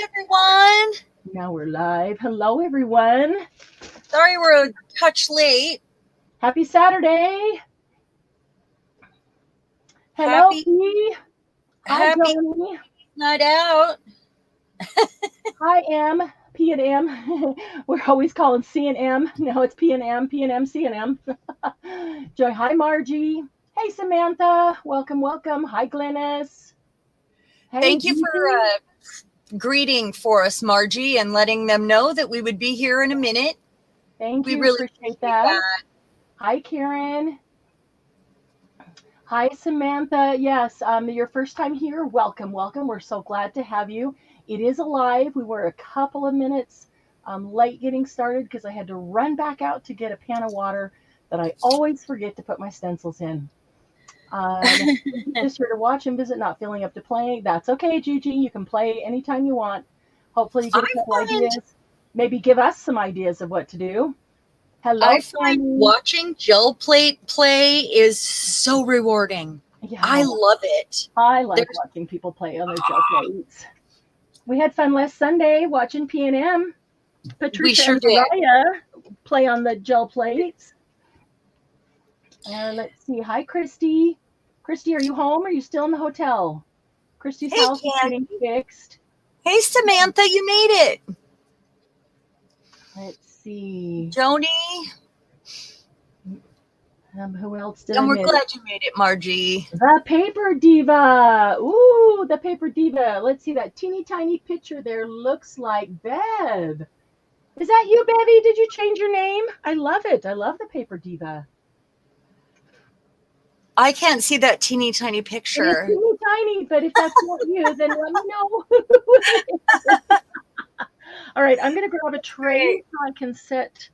everyone. Now we're live. Hello, everyone. Sorry we're a touch late. Happy Saturday. Hello, P. Hi, Happy Tony. night out. Hi, M. P and M. We're always calling C and M. No, it's P and M, C and M. Joy. Hi, Margie. Hey, Samantha. Welcome, welcome. Hi, Glennis. Hey, Thank you Gigi. for greeting for us, Margie, and letting them know that we would be here in a minute. Thank We you. really Appreciate that. Hi, Karen. Hi, Samantha. Yes, your first time here. Welcome, welcome. We're so glad to have you. It is alive. We were a couple of minutes late getting started because I had to run back out to get a pan of water that I always forget to put my stencils in. Just here to watch and visit, not feeling up to playing. That's okay, Gigi. You can play anytime you want. Hopefully you get a couple ideas. Maybe give us some ideas of what to do. Hello, I find watching gel plate play is so rewarding. Yeah. I love it. I like watching people play on their gel plates. We had fun last Sunday watching P&M. Patricia and Mariah play on the gel plates. And let's see. Hi, Christy. Christy, are you home or are you still in the hotel? Christy's house is getting fixed. Hey, Samantha, you made it. Let's see. Joni. Who else did I miss? And we're glad you made it, Margie. The Paper Diva. Ooh, the Paper Diva. Let's see, that teeny tiny picture there looks like Bev. Is that you, Bevy? Did you change your name? I love it. I love the Paper Diva. I can't see that teeny tiny picture. It's teeny tiny, but if that's not you, then let me know. All right, I'm going to grab a tray so I can set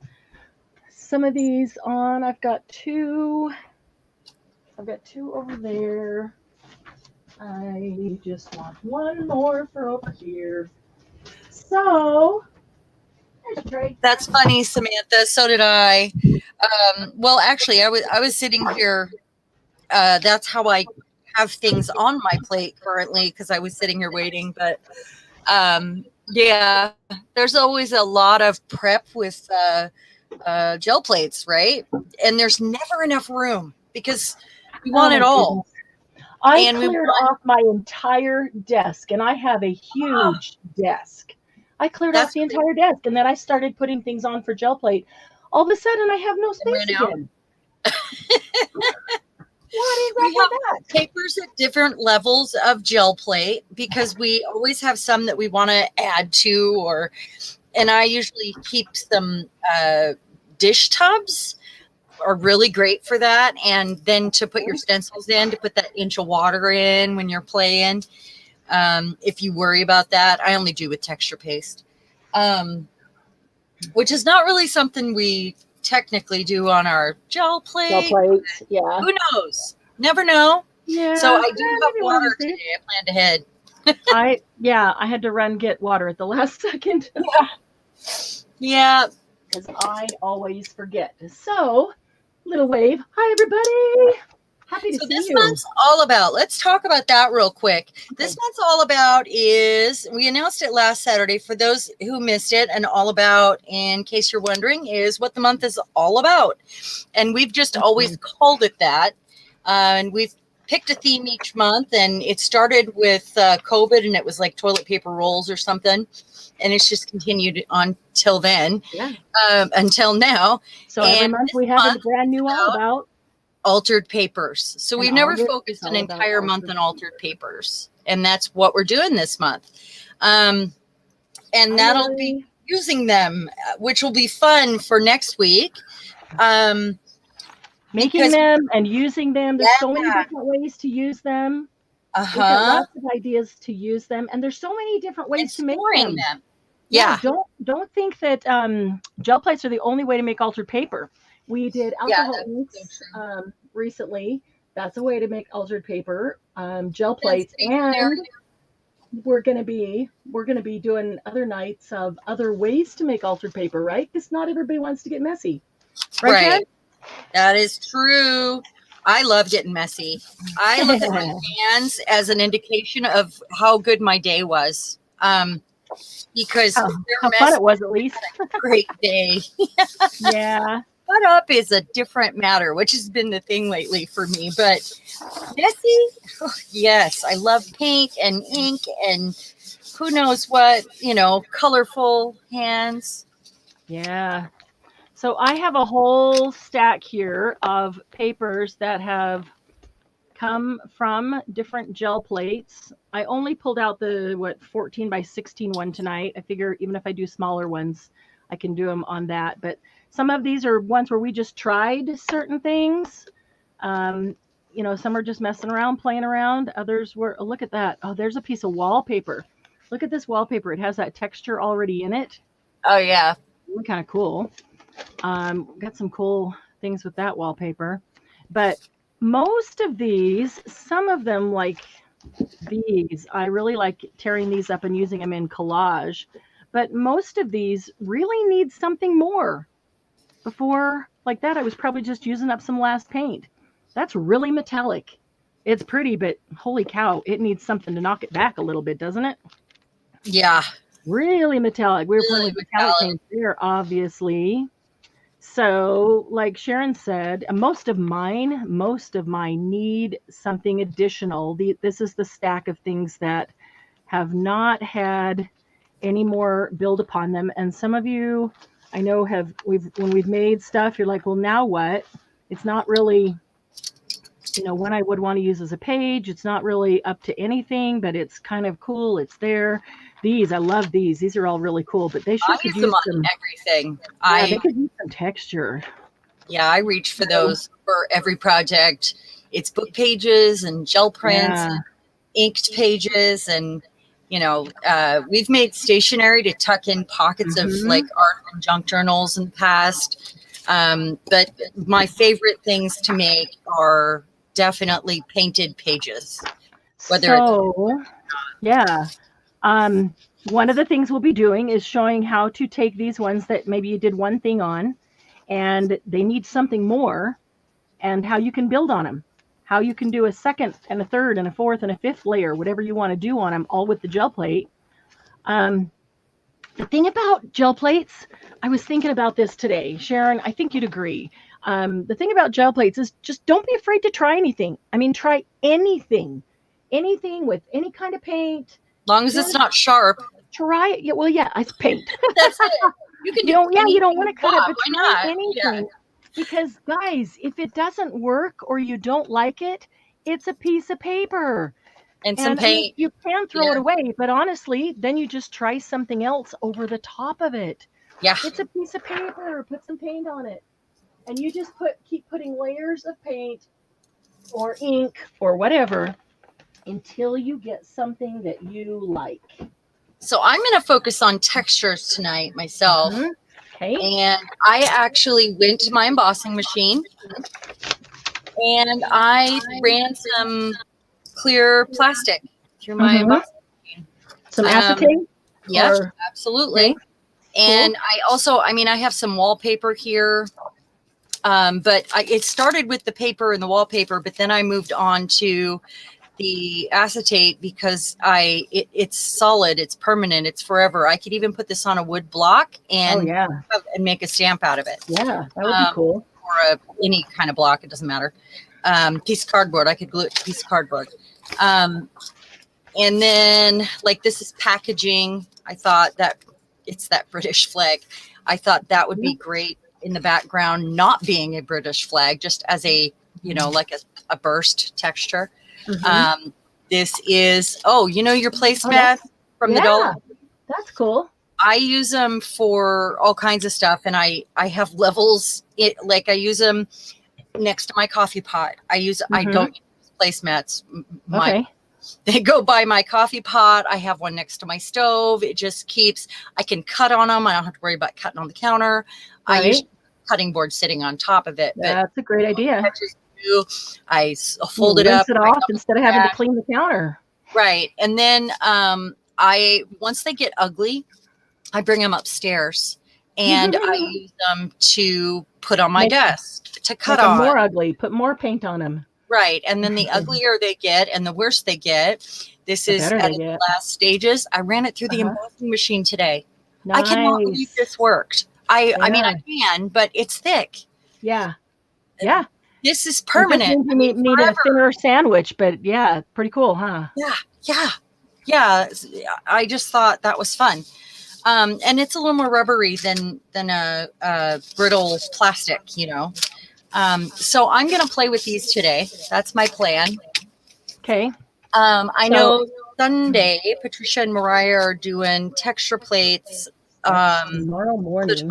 some of these on. I've got two over there. I just want one more for over here. So, there's a tray. That's funny, Samantha. So did I. Well, actually, I was sitting here. That's how I have things on my plate currently because I was sitting here waiting. But yeah, there's always a lot of prep with gel plates, right? And there's never enough room because we want it all. I cleared off my entire desk, and I have a huge desk. I cleared off the entire desk, and then I started putting things on for gel plate. All of a sudden, I have no space again. What is we have that? Papers at different levels of gel plate because we always have some that we want to add to, and I usually keep some dish tubs are really great for that. And then to put your stencils in, to put that inch of water in when you're playing. If you worry about that, I only do with texture paste, which is not really something we technically do on our gel plate. Gel plates, yeah. Who knows? Never know. Yeah. So I do have water today. I planned ahead. I had to run get water at the last second. Yeah. Because I always forget. So, little wave. Hi, everybody. Happy to see you. So this month's all about, let's talk about that real quick. Okay. This month's all about is, we announced it last Saturday for those who missed it, and all about, in case you're wondering, is what the month is all about. And we've just always called it that. And we've picked a theme each month, and it started with COVID, and it was like toilet paper rolls or something. And it's just continued on till then, until now. So every month we have a brand new all about altered papers. So we've never focused an entire month on altered papers. And that's what we're doing this month. And that'll be using them, which will be fun for next week. Making them and using them. There's so many different ways to use them. We've got lots of ideas to use them. And there's so many different ways to make them. Yeah. Don't think that gel plates are the only way to make altered paper. We did alcohol inks recently. That's a way to make altered paper, gel plates, and we're gonna be doing other nights of other ways to make altered paper, right? Because not everybody wants to get messy, right? Jen? That is true. I love getting messy. I look at my hands as an indication of how good my day was. because How they're fun messy. it was, at least. Great day. Yeah. Cut up is a different matter, which has been the thing lately for me. But messy, oh, yes, I love paint and ink and who knows what, colorful hands. Yeah. So I have a whole stack here of papers that have come from different gel plates. I only pulled out the 14 by 16 one tonight. I figure even if I do smaller ones, I can do them on that. But some of these are ones where we just tried certain things. Some are just messing around, playing around. Others were, oh, look at that. Oh, there's a piece of wallpaper. Look at this wallpaper. It has that texture already in it. Oh, yeah. Really kind of cool. Got some cool things with that wallpaper. But most of these, some of them like these, I really like tearing these up and using them in collage. But most of these really need something more. Before, like that, I was probably just using up some last paint. That's really metallic. It's pretty, but holy cow, it needs something to knock it back a little bit, doesn't it? Yeah. Really metallic. We were playing Really with metallic paint there, obviously. So, like Sharon said, most of mine need something additional. This is the stack of things that have not had any more build upon them. And some of you, I know, when we've made stuff, you're like, well, now what? It's not really, one I would want to use as a page. It's not really up to anything, but it's kind of cool. It's there. I love these. These are all really cool, but they should use them on everything. Yeah, they could use some texture. Yeah, I reach for those for every project. It's book pages and gel prints, and inked pages, and we've made stationery to tuck in pockets of like art and junk journals in the past. But my favorite things to make are definitely painted pages. One of the things we'll be doing is showing how to take these ones that maybe you did one thing on and they need something more, and how you can build on them, how you can do a second and a third and a fourth and a fifth layer, whatever you want to do on them, all with the gel plate. The thing about gel plates, I was thinking about this today, Sharon, I think you'd agree. The thing about gel plates is just don't be afraid to try anything. I mean, try anything with any kind of paint. As long as it's not sharp. Try it. Yeah, well, yeah, it's paint. That's it. You can you don't want to cut it, but try anything. Yeah. Because guys, if it doesn't work or you don't like it, it's a piece of paper. And some paint. You can throw it away, but honestly, then you just try something else over the top of it. Yeah. It's a piece of paper. Put some paint on it. And you just keep putting layers of paint or ink or whatever until you get something that you like. So I'm going to focus on textures tonight myself. Okay. And I actually went to my embossing machine and I ran some clear plastic through my embossing machine. Some acetate? Yes, absolutely. Okay. And cool. I have some wallpaper here. But it started with the paper and the wallpaper, but then I moved on to the acetate because it's solid, it's permanent, it's forever. I could even put this on a wood block and make a stamp out of it. Yeah, that would be cool. Or any kind of block, it doesn't matter. Piece of cardboard, I could glue it to a piece of cardboard. And then like this is packaging. I thought that it's that British flag. I thought that would be great in the background, not being a British flag, just as a, like a burst texture. This is, your placemats from the dollar. That's cool. I use them for all kinds of stuff. And I have levels. I use them next to my coffee pot. I don't use placemats. They go by my coffee pot. I have one next to my stove. It just keeps, I can cut on them. I don't have to worry about cutting on the counter. I use cutting board sitting on top of it. That's a great idea. I fold it up. Rinse it off instead of having to clean the counter. Right. And then once they get ugly, I bring them upstairs and I use them to put on my desk to cut on. More ugly. Put more paint on them. Right. And then the uglier they get and the worse they get, This The is better at they the get. last stages. I ran it through the embossing machine today. I cannot believe Nice. this worked. I mean, Yeah. I can, but it's thick. Yeah. Yeah. This is It just permanent. means you need a thinner sandwich, but yeah, pretty cool, huh? Yeah. I just thought that was fun. And it's a little more rubbery than a brittle plastic, you know. So I'm gonna play with these today. That's my plan. Okay. I know Sunday, Patricia and Mariah are doing texture plates. Tomorrow morning.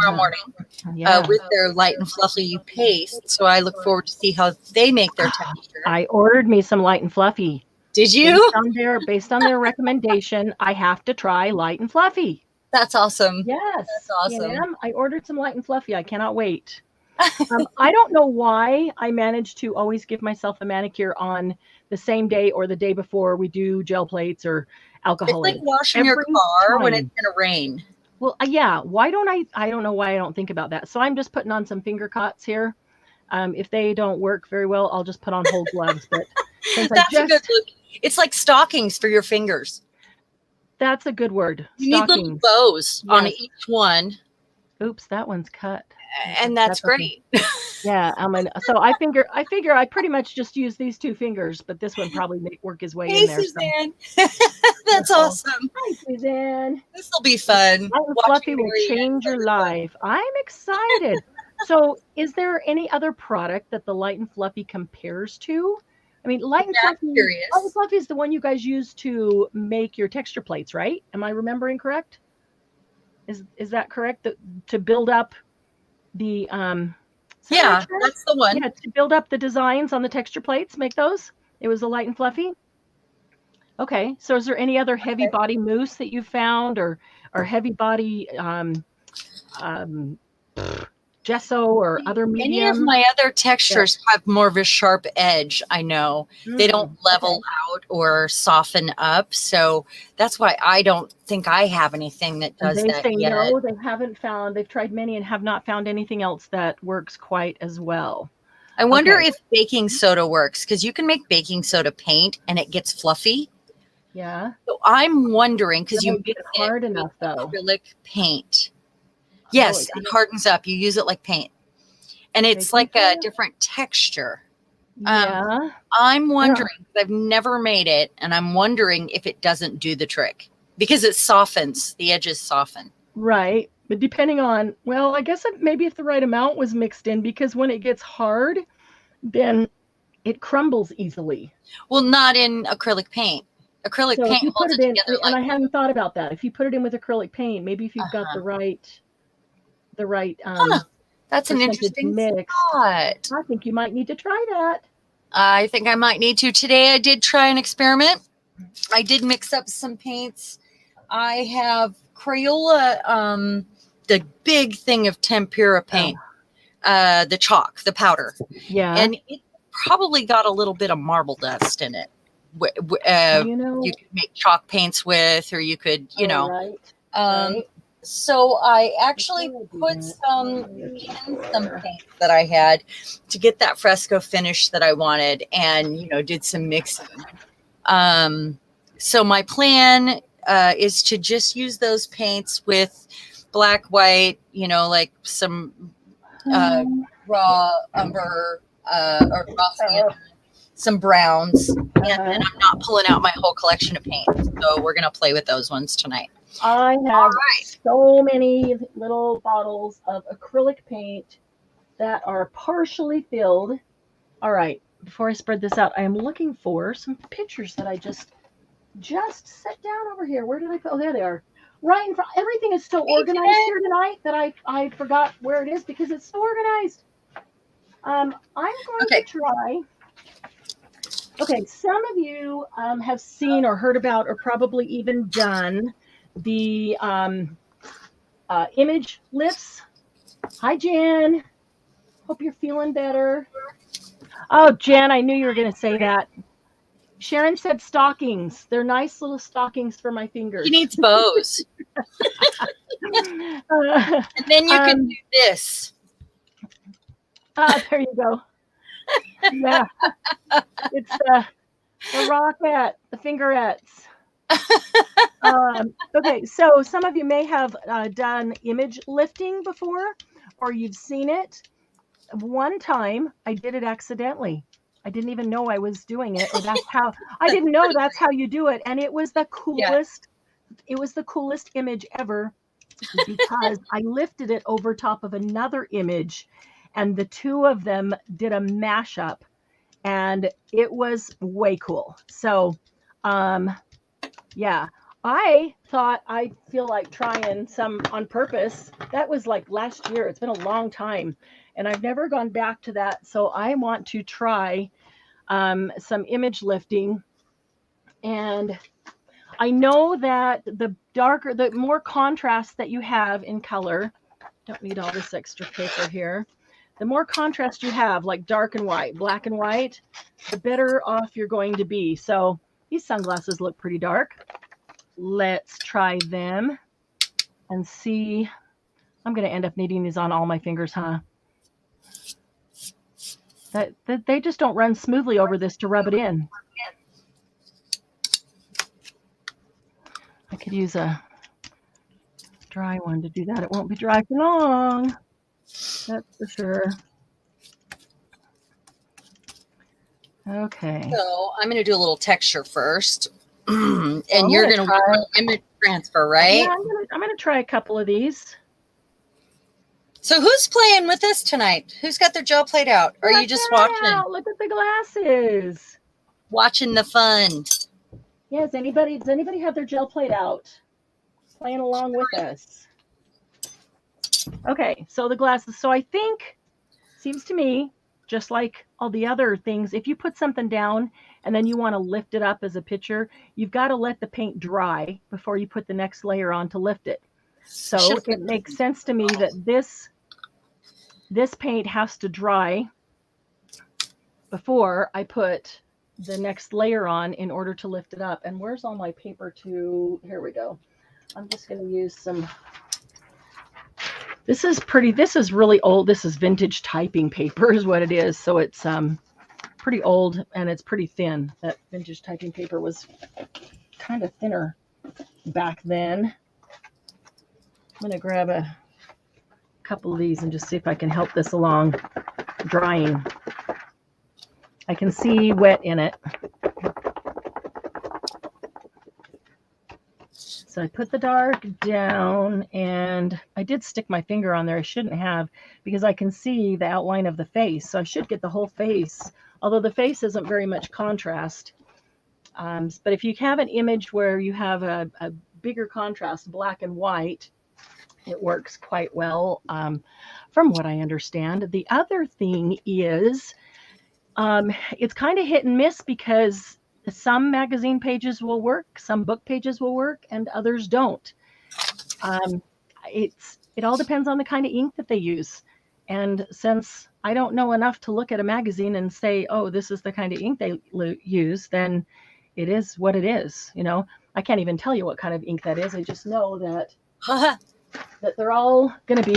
Yeah. With their light and fluffy paste. So I look forward to see how they make their texture. I ordered me some light and fluffy. Did you? Based on their recommendation, I have to try light and fluffy. That's awesome. Yes. That's awesome. P&M, I ordered some light and fluffy. I cannot wait. I don't know why I managed to always give myself a manicure on the same day or the day before we do gel plates or alcohol. It's like washing your car when it's going to rain. Well, yeah. Why don't I don't know why I don't think about that. So I'm just putting on some finger cots here. If they don't work very well, I'll just put on whole gloves. But since a good look. It's like stockings for your fingers. That's a good word. You need little bows on each one. Oops, that one's cut. And that's great. Okay. Yeah, so I figure I pretty much just use these two fingers, but this one probably work his way in there. Suzanne. That's awesome. Hi, Suzanne. This will be fun. Fluffy will change your life. I'm excited. So, is there any other product that the Light and Fluffy compares to? I mean, Light and Fluffy is the one you guys use to make your texture plates, right? Am I remembering correct? Is that correct? To build up the that's the one. Yeah, to build up the designs on the texture plates, make those. It was a Light and Fluffy. Okay, so is there any other heavy body mousse that you found, or heavy body gesso or other medium? Any of my other textures have more of a sharp edge. I know they don't level out or soften up, so that's why I don't think I have anything that does that yet. No, they haven't found. They've tried many and have not found anything else that works quite as well. I wonder if baking soda works, because you can make baking soda paint and it gets fluffy. Yeah. So I'm wondering, because you get it hard enough though. Acrylic paint. Yes, it hardens up. You use it like paint. And it's like a different texture. Yeah. I'm wondering, I've never made it, and I'm wondering if it doesn't do the trick. Because it softens. The edges soften. Right. But depending on, well, I guess maybe if the right amount was mixed in, because when it gets hard, then it crumbles easily. Well, not in acrylic paint. Acrylic paint holds it together. And I hadn't thought about that. If you put it in with acrylic paint, maybe if you've got the right that's an interesting mix. Thought. I think you might need to try that. I think I might need to. Today I did try an experiment. I did mix up some paints. I have Crayola, the big thing of tempera paint, the chalk, the powder. Yeah. And it probably got a little bit of marble dust in it. You could make chalk paints with, or you could, So I actually put some paint that I had to get that fresco finish that I wanted, and did some mixing. So my plan is to just use those paints with black, white, like some raw umber or raw sienna, some browns, and then I'm not pulling out my whole collection of paint. So we're gonna play with those ones tonight. I have so many little bottles of acrylic paint that are partially filled. All right, before I spread this out, I am looking for some pictures that I just set down over here. Where did I put? Oh, there they are. Right in front. Everything is so organized here tonight that I forgot where it is because it's so organized. I'm going to try. Okay, some of you have seen or heard about or probably even done the image lifts. Hi, Jan. Hope you're feeling better. Oh, Jan, I knew you were going to say that. Sharon said stockings. They're nice little stockings for my fingers. She needs bows. And then you can do this. There you go. Yeah. It's The rocket, the fingerettes. Okay, so some of you may have done image lifting before, or you've seen it. One time I did it accidentally. I didn't even know I was doing it, or I didn't know that's how you do it. And it was the coolest. It was the coolest image ever because I lifted it over top of another image, and the two of them did a mashup, and it was way cool. So, yeah, I thought I'd feel like trying some on purpose. That was like last year. It's been a long time, and I've never gone back to that. So I want to try some image lifting. And I know that the more contrast that you have in color, don't need all this extra paper here. The more contrast you have, like dark and white, black and white, the better off you're going to be. So these sunglasses look pretty dark. Let's try them and see. I'm going to end up needing these on all my fingers, huh? They just don't run smoothly over this to rub it in. I could use a dry one to do that. It won't be dry for long. That's for sure. Okay. So I'm going to do a little texture first. And you're going to work on image transfer, right? Yeah, I'm going to try a couple of these. So who's playing with us tonight? Who's got their gel plate out? Or are you just watching? Look at the glasses. Watching the fun. Yeah, does anybody have their gel plate out? Playing along with us. Okay, so the glasses. So I think, seems to me, just like all the other things, if you put something down and then you want to lift it up as a picture, you've got to let the paint dry before you put the next layer on to lift it. So it makes sense to me that this paint has to dry before I put the next layer on in order to lift it up. And where's all my paper to? Here we go. I'm just going to use some. This is pretty. This is really old. This is vintage typing paper is what it is. So it's pretty old and it's pretty thin. That vintage typing paper was kind of thinner back then. I'm going to grab a couple of these and just see if I can help this along drying. I can see wet in it. So I put the dark down, and I did stick my finger on there. I shouldn't have, because I can see the outline of the face. So I should get the whole face, although the face isn't very much contrast. But if you have an image where you have a bigger contrast, black and white, it works quite well, from what I understand. The other thing is, it's kind of hit and miss because some magazine pages will work, some book pages will work, and others don't. It all depends on the kind of ink that they use. And since I don't know enough to look at a magazine and say, oh, this is the kind of ink they use, then it is what it is. You know, I can't even tell you what kind of ink that is. I just know that that they're all going to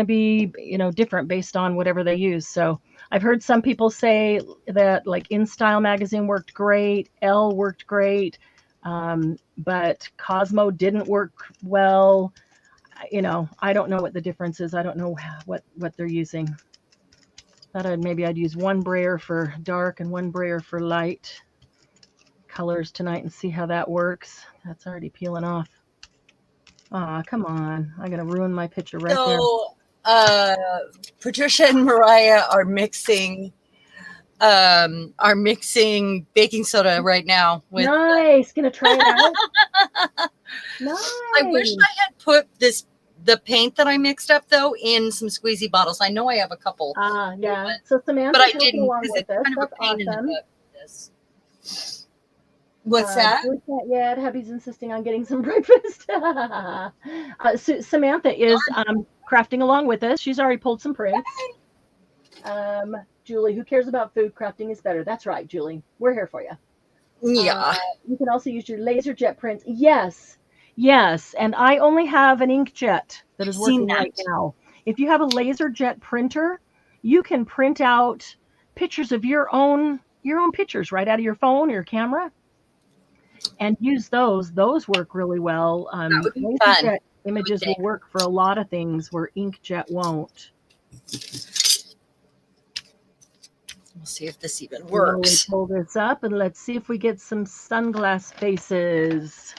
be you know, different based on whatever they use. So I've heard some people say that like In Style magazine worked great, Elle worked great, but Cosmo didn't work well. You know, I don't know what the difference is. I don't know what they're using. Thought maybe I'd use one brayer for dark and one brayer for light colors tonight and see how that works. That's already peeling off. Aw, come on. I'm going to ruin my picture right there. So, Patricia and Mariah are mixing baking soda right now. With, nice. Going to try it out? Nice. I wish I had put the paint that I mixed up, though, in some squeezy bottles. I know I have a couple. Yeah. So Samantha, but I didn't, because it's kind of a pain in the butt. What's that? We can't yet. Hubby's insisting on getting some breakfast. So Samantha is crafting along with us. She's already pulled some prints. Julie, who cares about food? Crafting is better. That's right, Julie. We're here for you. Yeah. You can also use your laser jet prints. Yes. And I only have an inkjet that is working right now. If you have a laser jet printer, you can print out pictures of your own your own pictures right out of your phone or your camera and use those. Those work really well. That would be fun. LaserJet images will work for a lot of things where inkjet won't. We'll see if this even works. Pull this up and let's see if we get some sunglass faces.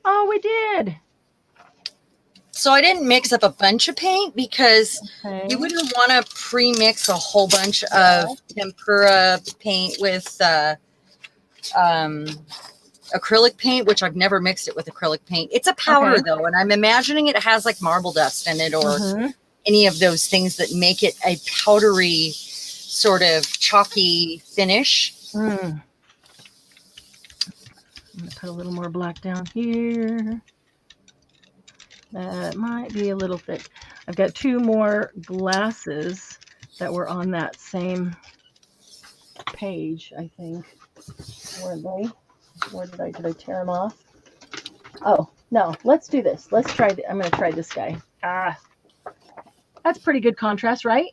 Oh, we did. So I didn't mix up a bunch of paint because you wouldn't want to pre-mix a whole bunch of tempera paint with acrylic paint, which I've never mixed it with acrylic paint. It's a powder though, and I'm imagining it has like marble dust in it or any of those things that make it a powdery sort of chalky finish. I'm going to put a little more black down here. That might be a little thick. I've got 2 more glasses that were on that same page, I think. Were they? Where did I tear them off? Oh, no, let's do this. Let's try, I'm going to try this guy. That's pretty good contrast, right?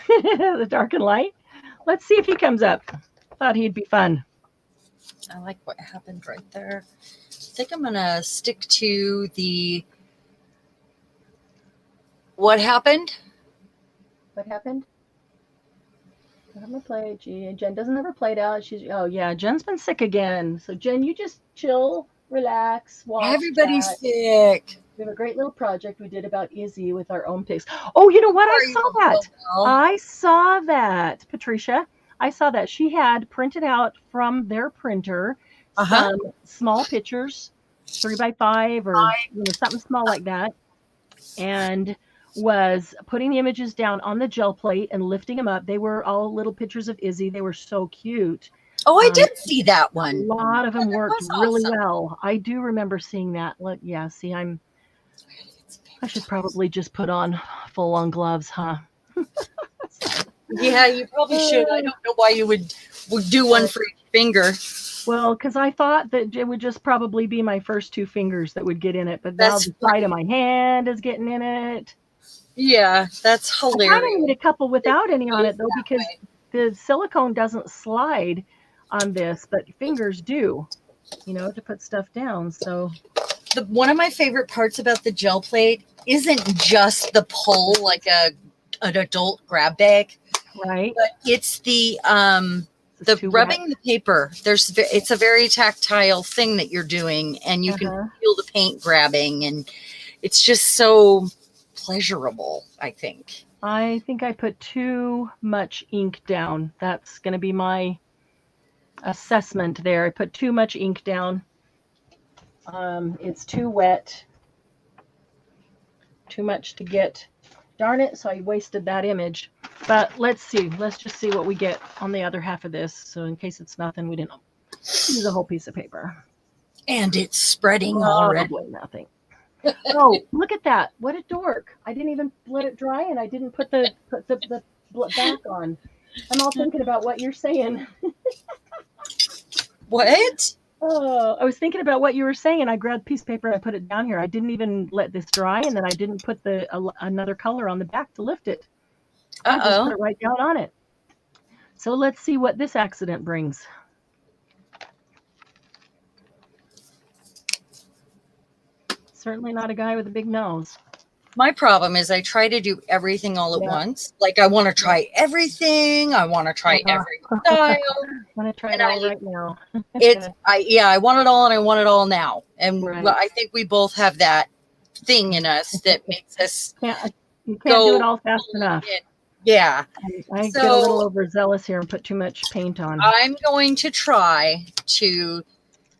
The dark and light. Let's see if he comes up. Thought he'd be fun. I like what happened right there. I think I'm going to stick to the... What happened? What happened? I haven't played. Gee, Jen doesn't have her plate out. She's, oh yeah, Jen's been sick again. So Jen, you just chill, relax, watch. Everybody's sick. We have a great little project we did about Izzy with our own pics. Oh, you know what? I saw that. I saw that, Patricia. I saw that. She had printed out from their printer some small pictures, 3x5 or something small like that, and was putting the images down on the gel plate and lifting them up. They were all little pictures of Izzy. They were so cute. Oh, I did see that one. A lot of them worked really well. I do remember seeing that. Yeah, see, I should probably just put on full-on gloves, huh? Yeah, you probably should. I don't know why you would do one for each finger. Well, because I thought that it would just probably be my first 2 fingers that would get in it, but now the side of my hand is getting in it. Yeah, that's hilarious. I kind of need a couple without any on it, though, because the silicone doesn't slide on this, but fingers do, to put stuff down. So one of my favorite parts about the gel plate isn't just the pull like an adult grab bag, right? But it's the rubbing the paper. It's a very tactile thing that you're doing, and you can feel the paint grabbing, and it's just so pleasurable. I think I put too much ink down. That's going to be my assessment there. I put too much ink down. It's too wet, too much to get. Darn it, so I wasted that image. But let's see. Let's just see what we get on the other half of this. So in case it's nothing, we didn't use a whole piece of paper. And it's spreading already. Probably nothing. Oh, look at that. What a dork. I didn't even let it dry, and I didn't put the back on. I'm all thinking about what you're saying. What? Oh, I was thinking about what you were saying, and I grabbed a piece of paper and I put it down here. I didn't even let this dry, and then I didn't put another color on the back to lift it. I just put it right down on it. So let's see what this accident brings. Certainly not a guy with a big nose. My problem is I try to do everything all at once. Like I want to try everything. I want to try every style. I want to try it all right now. I want it all, and I want it all now. And I think we both have that thing in us that makes us you can't do it all fast enough. Yeah. I get a little overzealous here and put too much paint on. I'm going to try to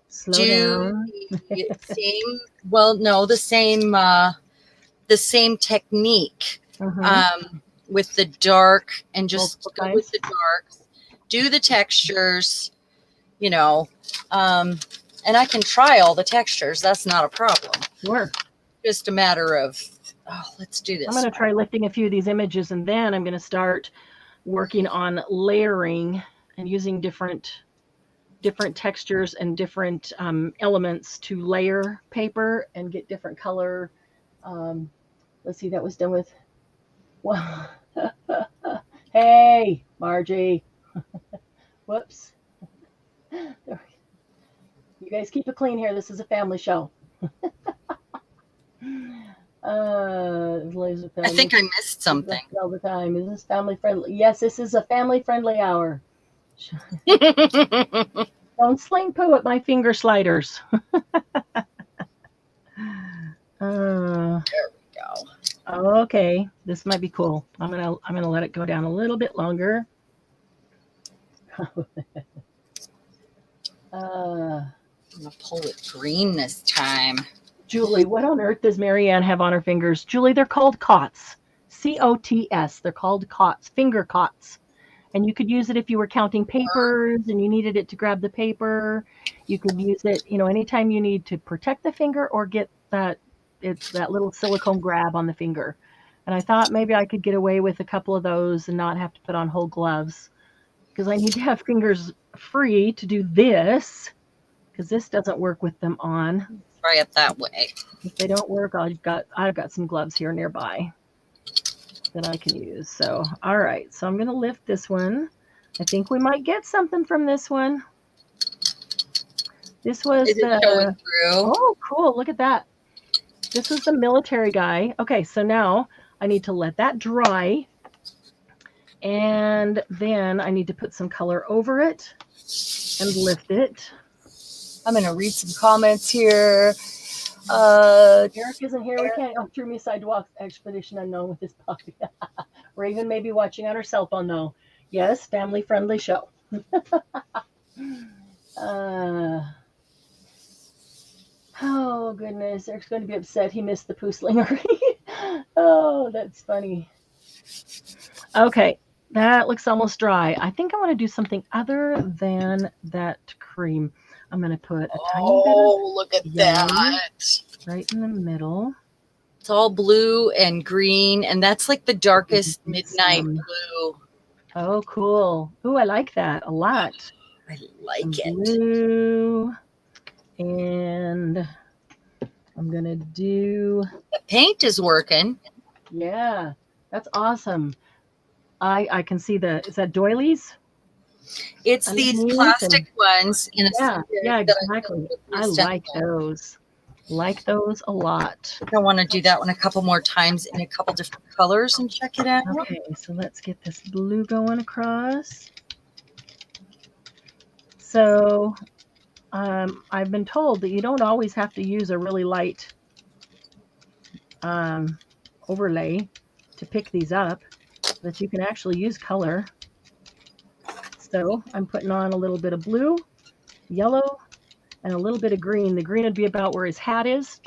slow down. The same technique with the dark, and just go with the darks, do the textures, and I can try all the textures. That's not a problem. Sure. Just a matter of, let's do this. I'm going to try lifting a few of these images, and then I'm going to start working on layering and using different textures and different elements to layer paper and get different color. Let's see, that was done with, well, hey, Margie. Whoops. You guys keep it clean here. This is a family show. I think I missed something. All the time. Is this family friendly? Yes, this is a family friendly hour. Don't sling poo at my finger sliders. There we go. Okay, this might be cool. I'm gonna let it go down a little bit longer. I'm gonna pull it green this time. Julie, what on earth does Marianne have on her fingers? Julie, they're called cots. C-O-T-S. They're called cots, finger cots. And you could use it if you were counting papers and you needed it to grab the paper. You could use it, anytime you need to protect the finger or get that little silicone grab on the finger. And I thought maybe I could get away with a couple of those and not have to put on whole gloves, because I need to have fingers free to do this, because this doesn't work with them on. Try it that way. If they don't work, I've got some gloves here nearby that I can use. So, all right. So I'm going to lift this one. I think we might get something from this one. This was showing through. Oh, cool. Look at that. This was the military guy. Okay, so now I need to let that dry. And then I need to put some color over it and lift it. I'm going to read some comments here. Eric isn't here. We can't go through me sidewalk expedition unknown with his puppy. Raven may be watching on her cell phone though. Yes, family friendly show. Oh goodness, Eric's going to be upset he missed the poo slinger. Oh, that's funny. Okay, that looks almost dry. I think I want to do something other than that cream. I'm going to put a tiny bit of look at that. Right in the middle. It's all blue and green, and that's like the darkest midnight blue. Oh, cool. Ooh, I like that a lot. I like it. Blue. And I'm going to do... The paint is working. Yeah, that's awesome. I can see is that doilies? It's these plastic ones. Yeah, exactly. I like those. Like those a lot. I want to do that one a couple more times in a couple different colors and check it out. Okay, so let's get this blue going across. So I've been told that you don't always have to use a really light overlay to pick these up, that you can actually use color. So I'm putting on a little bit of blue, yellow, and a little bit of green. The green would be about where his hat is.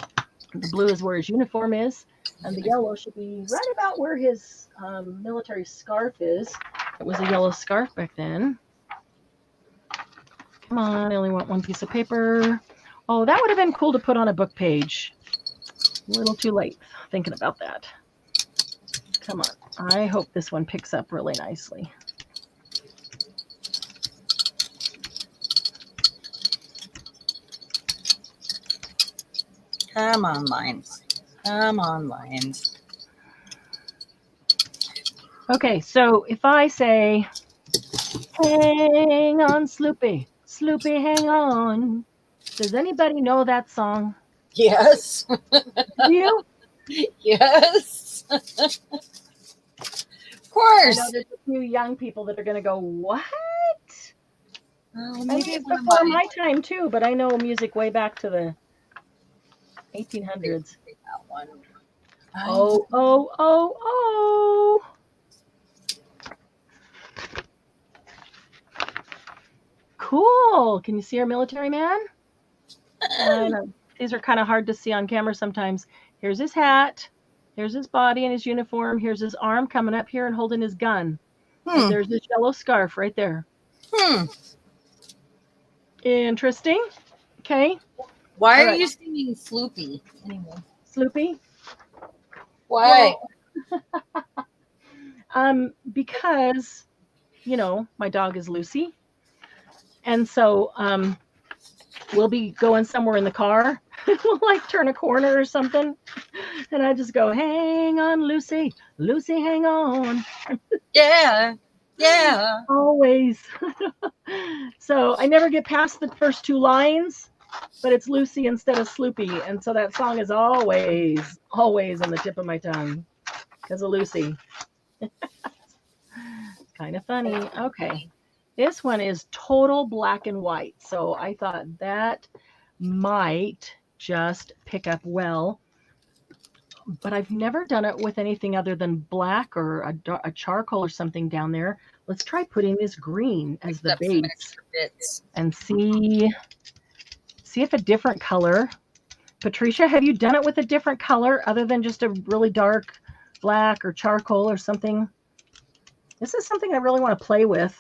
The blue is where his uniform is. And the yellow should be right about where his military scarf is. It was a yellow scarf back then. Come on, I only want one piece of paper. Oh, that would have been cool to put on a book page. A little too late thinking about that. Come on. I hope this one picks up really nicely. Come on, lines. Come on, lines. Okay, so if I say, hang on, Sloopy, Sloopy, hang on. Does anybody know that song? Yes. Do you? Yes. Of course. I know there's a few young people that are going to go, what? Oh, Maybe it's before my time too, but I know music way back to the 1800s. That one. Oh, oh, oh, oh. Cool. Can you see our military man? These are kind of hard to see on camera sometimes. Here's his hat. Here's his body and his uniform. Here's his arm coming up here and holding his gun. And there's his yellow scarf right there. Interesting. Okay. Why are you singing Sloopy anyway? Sloopy? Why? Well, because, my dog is Lucy. And so we'll be going somewhere in the car. We'll like turn a corner or something. And I just go, hang on, Lucy. Lucy, hang on. Yeah. Yeah. Always. So I never get past the first two lines, but it's Lucy instead of Sloopy. And so that song is always, always on the tip of my tongue because of Lucy. Kind of funny. Okay. This one is total black and white. So I thought that might just pick up well. But I've never done it with anything other than black or a charcoal or something down there. Let's try putting this green as the base and see if a different color. Patricia, have you done it with a different color other than just a really dark black or charcoal or something? This is something I really want to play with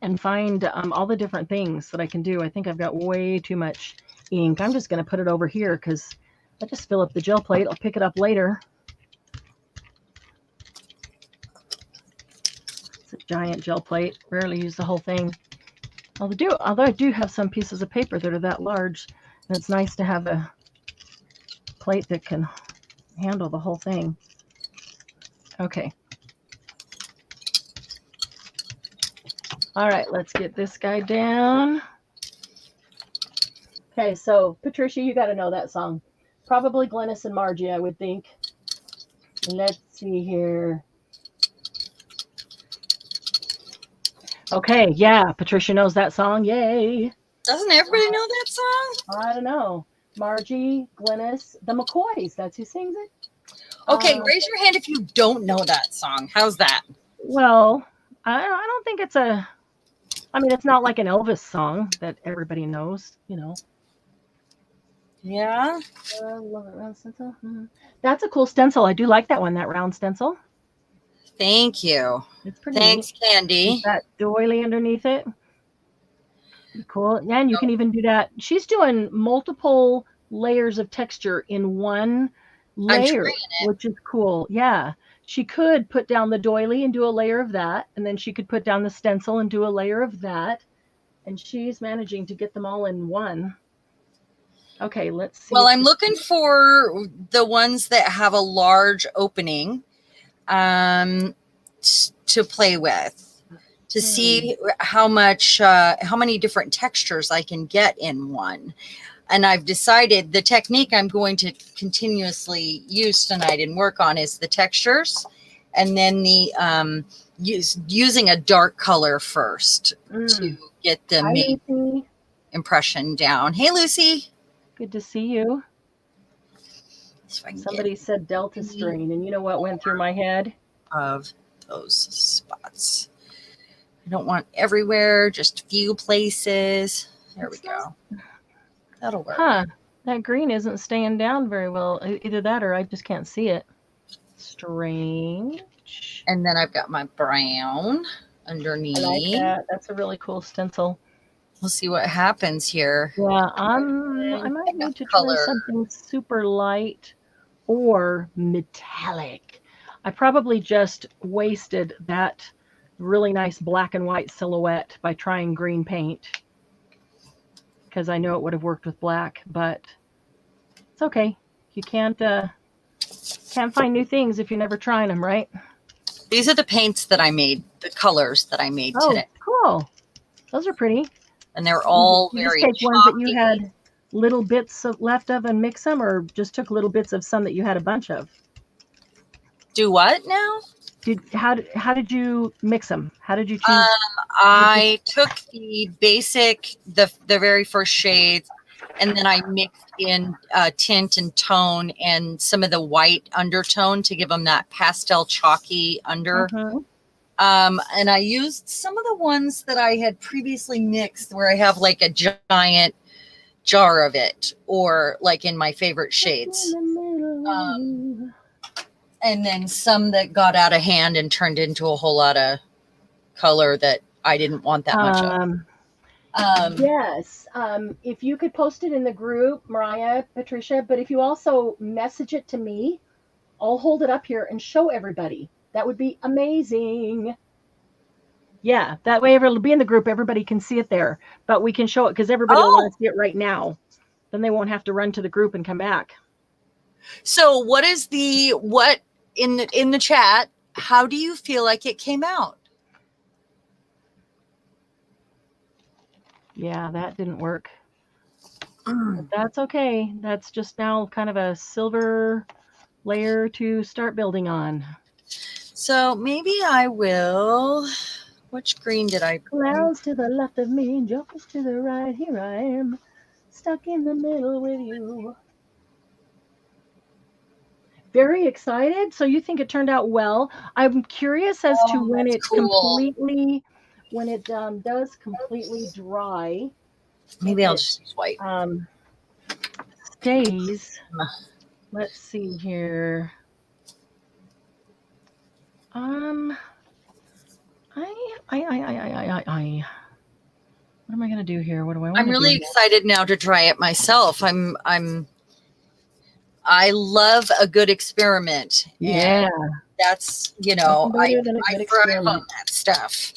and find all the different things that I can do. I think I've got way too much ink. I'm just going to put it over here because I just fill up the gel plate. I'll pick it up later. It's a giant gel plate. Rarely use the whole thing. Although I do have some pieces of paper that are that large, and it's nice to have a plate that can handle the whole thing. Okay. All right, let's get this guy down. Okay, so Patricia, you got to know that song. Probably Glennis and Margie, I would think. Let's see here. Okay, yeah, Patricia knows that song. Yay. Doesn't everybody know that song? I don't know. Margie, Glennis, the McCoys. That's who sings it. Okay, raise your hand if you don't know that song. How's that? Well, I don't think it's a... I mean, it's not like an Elvis song that everybody knows, you know. Yeah. Love it, round stencil. That's a cool stencil. I do like that one, that round stencil. Thank you. It's pretty Thanks, neat. Candy. That doily underneath it. Cool. Yeah, and you can even do that. She's doing multiple layers of texture in one layer, which is cool. Yeah. She could put down the doily and do a layer of that, and then she could put down the stencil and do a layer of that. And she's managing to get them all in one. Okay, let's see. Well, I'm looking for the ones that have a large opening to play with, to see how many different textures I can get in one. And I've decided the technique I'm going to continuously use tonight and work on is the textures, and then the using a dark color first to get the main impression down. Hey, Lucy. Good to see you. Somebody said Delta strain, and you know what went through my head? Of those spots. I don't want everywhere, just a few places. There we go. That'll work. Huh. That green isn't staying down very well. Either that or I just can't see it. Strange. And then I've got my brown underneath. I like that. That's a really cool stencil. We'll see what happens here. Yeah, I might need to try something super light or metallic. I probably just wasted that really nice black and white silhouette by trying green paint, because I know it would have worked with black, but it's okay. You can't find new things if you're never trying them, right? These are the paints that I made, the colors that I made today. Cool. Those are pretty. And they're all very chalky. Ones that you had little bits left of and mix them, or just took little bits of some that you had a bunch of? Do what now? How did you mix them? How did you choose? I took the basic, the very first shades, and then I mixed in tint and tone and some of the white undertone to give them that pastel chalky under. And I used some of the ones that I had previously mixed where I have like a giant jar of it, or like in my favorite shades. And then some that got out of hand and turned into a whole lot of color that I didn't want that much of. Yes. If you could post it in the group, Mariah, Patricia, but if you also message it to me, I'll hold it up here and show everybody. That would be amazing. Yeah, that way it'll be in the group. Everybody can see it there, but we can show it because everybody will want to see it right now. Then they won't have to run to the group and come back. So what in the chat, how do you feel like it came out? Yeah, that didn't work. But that's okay. That's just now kind of a silver layer to start building on. So maybe I will. Which green did I? Clouds to the left of me, jokers to the right. Here I am, stuck in the middle with you. Very excited. So you think it turned out well? I'm curious as to Oh, when that's it cool. does completely dry. Maybe If I'll it just use white. stays. Let's see here. What am I gonna do here? What do I want I'm to really do? excited now to try it myself. I love a good experiment. Yeah, And that's, nothing I better than a good thrive on experiment. that stuff.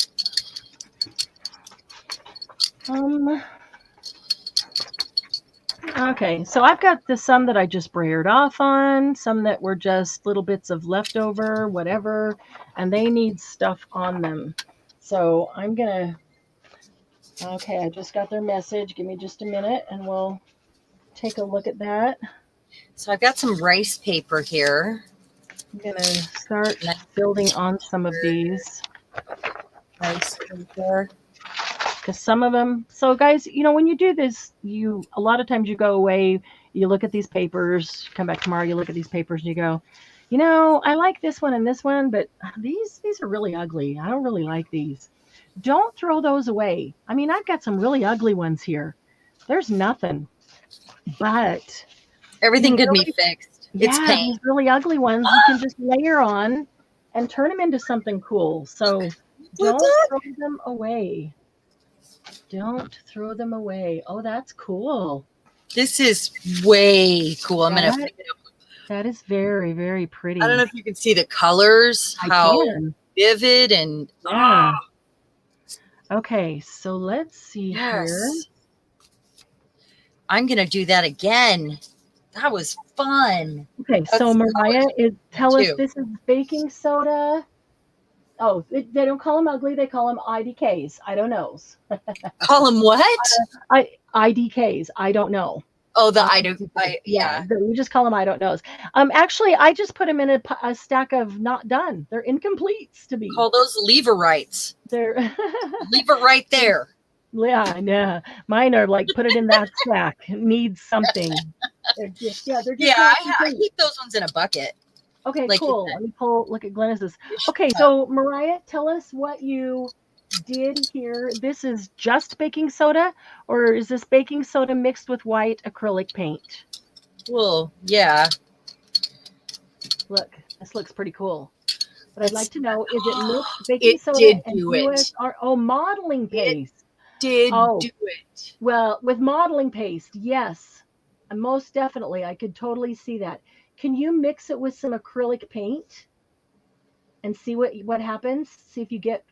Okay, so I've got some that I just brayered off on, some that were just little bits of leftover, whatever, and they need stuff on them. So I'm gonna, okay, I just got their message. Give me just a minute and we'll take a look at that. So I've got some rice paper here. I'm gonna start building on some of these. Rice paper. Because some of them, so guys, when you do this, a lot of times you go away, you look at these papers, come back tomorrow, you look at these papers and you go, I like this one and this one, but these are really ugly. I don't really like these. Don't throw those away. I mean, I've got some really ugly ones here. There's nothing, but Everything could be fixed. It's yeah, paint. these really ugly ones you can just layer on and turn them into something cool. So don't throw them away. Don't throw them away. Oh, that's cool. This is way cool. I'm gonna pick it up. That is very, very pretty. I don't know if you can see the colors, how vivid and yeah. Okay, so let's see here. I'm gonna do that again. That was fun. Okay, so Mariah, tell us this is baking soda. Oh, they don't call them ugly. They call them IDKs. I don't know. Call them what? IDKs. I don't know. Oh, yeah. We just call them I don't knows. Actually, I just put them in a stack of not done. They're incompletes to be. Call those lever-rights. They're lever right there. Yeah. Mine are like put it in that stack. It needs something. They're just I keep those ones in a bucket. Okay, cool. Let me look at Glennis's. Okay, so Mariah, tell us what you did here. This is just baking soda, or is this baking soda mixed with white acrylic paint? Well, yeah. Look, this looks pretty cool. But I'd like to know, is it mixed baking soda and USR? Modeling paste. Do it. Well, with modeling paste, yes. Most definitely. I could totally see that. Can you mix it with some acrylic paint and see what happens? See if you get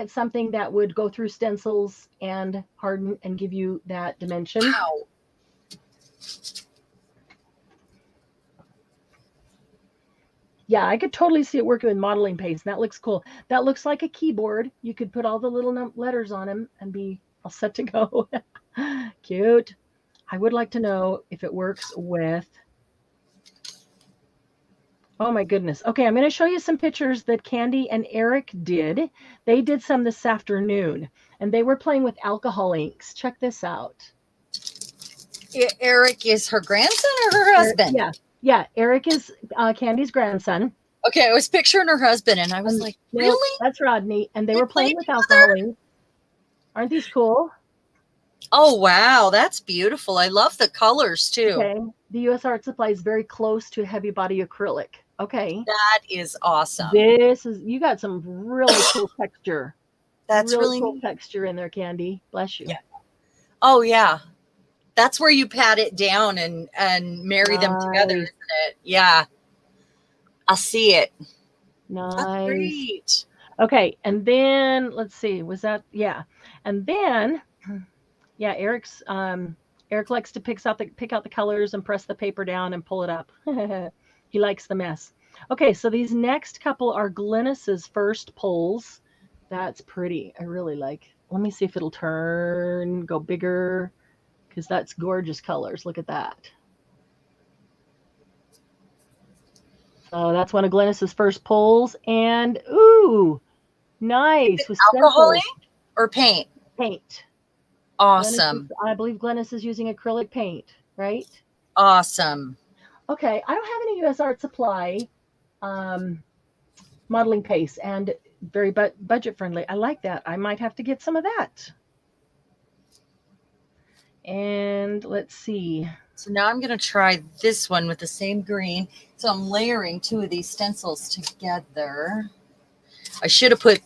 something that would go through stencils and harden and give you that dimension. Wow. Yeah, I could totally see it working with modeling paste. That looks cool. That looks like a keyboard. You could put all the little letters on them and be all set to go. Cute. I would like to know if it works with... Oh my goodness. Okay, I'm going to show you some pictures that Candy and Eric did. They did some this afternoon, and they were playing with alcohol inks. Check this out. Eric is her grandson or her husband? Yeah. Eric is Candy's grandson. Okay, I was picturing her husband, and I was like, really? No, that's Rodney. And they were playing with alcohol inks. Aren't these cool? Oh, wow. That's beautiful. I love the colors, too. Okay. The U.S. Art Supply is very close to heavy body acrylic. Okay. That is awesome. You got some really cool texture. That's really cool neat. Texture in there, Candy. Bless you. Yeah. Oh, yeah. That's where you pat it down and marry them together, isn't it? Yeah. I see it. Nice. That's great. Okay. And then let's see. Was that? Yeah. And then, yeah, Eric likes to pick out the colors and press the paper down and pull it up. He likes the mess. Okay. So these next couple are Glennis's first pulls. That's pretty. I really like let me see if it'll turn, go bigger, because that's gorgeous colors. Look at that. So that's one of Glennis's first pulls. And, ooh, nice. With Alcohol stencils. ink or paint? Paint. Awesome. I believe Glennis is using acrylic paint, right? Awesome. Okay, I don't have any U.S. Art Supply modeling paste, and very budget friendly. I like that. I might have to get some of that. And let's see. So now I'm going to try this one with the same green. So I'm layering 2 of these stencils together. I should have put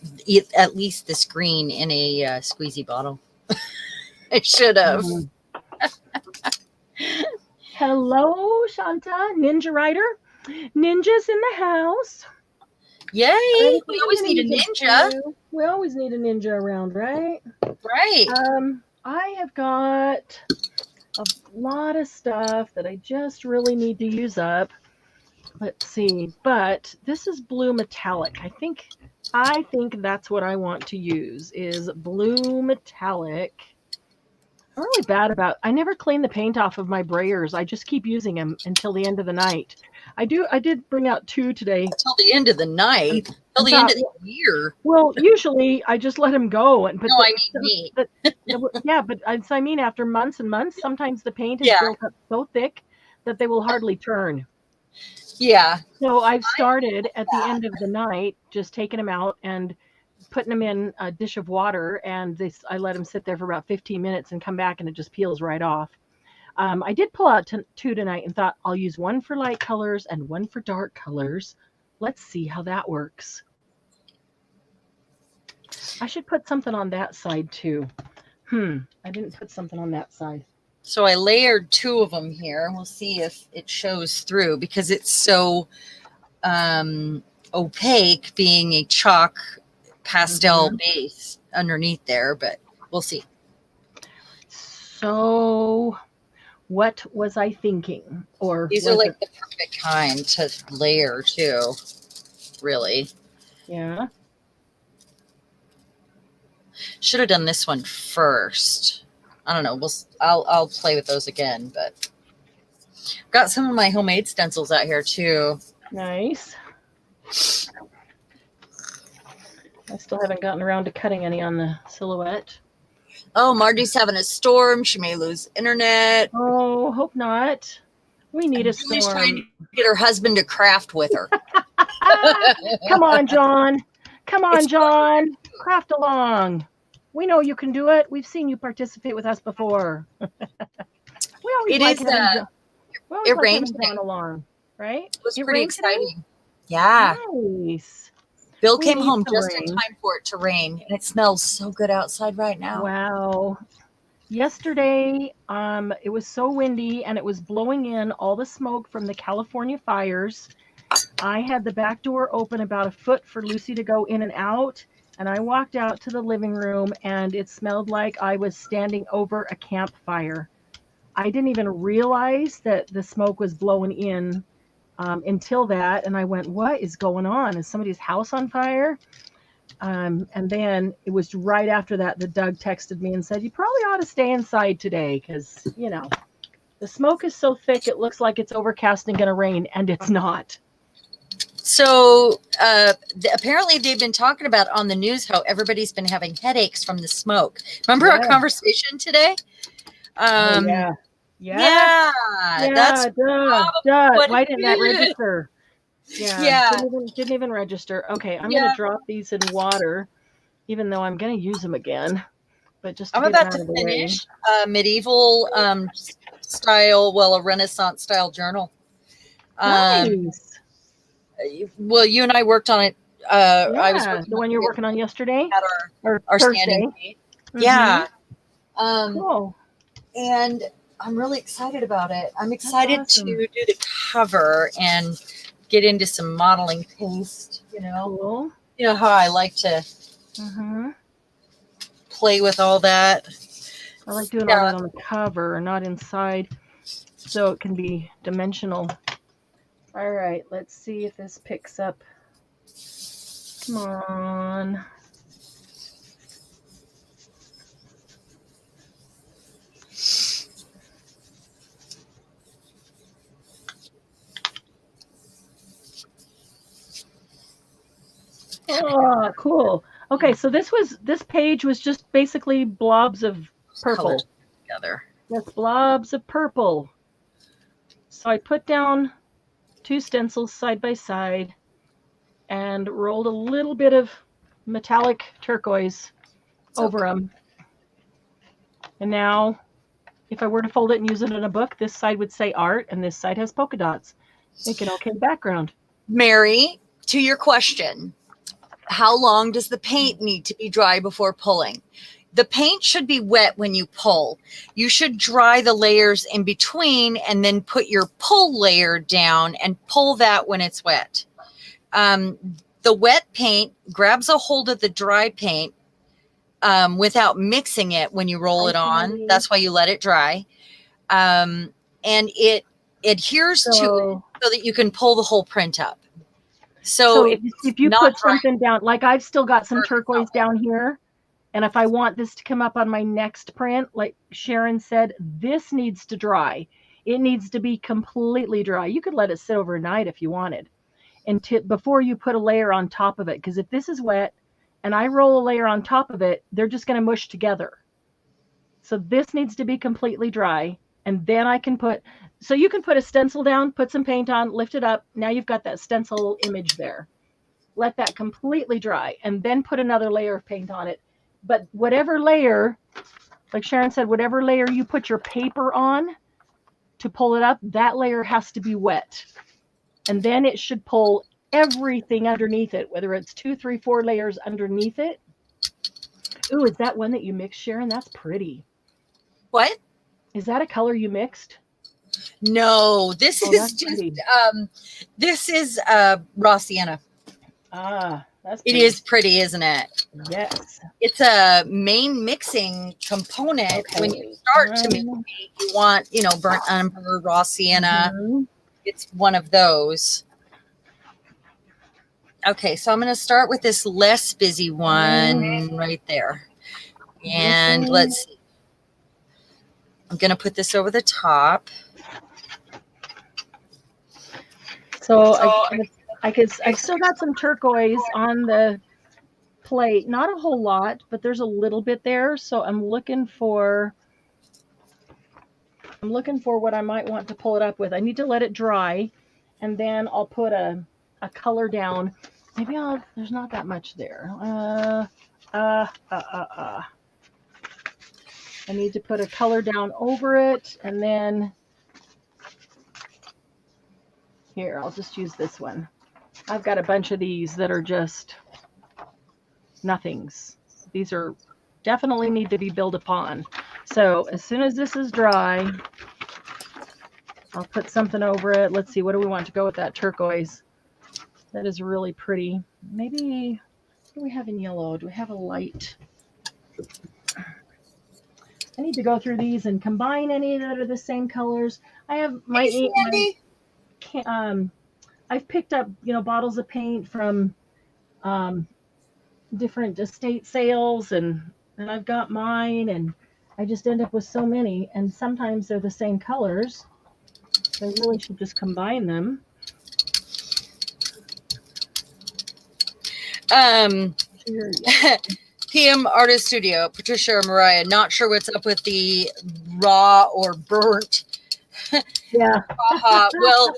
at least this green in a squeezy bottle. I should have. Hello, Shanta, Ninja Rider. Ninja's in the house. Yay! We always need a ninja. We always need a ninja around, right? Right. I have got a lot of stuff that I just really need to use up. Let's see, but this is blue metallic. I think that's what I want to use is blue metallic. I'm really bad about, I never clean the paint off of my brayers. I just keep using them until the end of the night. I did bring out 2 today. Until the end of the night? Till the end of the year? Well, usually I just let them go. I mean me. Yeah, but I mean after months and months, sometimes the paint is built up so thick that they will hardly turn. Yeah. So I've started at the end of the night, just taking them out and putting them in a dish of water, and I let them sit there for about 15 minutes and come back, and it just peels right off. I did pull out 2 tonight and thought I'll use one for light colors and one for dark colors. Let's see how that works. I should put something on that side too. I didn't put something on that side. So I layered 2 of them here. We'll see if it shows through because it's so opaque, being a chalk pastel base underneath there, but we'll see. So what was I thinking? Or these are like the perfect kind to layer too, really. Yeah. Should have done this one first. I don't know. I'll play with those again, but got some of my homemade stencils out here too. Nice. I still haven't gotten around to cutting any on the silhouette. Oh, Margie's having a storm. She may lose internet. Oh, hope not. We need a storm. Julie's trying to get her husband to craft with her. Come on, John. Come on, John. Craft along. We know you can do it. We've seen you participate with us before. It rained John along, right? It was pretty exciting. Yeah. Nice. Bill came home just in time for it to rain, and it smells so good outside right now. Wow. Yesterday, it was so windy, and it was blowing in all the smoke from the California fires. I had the back door open about a foot for Lucy to go in and out, and I walked out to the living room, and it smelled like I was standing over a campfire. I didn't even realize that the smoke was blowing in until that, and I went, what is going on? Is somebody's house on fire? And then it was right after that Doug texted me and said, you probably ought to stay inside today because, you know, the smoke is so thick it looks like it's overcast and going to rain, and it's not. So apparently they've been talking about on the news how everybody's been having headaches from the smoke. Remember our conversation today? Yeah. That's why didn't that register? Didn't even register. Okay, I'm gonna drop these in water, even though I'm gonna use them again. But just I'm about to finish a medieval style, a Renaissance style journal. Nice. Well, you and I worked on it. I was the one you're working on yesterday at our standing meet. Yeah. Cool. And I'm really excited about it. I'm excited to do the cover and get into some modeling paste, you know. Cool. You know how I like to play with all that. I like doing all that on the cover, not inside, so it can be dimensional. All right, let's see if this picks up. Come on. Oh, cool. Okay, so this page was just basically blobs of purple. Together. Just blobs of purple. So I put down 2 stencils side by side and rolled a little bit of metallic turquoise over them. And now, if I were to fold it and use it in a book, this side would say art and this side has polka dots. Make an okay background. Mary, to your question, how long does the paint need to be dry before pulling? The paint should be wet when you pull. You should dry the layers in between and then put your pull layer down and pull that when it's wet. The wet paint grabs a hold of the dry paint without mixing it when you roll it on. That's why you let it dry. And it adheres to it so that you can pull the whole print up. So if you put something down, like I've still got some turquoise down here, and if I want this to come up on my next print, like Sharon said, this needs to dry. It needs to be completely dry. You could let it sit overnight if you wanted, and before you put a layer on top of it, because if this is wet and I roll a layer on top of it, they're just going to mush together. So this needs to be completely dry, and then I can put, so you can put a stencil down, put some paint on, lift it up. Now you've got that stencil image there. Let that completely dry, and then put another layer of paint on it. But whatever layer, like Sharon said, whatever layer you put your paper on to pull it up, that layer has to be wet. And then it should pull everything underneath it, whether it's 2, 3, 4 layers underneath it. Ooh, is that one that you mixed, Sharon? That's pretty. What? Is that a color you mixed? No, this is just pretty. This is raw sienna. Ah, that's pretty. It is pretty, isn't it? Yes. It's a main mixing component. Okay. When you start to make paint, you want, burnt umber, raw sienna. Mm-hmm. It's one of those. Okay, so I'm going to start with this less busy one right there. And let's see. I'm going to put this over the top. So I've still got some turquoise on the plate. Not a whole lot, but there's a little bit there. So I'm looking for what I might want to pull it up with. I need to let it dry, and then I'll put a color down. Maybe there's not that much there. I need to put a color down over it, and then here, I'll just use this one. I've got a bunch of these that are just nothings. These are definitely need to be built upon. So as soon as this is dry, I'll put something over it. Let's see, what do we want to go with that turquoise? That is really pretty. Maybe, what do we have in yellow? Do we have a light? I need to go through these and combine any that are the same colors. I have I've picked up, bottles of paint from different estate sales, and I've got mine, and I just end up with so many, and sometimes they're the same colors. So I really should just combine them. PM Artist Studio, Patricia or Mariah, not sure what's up with the raw or burnt. Yeah. Well,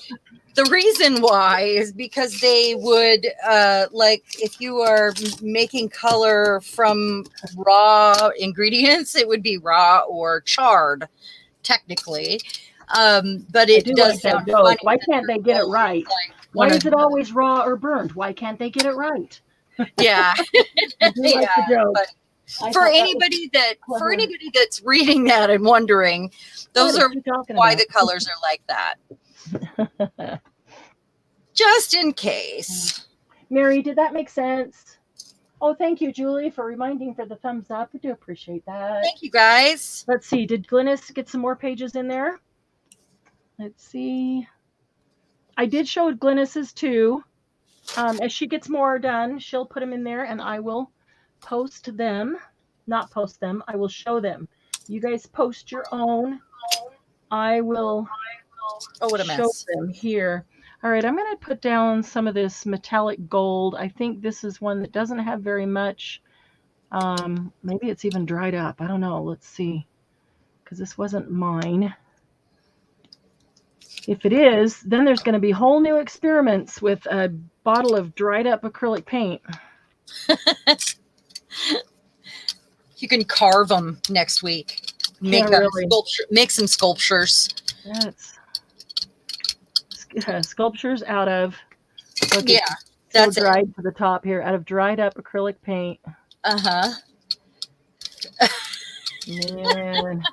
the reason why is because they would, if you are making color from raw ingredients, it would be raw or charred, technically. But it does sound funny. Why can't they get it right? Why is it always raw or burnt? Why can't they get it right? Yeah. Yeah, for anybody that's reading that and wondering, those are why the colors are like that. Just in case. Mary, did that make sense? Oh, thank you, Julie, for reminding for the thumbs up. We do appreciate that. Thank you, guys. Let's see. Did Glynis get some more pages in there? Let's see. I did show Glynis's too. As she gets more done, she'll put them in there, and I will post them. Not post them. I will show them. You guys post your own. I will what a mess. Show them here. All right, I'm going to put down some of this metallic gold. I think this is one that doesn't have very much. Maybe it's even dried up. I don't know. Let's see, because this wasn't mine. If it is, then there's going to be whole new experiments with a bottle of dried up acrylic paint. You can carve them next week. Make some sculptures. That's sculptures out of. Yeah, that's dried to the top here. Out of dried up acrylic paint. Uh-huh. Man.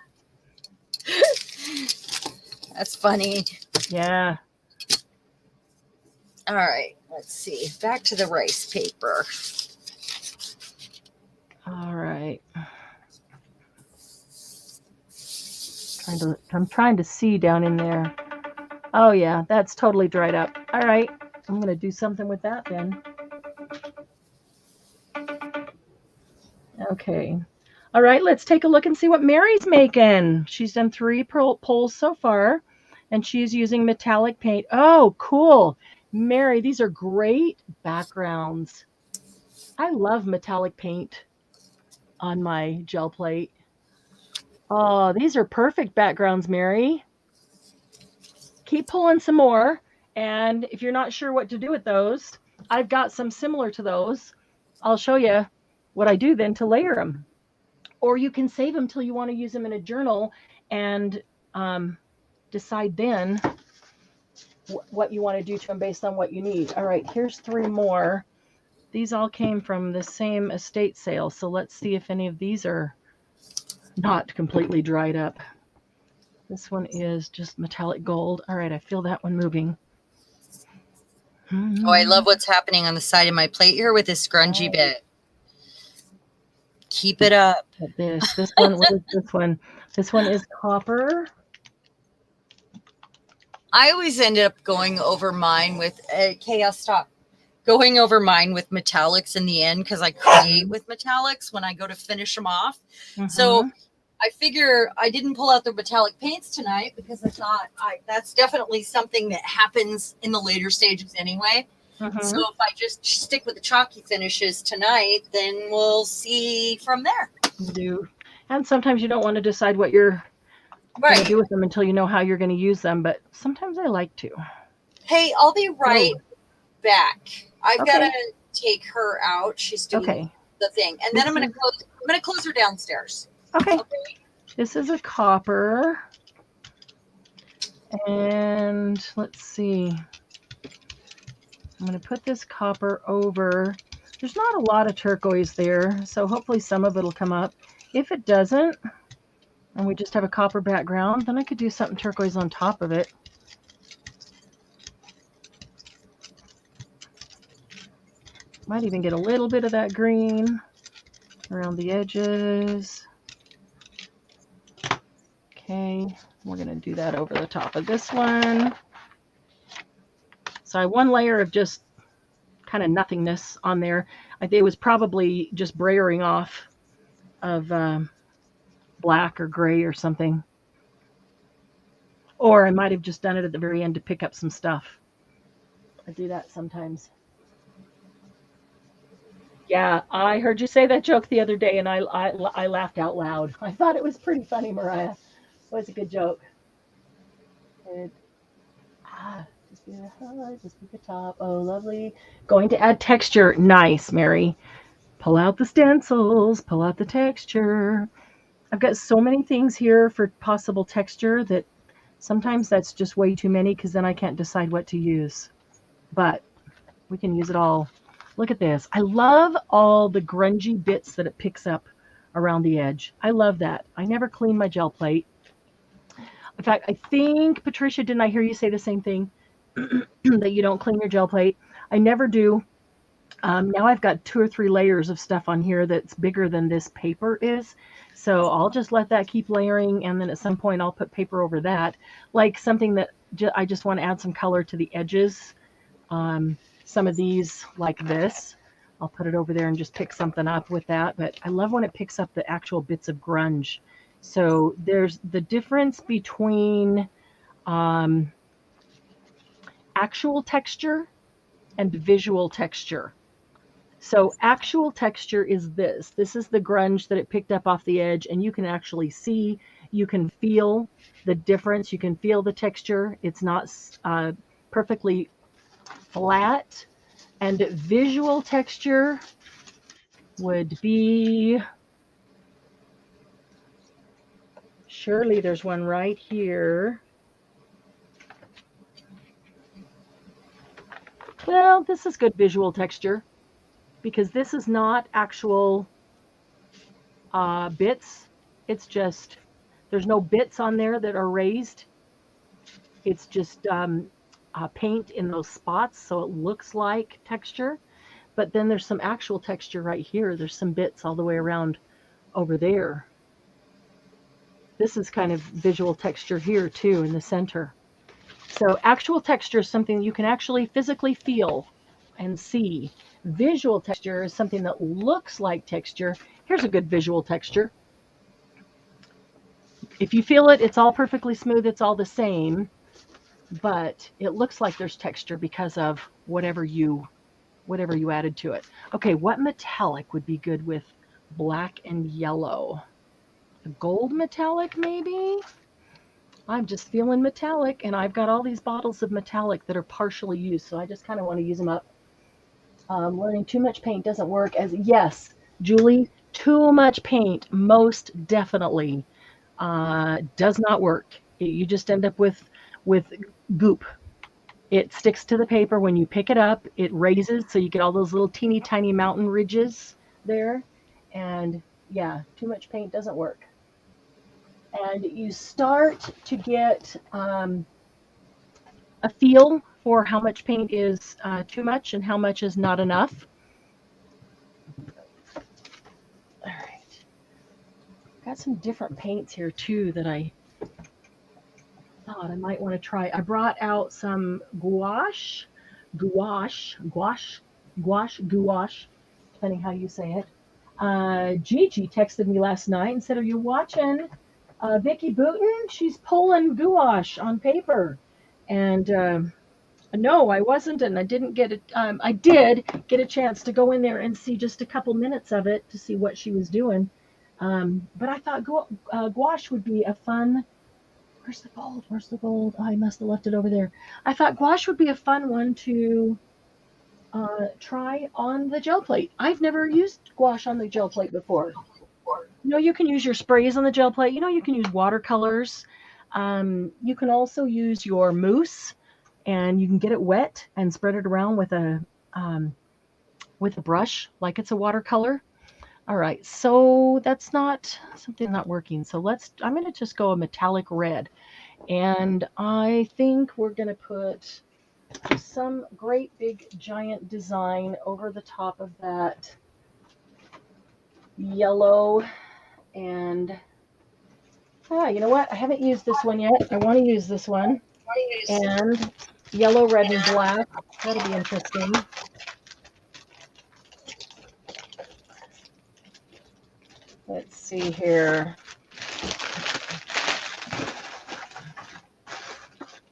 That's funny. Yeah. All right. Let's see. Back to the rice paper. All right. I'm trying to see down in there. Oh yeah, that's totally dried up. All right. I'm going to do something with that then. Okay. All right, let's take a look and see what Mary's making. She's done 3 pulls so far, and she's using metallic paint. Oh, cool. Mary, these are great backgrounds. I love metallic paint on my gel plate. Oh, these are perfect backgrounds, Mary. Keep pulling some more, and if you're not sure what to do with those, I've got some similar to those. I'll show you what I do then to layer them. Or you can save them till you want to use them in a journal and decide then what you want to do to them based on what you need. All right, here's 3 more. These all came from the same estate sale, so let's see if any of these are not completely dried up. This one is just metallic gold. All right, I feel that one moving. Oh, I love what's happening on the side of my plate here with this scrungy bit. Keep it up. This one, what is this one? This one is copper. I always end up going over mine with chaos stop. Going over mine with metallics in the end because I create with metallics when I go to finish them off. So I figure I didn't pull out the metallic paints tonight because I thought that's definitely something that happens in the later stages anyway. So if I just stick with the chalky finishes tonight, then we'll see from there. You do. And sometimes you don't want to decide what you're going to do with them until you know how you're going to use them. But sometimes I like to. Hey, I'll be right back. I've got to take her out. She's doing the thing. And then I'm going to close her downstairs. Okay. This is a copper. And let's see. I'm going to put this copper over. There's not a lot of turquoise there, so hopefully some of it will come up. If it doesn't, and we just have a copper background, then I could do something turquoise on top of it. Might even get a little bit of that green around the edges. Okay, we're going to do that over the top of this one. So I have 1 layer of just kind of nothingness on there. I think it was probably just brayering off of black or gray or something. Or I might have just done it at the very end to pick up some stuff. I do that sometimes. Yeah, I heard you say that joke the other day, and I laughed out loud. I thought it was pretty funny, Mariah. It was a good joke. Just pick the top. Oh, lovely. Going to add texture. Nice, Mary. Pull out the stencils. Pull out the texture. I've got so many things here for possible texture that sometimes that's just way too many because then I can't decide what to use. But we can use it all. Look at this. I love all the grungy bits that it picks up around the edge. I love that. I never clean my gel plate. In fact, I think, Patricia, didn't I hear you say the same thing? That you don't clean your gel plate. I never do. Now I've got 2 or 3 layers of stuff on here that's bigger than this paper is. So I'll just let that keep layering, and then at some point I'll put paper over that. Like something that I just want to add some color to the edges. Some of these like this. I'll put it over there and just pick something up with that. But I love when it picks up the actual bits of grunge. So there's the difference between actual texture and visual texture. So actual texture is this. This is the grunge that it picked up off the edge, and you can actually see, you can feel the difference. You can feel the texture. It's not perfectly flat. And visual texture would be, surely there's one right here. Well, this is good visual texture because this is not actual bits. It's just, there's no bits on there that are raised. It's just paint in those spots, so it looks like texture. But then there's some actual texture right here. There's some bits all the way around over there. This is kind of visual texture here too in the center. So actual texture is something you can actually physically feel and see. Visual texture is something that looks like texture. Here's a good visual texture. If you feel it, it's all perfectly smooth. It's all the same, but it looks like there's texture because of whatever you added to it. Okay, what metallic would be good with black and yellow? A gold metallic, maybe? I'm just feeling metallic, and I've got all these bottles of metallic that are partially used, so I just kind of want to use them up. Learning too much paint doesn't work. Yes, Julie, too much paint most definitely does not work. You just end up with goop. It sticks to the paper when you pick it up. It raises, so you get all those little teeny tiny mountain ridges there. And yeah, too much paint doesn't work. And you start to get a feel for how much paint is too much and how much is not enough. All right. Got some different paints here too that I thought I might want to try. I brought out some gouache, depending how you say it. Gigi texted me last night and said, "Are you watching Vicki Booten? She's pulling gouache on paper." And no, I wasn't, and I didn't get it. I did get a chance to go in there and see just a couple minutes of it to see what she was doing. But I thought gouache would be a fun. Where's the gold? Where's the gold? Oh, I must have left it over there. I thought gouache would be a fun one to try on the gel plate. I've never used gouache on the gel plate before. You know, you can use your sprays on the gel plate. You know, you can use watercolors. You can also use your mousse, and you can get it wet and spread it around with a brush like it's a watercolor. All right, so that's not something not working. So I'm going to just go a metallic red. And I think we're going to put some great big giant design over the top of that yellow. And you know what? I haven't used this one yet. I want to use this one. And yellow, red, and black. That'll be interesting. Let's see here.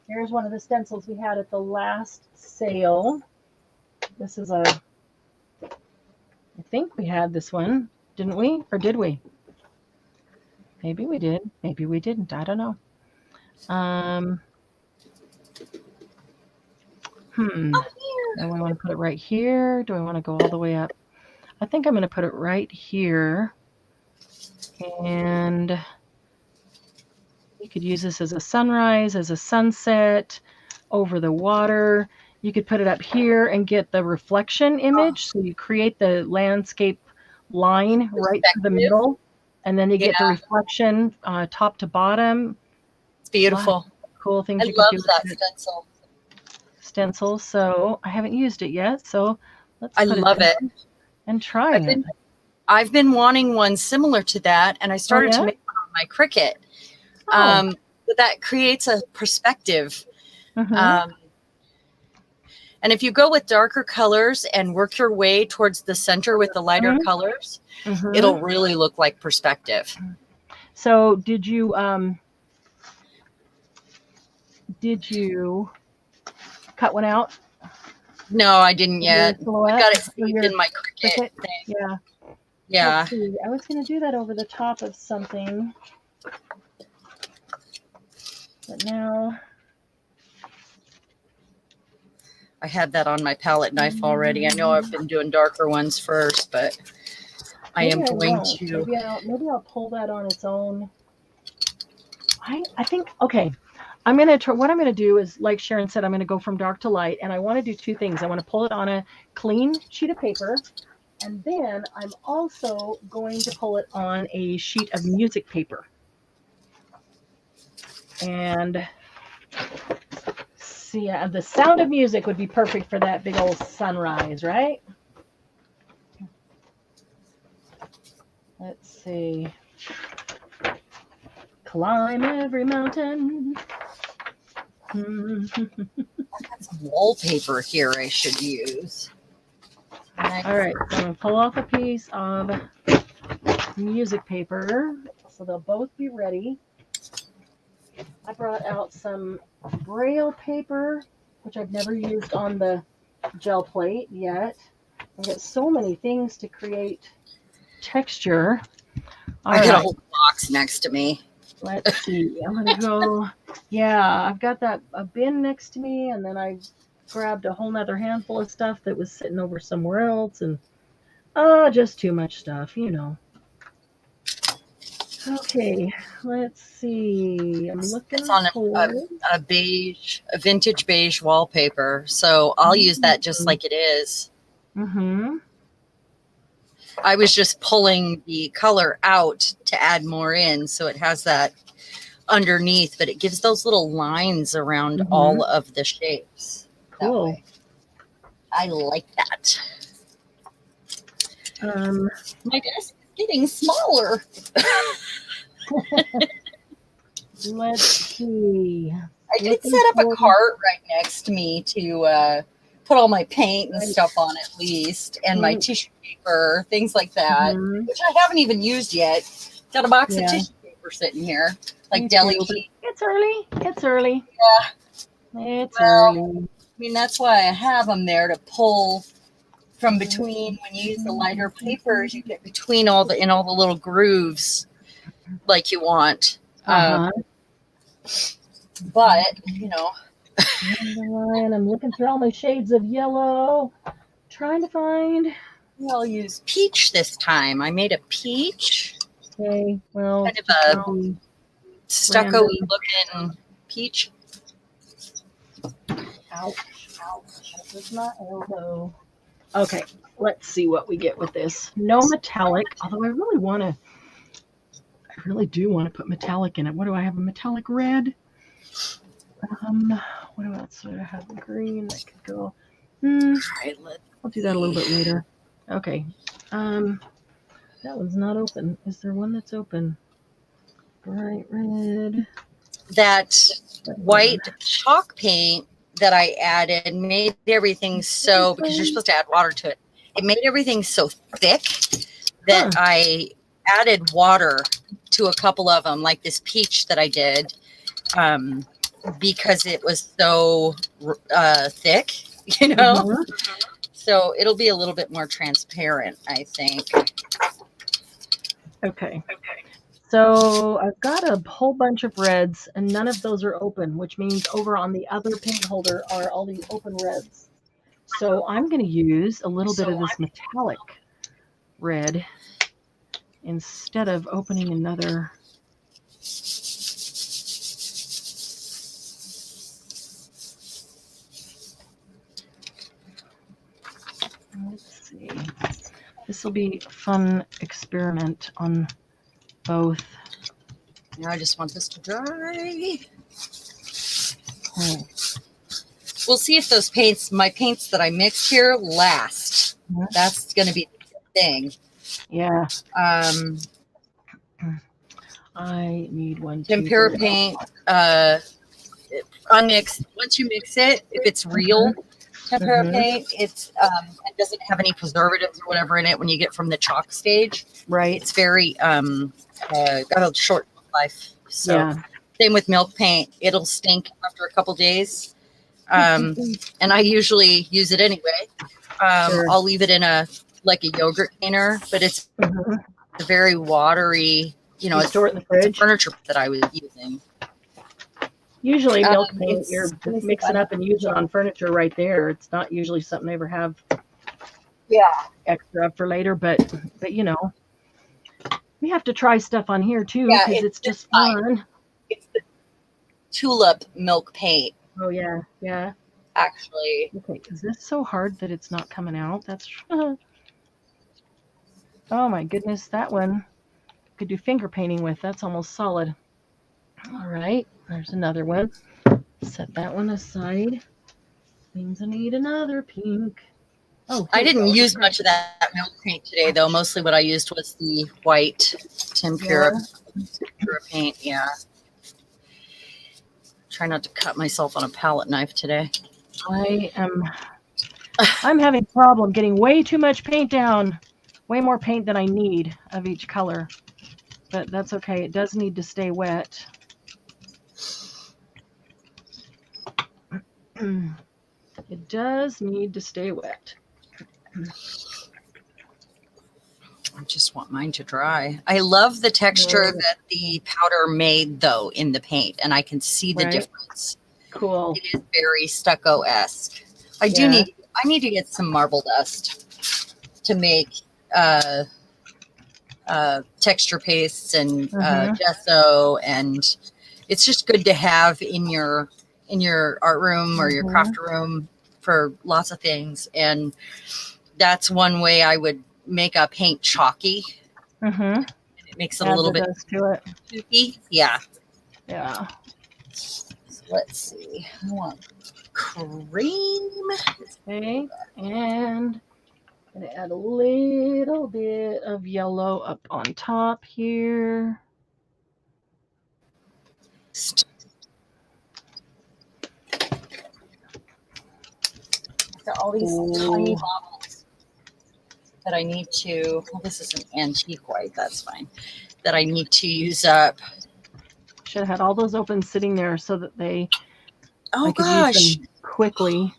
Here's one of the stencils we had at the last sale. This is I think we had this one, didn't we? Or did we? Maybe we did. Maybe we didn't. I don't know. Do I want to put it right here? Do I want to go all the way up? I think I'm going to put it right here. And you could use this as a sunrise, as a sunset, over the water. You could put it up here and get the reflection image. So you create the landscape line right through the middle, and then you get the reflection top to bottom. It's beautiful. Wow. Cool things I you love could do that with stencil. So I haven't used it yet. So let's I put love it and try it. I've been wanting one similar to that, and I started to make one on my Cricut. But that creates a perspective. And if you go with darker colors and work your way towards the center with the lighter colors, it'll really look like perspective. So did you cut one out? No, I didn't yet. I got it saved in my Cricut thing. Yeah. Yeah. Let's see. I was going to do that over the top of something. But now I had that on my palette knife already. I know I've been doing darker ones first, but I am going to. Maybe I'll pull that on its own. I think, okay. I'm going to try, what I'm going to do is, like Sharon said, I'm going to go from dark to light, and I want to do two things. I want to pull it on a clean sheet of paper, and then I'm also going to pull it on a sheet of music paper. And see, the sound of music would be perfect for that big old sunrise, right? Let's see. Climb every mountain. I've got some wallpaper here I should use. All right, so I'm going to pull off a piece of music paper, so they'll both be ready. I brought out some braille paper, which I've never used on the gel plate yet. I've got so many things to create texture. I got a whole box next to me. Let's see. I'm going to go. Yeah, I've got a bin next to me, and then I grabbed a whole nother handful of stuff that was sitting over somewhere else, and just too much stuff, you know. Okay, let's see. I'm looking. It's on a vintage beige wallpaper, so I'll use that just like it is. Mm-hmm. I was just pulling the color out to add more in, so it has that underneath, but it gives those little lines around all of the shapes. Cool. I like that. My desk is getting smaller. Let's see. I did set up a cart right next to me to put all my paint and stuff on, at least, and my tissue paper, things like that, which I haven't even used yet. Got a box of tissue paper sitting here, like deli sheet. It's early. It's early. Yeah. It's early. I mean, that's why I have them there to pull from between. When you use the lighter papers, you get between all the little grooves like you want. But, you know. And I'm looking through all my shades of yellow, trying to find. I'll use peach this time. I made a peach. Okay, well, kind of a stucco looking peach. Ouch, that was my elbow. Okay, let's see what we get with this. No metallic, although I really do want to put metallic in it. What do I have? A metallic red? What else do I have? Green that could go. I'll do that a little bit later. Okay. That one's not open. Is there one that's open? Bright red. That white chalk paint that I added made everything so, because you're supposed to add water to it, it made everything so thick that I added water to a couple of them, like this peach that I did, because it was so thick, you know? So it'll be a little bit more transparent, I think. Okay. So I've got a whole bunch of reds, and none of those are open, which means over on the other paint holder are all these open reds. So I'm going to use a little bit of this metallic red instead of opening another. Let's see. This will be a fun experiment on both. Now I just want this to dry. We'll see if those my paints that I mixed here last. That's going to be the thing. Yeah. I need one. Tempera paint, unmixed. Once you mix it, if it's real tempera paint, it doesn't have any preservatives or whatever in it when you get from the chalk stage. Right. It's very got a short life. So same with milk paint. It'll stink after a couple days. And I usually use it anyway. Sure. I'll leave it in a yogurt container, but it's a very watery, You it's store it in the a fridge. furniture that I was using. Usually milk paint, It's you're mixing up and using on furniture right there. It's not usually something they ever have extra for later, but we have to try stuff on here too because it's just fun. It's the tulip milk paint. Oh yeah, yeah. Actually, Okay, is this so hard that it's not coming out? That's oh my goodness, that one could do finger painting with. That's almost solid. All right, there's another one. Set that one aside. Means I need another pink. Oh, I didn't use much of that milk paint today, though. Mostly what I used was the white tempera paint. Yeah. Try not to cut myself on a palette knife today. I'm having a problem getting way too much paint down. Way more paint than I need of each color. But that's okay. It does need to stay wet. It does need to stay wet. I just want mine to dry. I love the texture that the powder made, though, in the paint, and I can see the difference. Cool. It is very stucco-esque. I need to get some marble dust to make texture pastes and gesso, and it's just good to have in your art room or your craft room for lots of things. And that's one way I would make a paint chalky. It makes it a little bit toothy. Yeah. Yeah. So let's see. I want cream. Okay. And I'm going to add a little bit of yellow up on top here. Got all these tiny bottles that I need to. Well, this is an antique white. That's fine. That I need to use up. Should have had all those open sitting there so that I could use them quickly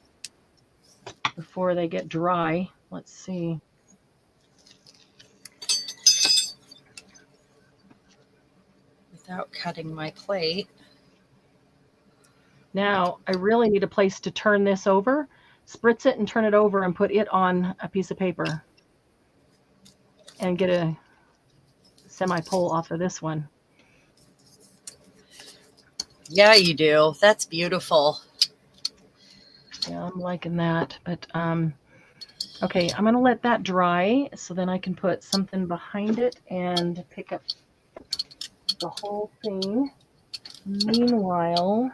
before they get dry. Let's see. Without cutting my plate. Now, I really need a place to turn this over. Spritz it and turn it over and put it on a piece of paper. And get a semi-pole off of this one. Yeah, you do. That's beautiful. Yeah, I'm liking that. But, okay, I'm going to let that dry so then I can put something behind it and pick up the whole thing. Meanwhile,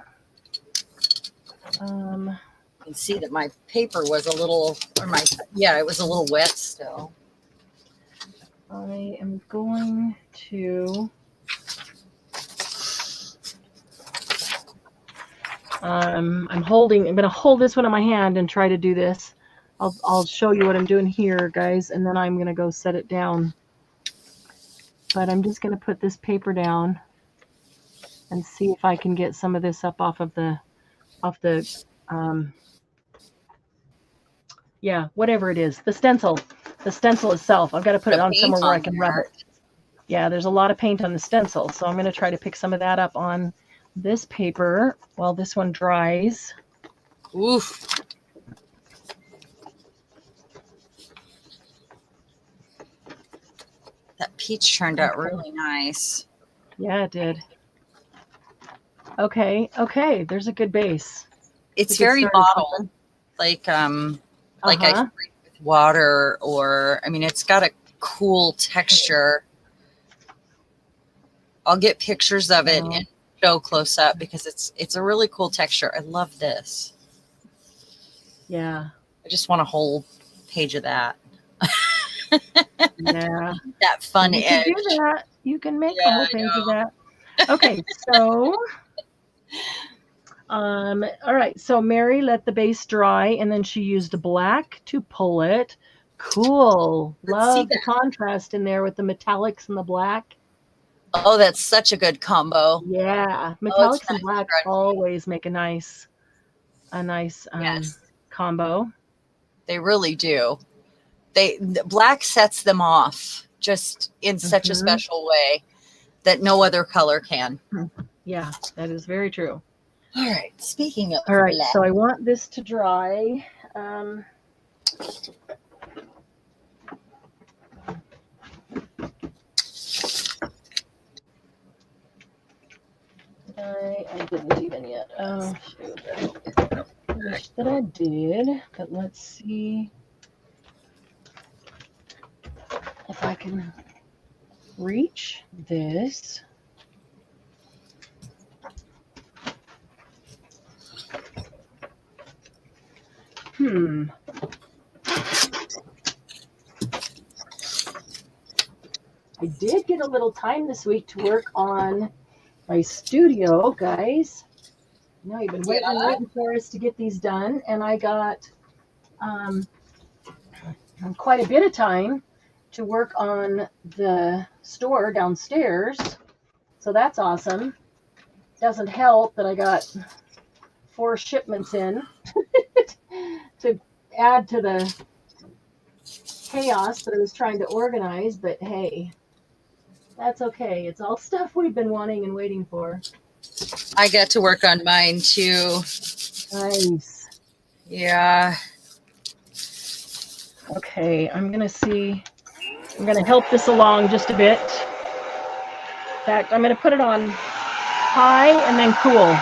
you can see that my paper was a little, it was a little wet still. I am going to I'm going to hold this one in my hand and try to do this. I'll show you what I'm doing here, guys, and then I'm going to go set it down. But I'm just going to put this paper down and see if I can get some of this up off the whatever it is, the stencil itself. I've got to put it on somewhere where I can rub it. Yeah, there's a lot of paint on the stencil, so I'm going to try to pick some of that up on this paper while this one dries. Oof. That peach turned out really nice. Yeah, it did. Okay, there's a good base. It's very bottled, like I spray with water, or it's got a cool texture. I'll get pictures of it and show close up because it's a really cool texture. I love this. Yeah. I just want a whole page of that. Yeah. That fun edge. You can do that. You can make a whole page of that. Okay, so all right, so Mary let the base dry and then she used black to pull it. Cool. Love the contrast in there with the metallics and the black. Oh, that's such a good combo. Yeah, metallics and black always make a nice a nice Yes, combo. they really do. The black sets them off just in such a special way that no other color can. Yeah, that is very true. All right. Speaking of All right, black. so I want this to dry. I didn't even yet. Oh, shoot. I wish that I did, but let's see if I can reach this. I did get a little time this week to work on my studio, guys. No, you've been waiting for us to get these done, and I got quite a bit of time to work on the store downstairs, so that's awesome. Doesn't help that I got 4 shipments in to add to the chaos that I was trying to organize, but hey, that's okay. It's all stuff we've been wanting and waiting for. I got to work on mine too. Nice. Yeah. Okay, I'm going to help this along just a bit. In fact, I'm going to put it on high and then cool.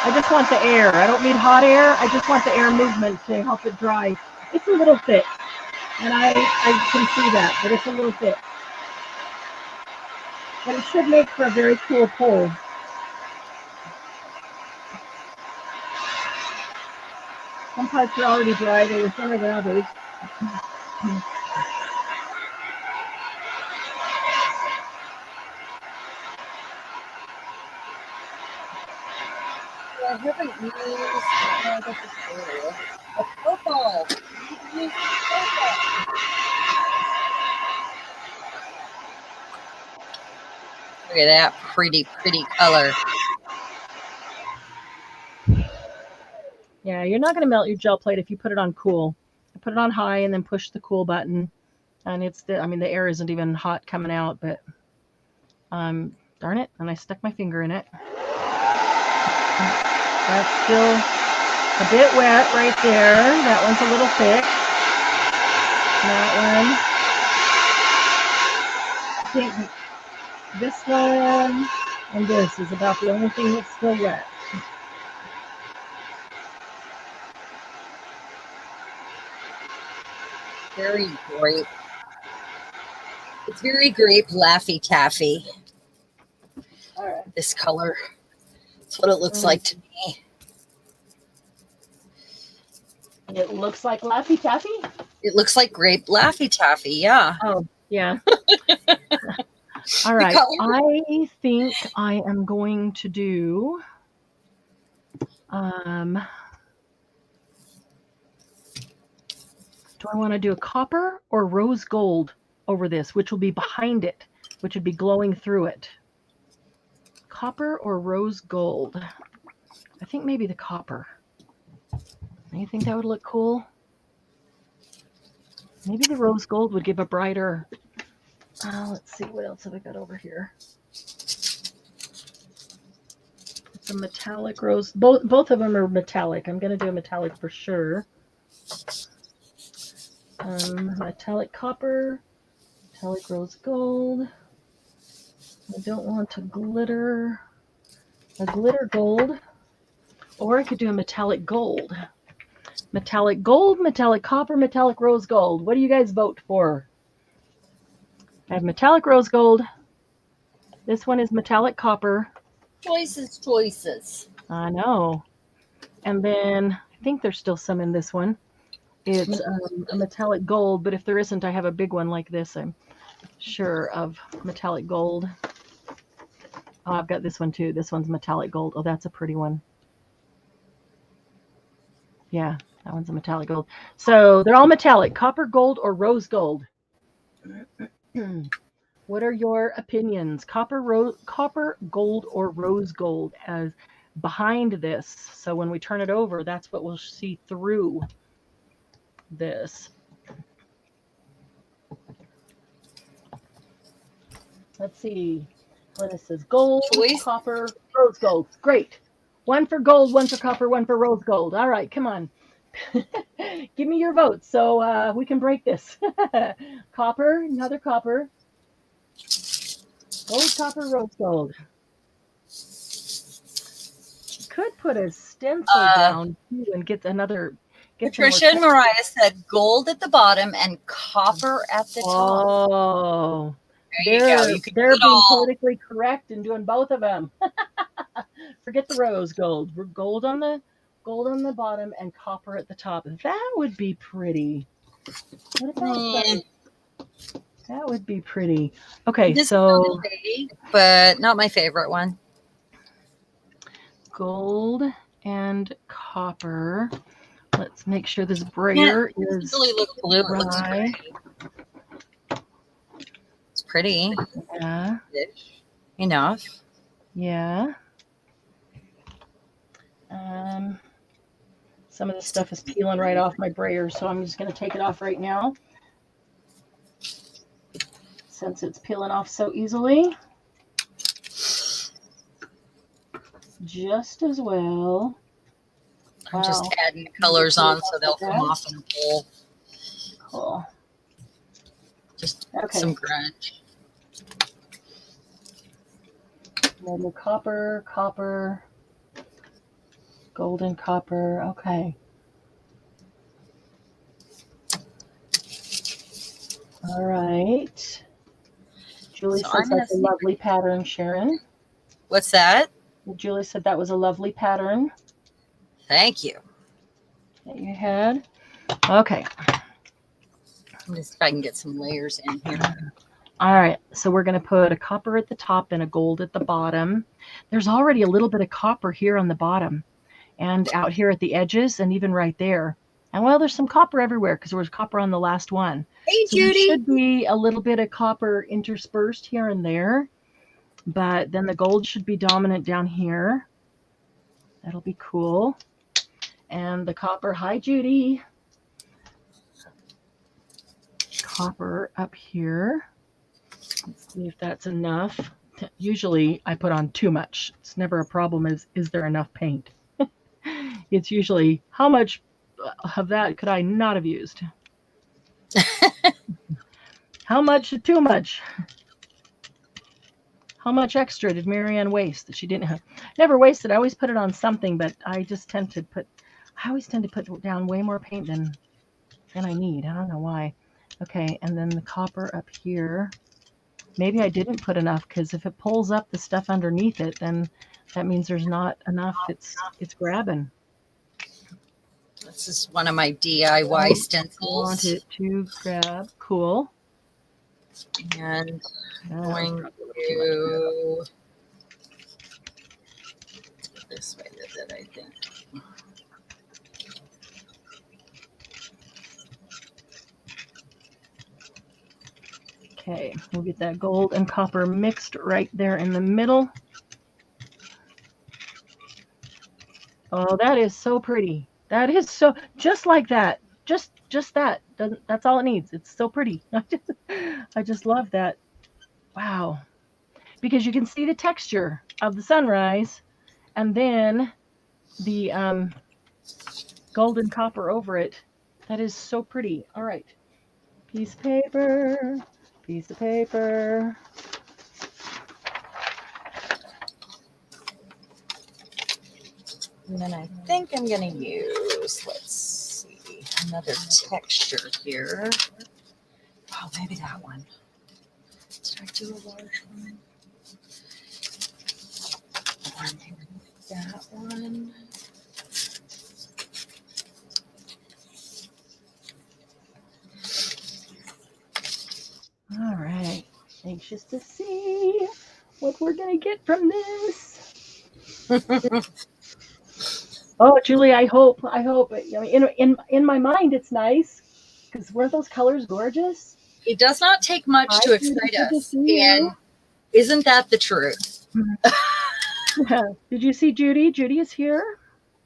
I just want the air. I don't need hot air. I just want the air movement to help it dry. It's a little thick, and I can see that, but it's a little thick. But it should make for a very cool pole. Some parts are already dry. They were thinner than others. I haven't used a purple. Look at that pretty color. Yeah, you're not going to melt your gel plate if you put it on cool. You put it on high and then push the cool button. And the air isn't even hot coming out, but darn it, and I stuck my finger in it. That's still a bit wet right there. That one's a little thick. That one. I think this one and this is about the only thing that's still wet. Very grape. It's very grape Laffy Taffy. All right. This color. That's what it looks like to me. It looks like Laffy Taffy? It looks like grape Laffy Taffy, yeah. Oh, yeah. All right. I think I am going to do do I want to do a copper or rose gold over this, which will be behind it, which would be glowing through it? Copper or rose gold? I think maybe the copper. You think that would look cool? Maybe the rose gold would give a brighter... let's see, what else have I got over here? It's a metallic rose. Both of them are metallic. I'm going to do a metallic for sure. Metallic copper, metallic rose gold. I don't want a glitter gold. Or I could do a metallic gold. Metallic gold, metallic copper, metallic rose gold. What do you guys vote for? I have metallic rose gold. This one is metallic copper. Choices. I know. And then I think there's still some in this one. It's a metallic gold, but if there isn't, I have a big one like this, I'm sure, of metallic gold. Oh, I've got this one too. This one's metallic gold. Oh, that's a pretty one. Yeah, that one's a metallic gold. So they're all metallic, copper, gold, or rose gold. What are your opinions? Copper, gold, or rose gold as behind this. So when we turn it over, that's what we'll see through this. Let's see. Glennis says gold, copper, rose gold. Great. One for gold, one for copper, one for rose gold. All right, come on. Give me your votes so we can break this. Copper, another copper. Gold, copper, rose gold. Could put a stencil down too and get another. Patricia and Mariah said gold at the bottom and copper at the top. Oh, there you go. They're being politically correct and doing both of them. Forget the rose gold. We're gold on the bottom and copper at the top. That would be pretty. What about that would be pretty. Okay, this so is pretty, but not my favorite one. Gold and copper. Let's make sure this brayer is really look blue. It looks pretty. It's pretty. Yeah. Enough. Yeah. Some of the stuff is peeling right off my brayer, so I'm just going to take it off right now. Since it's peeling off so easily. Just as well. I'm just adding the colors on so they'll come off in a bowl. Cool. Just some grunge. Normal copper, copper, golden copper. Okay. All right. Julie says that's a lovely pattern, Sharon. What's that? Julie said that was a lovely pattern. Thank you. That you had. Okay. Let me see if I can get some layers in here. All right. So we're going to put a copper at the top and a gold at the bottom. There's already a little bit of copper here on the bottom and out here at the edges and even right there. And well, there's some copper everywhere because there was copper on the last one. Hey, so Judy. There should be a little bit of copper interspersed here and there. But then the gold should be dominant down here. That'll be cool. And the copper, hi Judy. Copper up here. Let's see if that's enough. Usually I put on too much. It's never a problem is there enough paint? It's usually how much of that could I not have used? How much too much? How much extra did Marianne waste that she didn't have? Never wasted. I always put it on something, but I just tend to put down way more paint than I need. I don't know why. Okay, and then the copper up here. Maybe I didn't put enough because if it pulls up the stuff underneath it, then that means there's not enough. It's grabbing. This is one of my DIY stencils. I want it to grab. Cool. And I'm going to this way with it, I think. Okay, we'll get that gold and copper mixed right there in the middle. Oh, that is so pretty. That is so, just like that. Just that. That's all it needs. It's so pretty. I just love that. Wow. Because you can see the texture of the sunrise and then the golden copper over it. That is so pretty. All right. Piece of paper. Piece of paper. And then I think I'm going to use, let's see, another texture here. Oh, maybe that one. Did I do a large one? Or maybe that one. All right. Anxious to see what we're going to get from this. Oh, Julie, I hope. I mean, in my mind, it's nice because weren't those colors gorgeous? It does not take much to excite us, and isn't that the truth? Did you see Judy? Judy is here.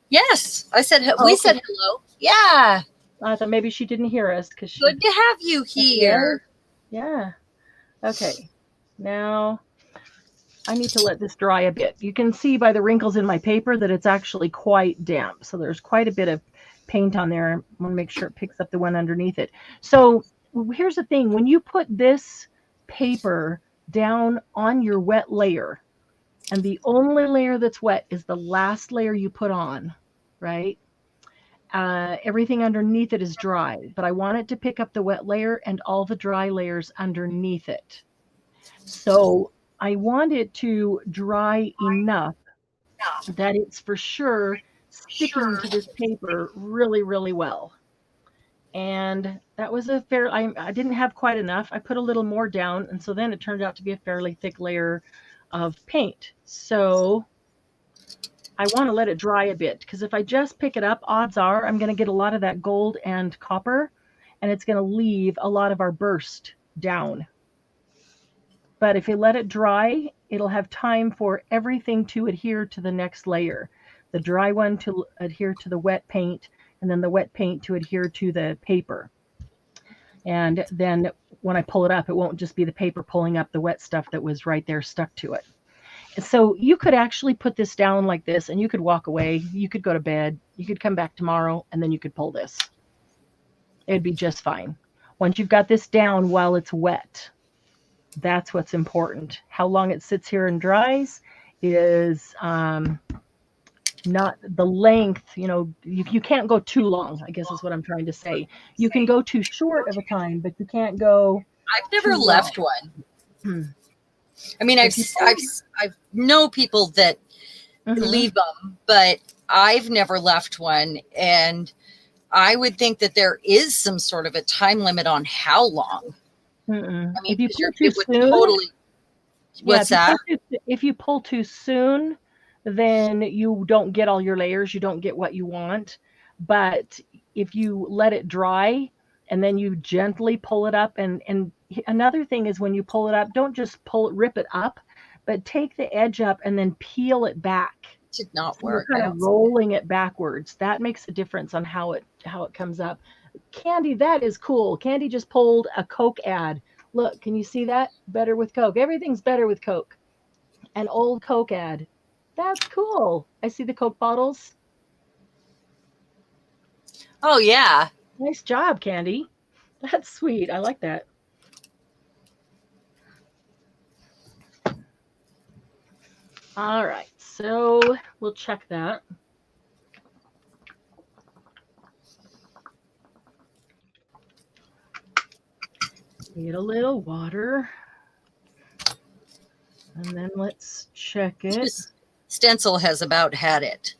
Yes, I said Oh, we okay. said hello. Yeah. I thought maybe she didn't hear us because she. Good to have you here. Yeah. Okay. Now I need to let this dry a bit. You can see by the wrinkles in my paper that it's actually quite damp. So there's quite a bit of paint on there. I want to make sure it picks up the one underneath it. So here's the thing. When you put this paper down on your wet layer, and the only layer that's wet is the last layer you put on, right? Everything underneath it is dry, but I want it to pick up the wet layer and all the dry layers underneath it. So I want it to dry enough that it's for sure sticking to this paper really, really well. And that was a fair, I didn't have quite enough. I put a little more down, and so then it turned out to be a fairly thick layer of paint. So I want to let it dry a bit, because if I just pick it up, odds are I'm going to get a lot of that gold and copper, and it's going to leave a lot of our burst down. But if you let it dry, it'll have time for everything to adhere to the next layer. The dry one to adhere to the wet paint, and then the wet paint to adhere to the paper. And then when I pull it up, it won't just be the paper pulling up the wet stuff that was right there stuck to it. So you could actually put this down like this, and you could walk away. You could go to bed. You could come back tomorrow, and then you could pull this. It'd be just fine. Once you've got this down while it's wet, that's what's important. How long it sits here and dries is not the length. You know, you can't go too long, I guess is what I'm trying to say. You can go too short of a time, but you can't go. I've never left one. I mean, I've know people that leave them, but I've never left one. And I would think that there is some sort of a time limit on how long. I mean, if you pull too soon, if you pull too soon, then you don't get all your layers. You don't get what you want. But if you let it dry and then you gently pull it up, and another thing is when you pull it up, don't just rip it up, but take the edge up and then peel it back. Did not work. You're kind of rolling it backwards. That makes a difference on how it comes up. Candy, that is cool. Candy just pulled a Coke ad. Look, can you see that? Better with Coke. Everything's better with Coke. An old Coke ad. That's cool. I see the Coke bottles. Oh, yeah. Nice job, Candy. That's sweet. I like that. All right, so we'll check that. Need a little water. And then let's check it. This stencil has about had it.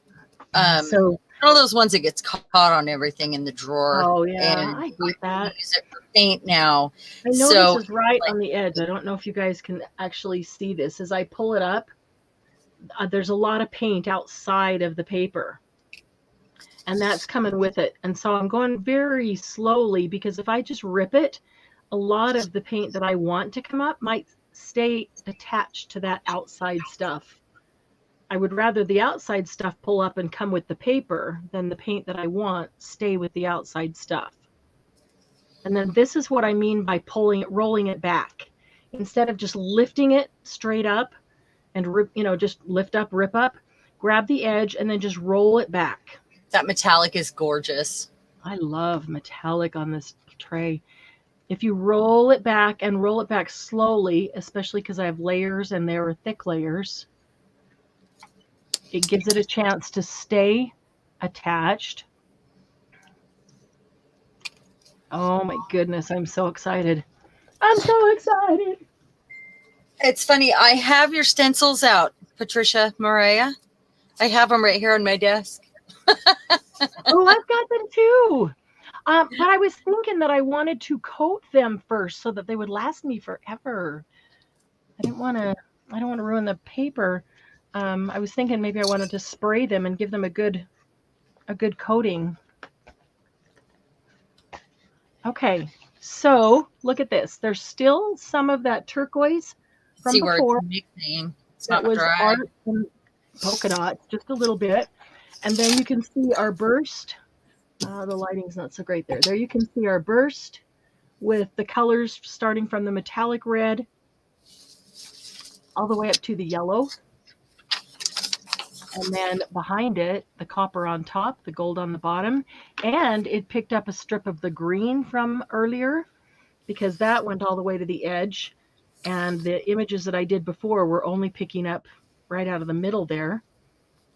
So all those ones that gets caught on everything in the drawer. Oh, yeah, and I hate that. Use it for paint now. I know this is right on the edge. I don't know if you guys can actually see this. As I pull it up, there's a lot of paint outside of the paper. And that's coming with it. And so I'm going very slowly, because if I just rip it, a lot of the paint that I want to come up might stay attached to that outside stuff. I would rather the outside stuff pull up and come with the paper than the paint that I want stay with the outside stuff. And then this is what I mean by rolling it back. Instead of just lifting it straight up and just lift up, rip up, grab the edge and then just roll it back. That metallic is gorgeous. I love metallic on this tray. If you roll it back and roll it back slowly, especially because I have layers and there are thick layers, it gives it a chance to stay attached. Oh my goodness, I'm so excited. I'm so excited. It's funny. I have your stencils out, Patricia, Maria. I have them right here on my desk. Oh, I've got them too. But I was thinking that I wanted to coat them first so that they would last me forever. I don't want to ruin the paper. I was thinking maybe I wanted to spray them and give them a good coating. Okay, so look at this. There's still some of that turquoise from before. It's mixing. It's that not was dry. art. polka dots, just a little bit. And then you can see our burst. The lighting's not so great there. There you can see our burst with the colors starting from the metallic red all the way up to the yellow. And then behind it, the copper on top, the gold on the bottom. And it picked up a strip of the green from earlier because that went all the way to the edge. And the images that I did before were only picking up right out of the middle there.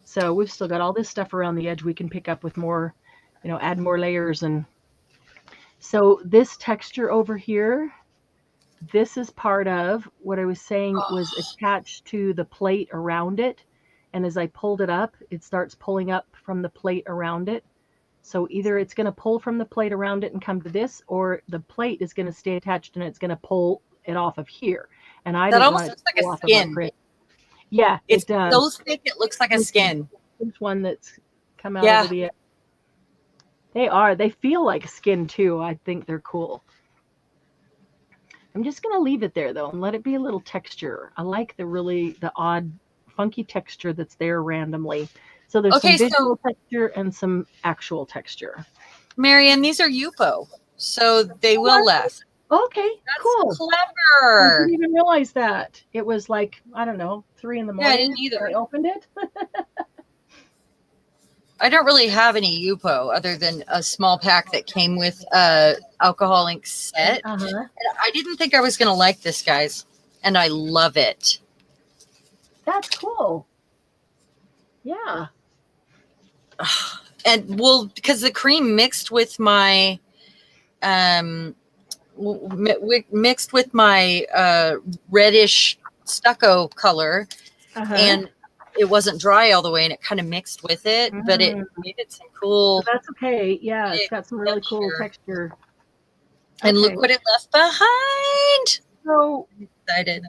So we've still got all this stuff around the edge we can pick up with more, add more layers. And so this texture over here, this is part of what I was saying was attached to the plate around it. And as I pulled it up, it starts pulling up from the plate around it. So either it's going to pull from the plate around it and come to this, or the plate is going to stay attached and it's going to pull it off of here. And I don't want it to pull off of my print. Yeah, it does. So thick it looks like a skin. There's one that's come out over the edge. They feel like skin too. I think they're cool. I'm just going to leave it there though and let it be a little texture. I like the odd funky texture that's there randomly. So there's some visual texture and some actual texture. Marianne, these are Yupo, so they will last. Okay, that's cool. Clever. I didn't even realize that. It was like, I don't know, 3 a.m. Yeah, I didn't either. I opened it. I don't really have any Yupo other than a small pack that came with alcohol ink set. And I didn't think I was going to like this, guys, and I love it. That's cool. Yeah. And because the cream mixed with my reddish stucco color, and it wasn't dry all the way, and it kind of mixed with it, but it made it some cool. So that's okay. Yeah, it's got some really cool texture. And look what it left behind. So excited.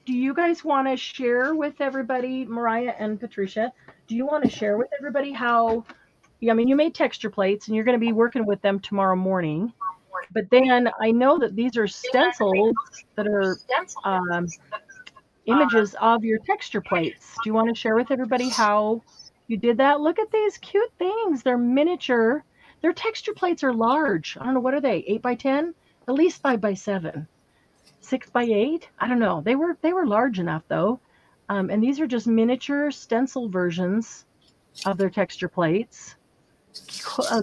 Do you guys want to share with everybody, Mariah and Patricia, do you want to share with everybody how, you made texture plates and you're going to be working with them tomorrow morning, but then I know that these are stencils that are images of your texture plates. Do you want to share with everybody how you did that? Look at these cute things. They're miniature. Their texture plates are large. I don't know, what are they, 8 by 10? At least 5 by 7. 6 by 8? I don't know. They were large enough though. And these are just miniature stencil versions of their texture plates.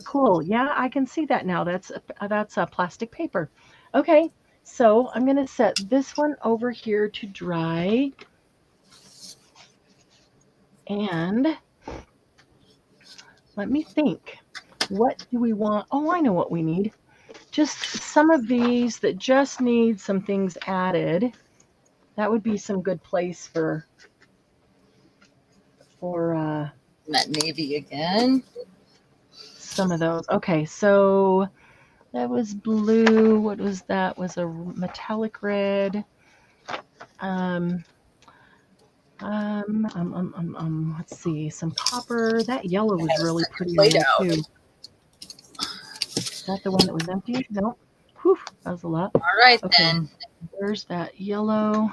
Cool. Yeah, I can see that now. That's a plastic paper. Okay, so I'm going to set this one over here to dry. And let me think. What do we want? Oh, I know what we need. Just some of these that just need some things added. That would be some good place for that navy again. Some of those. Okay, so that was blue. What was that? Was a metallic red. Let's see, some copper. That yellow was really pretty on there too. Is that the one that was empty? No. Whew, that was a lot. All right, then. There's that yellow.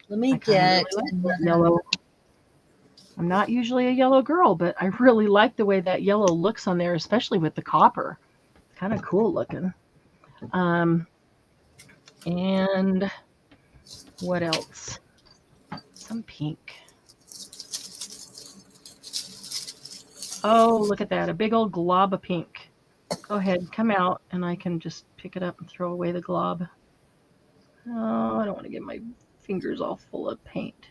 Let me get yellow. I'm not usually a yellow girl, but I really like the way that yellow looks on there, especially with the copper. Kind of cool looking. And what else? Some pink. Oh, look at that. A big old glob of pink. Go ahead, come out, and I can just pick it up and throw away the glob. Oh, I don't want to get my fingers all full of paint.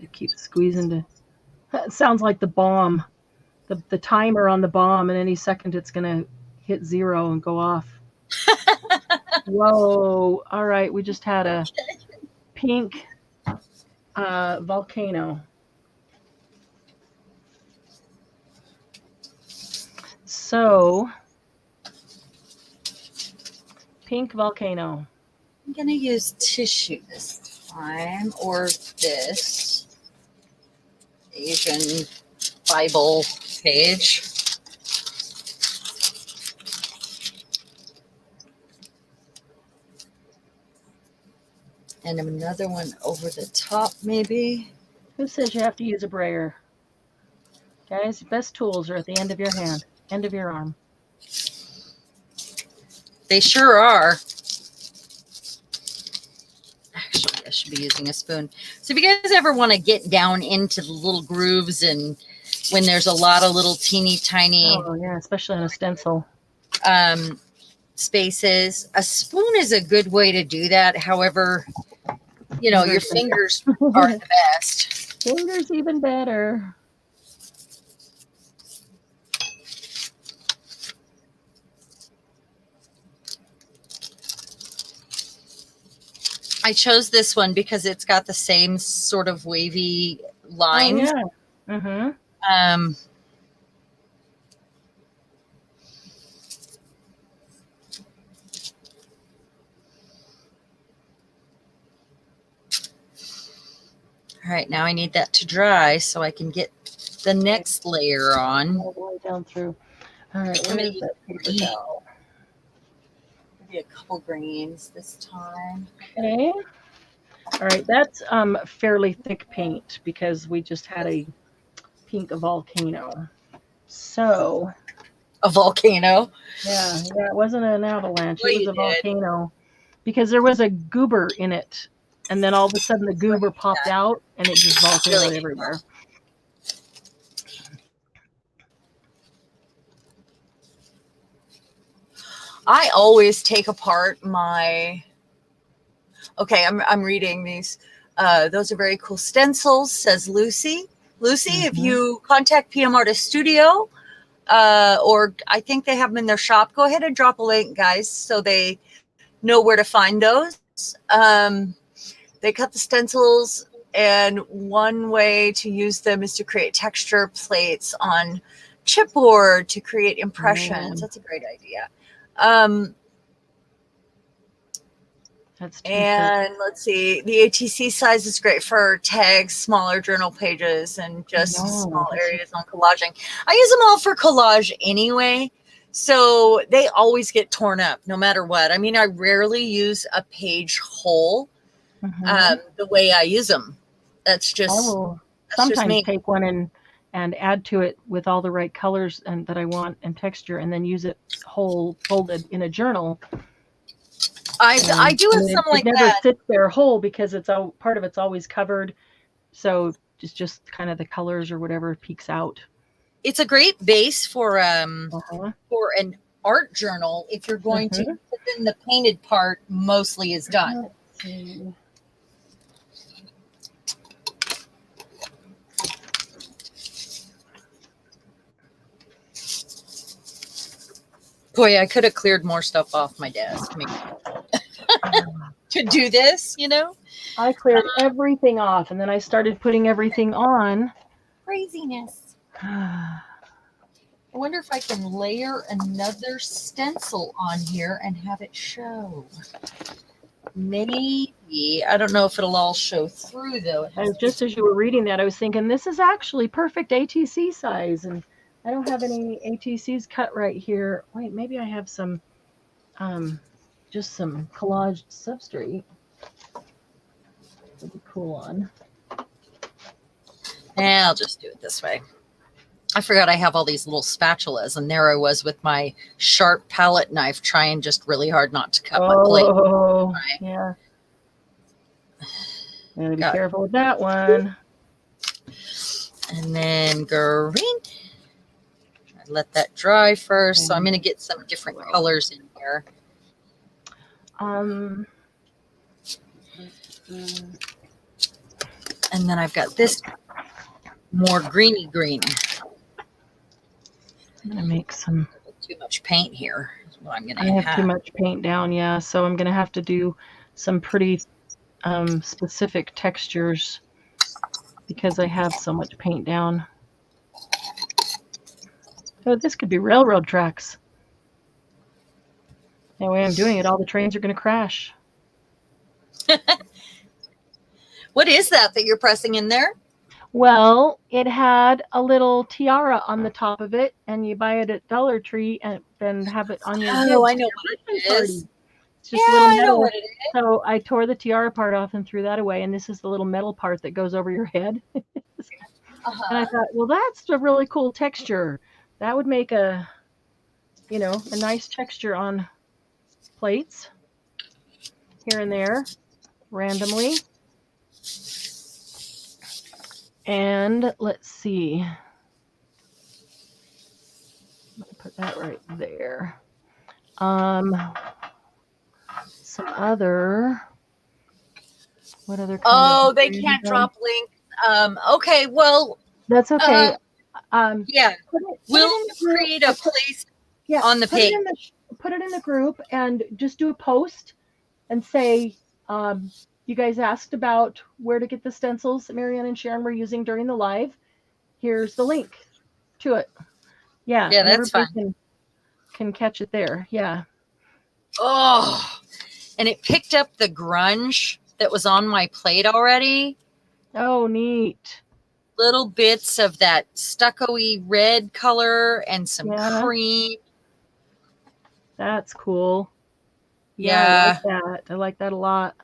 I keep squeezing to... That sounds like the bomb. The timer on the bomb, and any second it's going to hit 0 and go off. Whoa. All right, we just had a pink volcano. So, pink volcano. I'm going to use tissue this time, or this Asian Bible page. And another one over the top, maybe. Who says you have to use a brayer? Guys, best tools are at the end of your hand, end of your arm. They sure are. Actually, I should be using a spoon. So if you guys ever want to get down into the little grooves and when there's a lot of little teeny tiny, oh yeah, especially on a stencil, spaces, a spoon is a good way to do that. However, you know, your fingers aren't the best. Fingers even better. I chose this one because it's got the same sort of wavy lines. Oh, yeah. Mm-hmm. All right, now I need that to dry so I can get the next layer on. All the way down through. All right, where is that paper towel? Maybe a couple grains this time. Okay. All right, that's fairly thick paint because we just had a pink volcano. So a volcano. Yeah, it wasn't an avalanche. It was a volcano because there was a goober in it. And then all of a sudden the goober popped out and it just volcanoed everywhere. I always take apart my, okay, I'm reading these. Those are very cool stencils, says Lucy. Lucy, if you contact PM Artist Studio, or I think they have them in their shop, go ahead and drop a link, guys, so they know where to find those. They cut the stencils, and one way to use them is to create texture plates on chipboard to create impressions. That's a great idea. And let's see, the ATC size is great for tags, smaller journal pages, and just small areas on collaging. I use them all for collage anyway, so they always get torn up no matter what. I mean, I rarely use a page whole the way I use them. That's just, I will sometimes take one and add to it with all the right colors and that I want and texture, and then use it whole folded in a journal. I do have something like that. It never sits there whole because it's all part of it's always covered, so it's just kind of the colors or whatever peeks out. It's a great base for an art journal if you're going to. But then the painted part mostly is done. Boy, I could have cleared more stuff off my desk to do this, you know? I cleared everything off, and then I started putting everything on. Craziness. I wonder if I can layer another stencil on here and have it show. Maybe. I don't know if it'll all show through, though. Just as you were reading that, I was thinking, this is actually perfect ATC size, and I don't have any ATCs cut right here. Wait, maybe I have some, just some collaged substrate. Would be cool on. Yeah, I'll just do it this way. I forgot I have all these little spatulas, and there I was with my sharp palette knife trying just really hard not to cut my plate. Oh, yeah. Gotta be careful with that one. And then green. Let that dry first. So I'm going to get some different colors in here. And then I've got this more greeny green. I'm going to make some. Too much paint here is what I'm going to have. I have too much paint down, yeah. So I'm going to have to do some pretty specific textures because I have so much paint down. Oh, this could be railroad tracks. The way I'm doing it, all the trains are going to crash. What is that you're pressing in there? Well, it had a little tiara on the top of it, and you buy it at Dollar Tree and then have it on your I know what it is. It's just Yeah, little I know metal. what it is. So I tore the tiara part off and threw that away. And this is the little metal part that goes over your head. And I thought, well, that's a really cool texture. That would make a nice texture on plates here and there randomly. And let's see. Let me put that right there. Some other. What other kind of they can't drop links. Okay, well, that's okay. Yeah, we'll create a place on the page. Put it in the group and just do a post and say, you guys asked about where to get the stencils that Marianne and Sharon were using during the live. Here's the link to it. Yeah, and that's fine. Can catch it there. Yeah. Oh, and it picked up the grunge that was on my plate already. Oh, neat. Little bits of that stucco-y red color and some cream. That's cool. Yeah. I like that a lot.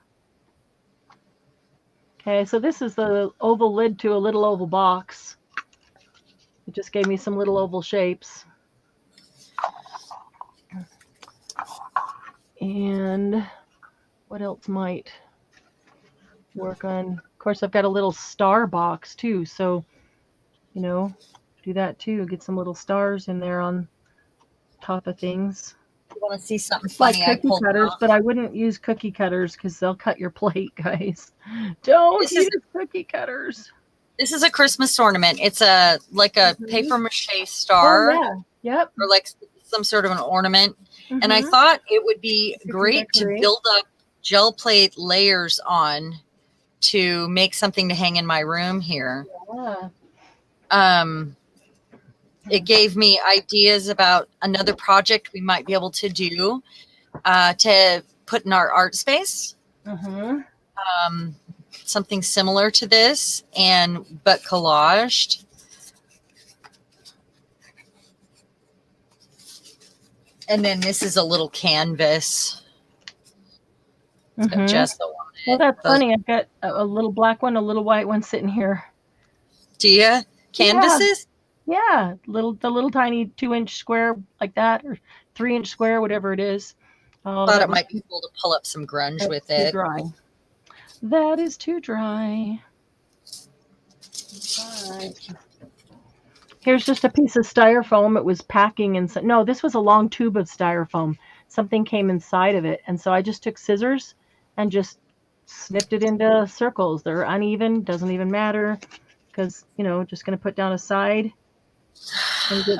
Okay, so this is the oval lid to a little oval box. It just gave me some little oval shapes. And what else might work on? Of course, I've got a little star box too, so do that too. Get some little stars in there on top of things. You want to see something funny? Like cookie cutters, but I wouldn't use cookie cutters because they'll cut your plate, guys. Use cookie cutters. This is a Christmas ornament. It's like a paper mache star. Oh, yeah. Yep. Or like some sort of an ornament. And I thought it would be great to build up gel plate layers on to make something to hang in my room here. Yeah. It gave me ideas about another project we might be able to do to put in our art space. Something similar to this, but collaged. And then this is a little canvas. Just on it. Well, that's funny. I've got a little black one, a little white one sitting here. Do you? Canvases? Yeah. The little tiny 2-inch square like that, or 3-inch square, whatever it is. Thought it might be cool to pull up some grunge with it. Too dry. That is too dry. Right. Here's just a piece of styrofoam. It was packing inside. No, this was a long tube of styrofoam. Something came inside of it. And so I just took scissors and just snipped it into circles. They're uneven. Doesn't even matter because, just going to put down a side.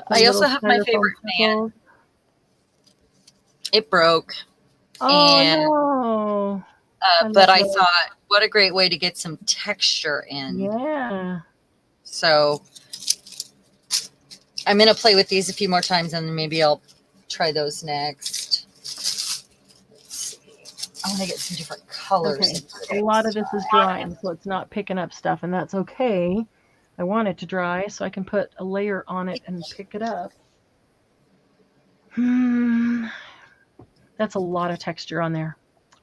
I also have my favorite fan. It broke. Oh, no. But I thought, what a great way to get some texture in. Yeah. So I'm going to play with these a few more times and maybe I'll try those next. Let's see. I want to get some different colors. Okay. A lot of this is drying, so it's not picking up stuff, and that's okay. I want it to dry so I can put a layer on it and pick it up. That's a lot of texture on there.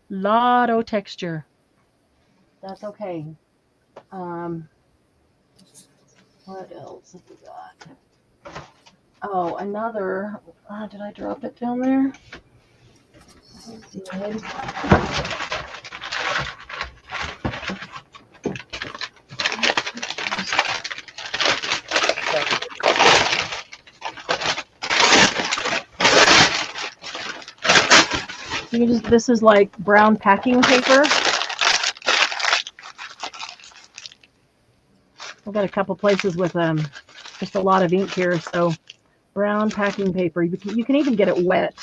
Lot of texture. That's okay. What else have we got? Oh, another. Did I drop it down there? This is like brown packing paper. I've got a couple places with just a lot of ink here, so brown packing paper. You can even get it wet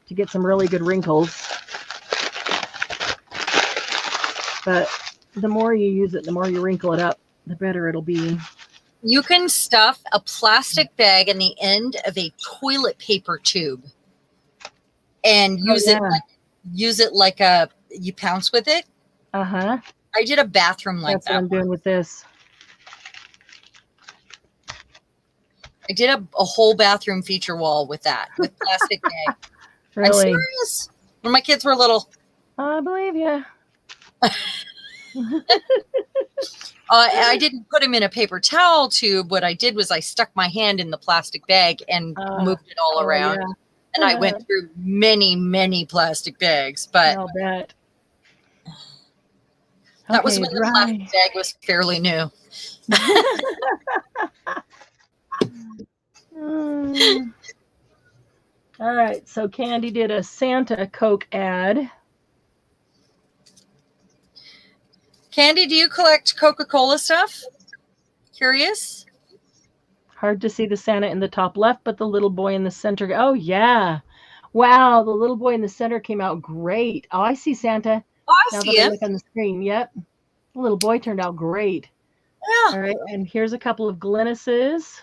to get some really good wrinkles. But the more you use it, the more you wrinkle it up, the better it'll be. You can stuff a plastic bag in the end of a toilet paper tube and use it like you pounce with it. I did a bathroom like that. That's what I'm doing with this. I did a whole bathroom feature wall with that, with plastic bag. Really? I'm serious. when my kids were little. I believe you. I didn't put them in a paper towel tube. What I did was I stuck my hand in the plastic bag and moved it all around. Yeah. And I went through many, many plastic bags. But I'll bet. that was when the plastic bag was fairly new. All right. So Candy did a Santa Coke ad. Candy, do you collect Coca-Cola stuff? Curious? Hard to see the Santa in the top left, but the little boy in the center. Oh, yeah. Wow. The little boy in the center came out great. Oh, I see Santa. Oh, I now see that I him. look on the screen. Yep. The little boy turned out great. Yeah. All right. And here's a couple of Glynis's.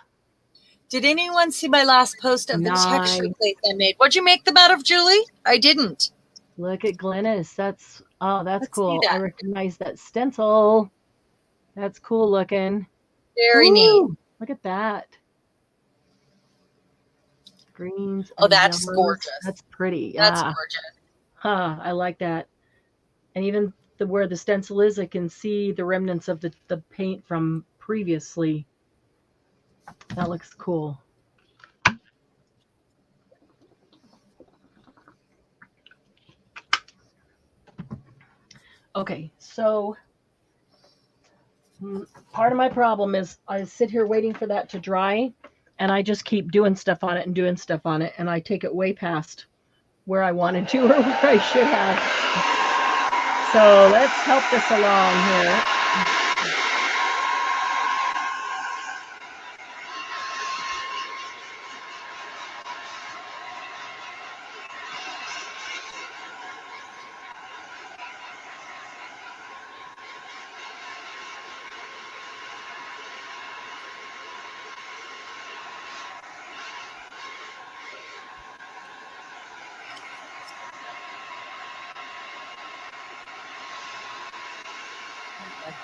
Did anyone see my last post of the texture plates I made? What'd you make them out of, Julie? I didn't. Look at Glynis. That's Let's cool. see that. I recognize that stencil. That's cool looking. Very neat. Look at that. Greens. Oh, that's yellows. gorgeous. That's pretty. That's gorgeous. Huh, I like that. And even where the stencil is, I can see the remnants of the paint from previously. That looks cool. Okay, so part of my problem is I sit here waiting for that to dry, and I just keep doing stuff on it, and I take it way past where I wanted to or where I should have. So let's help this along here.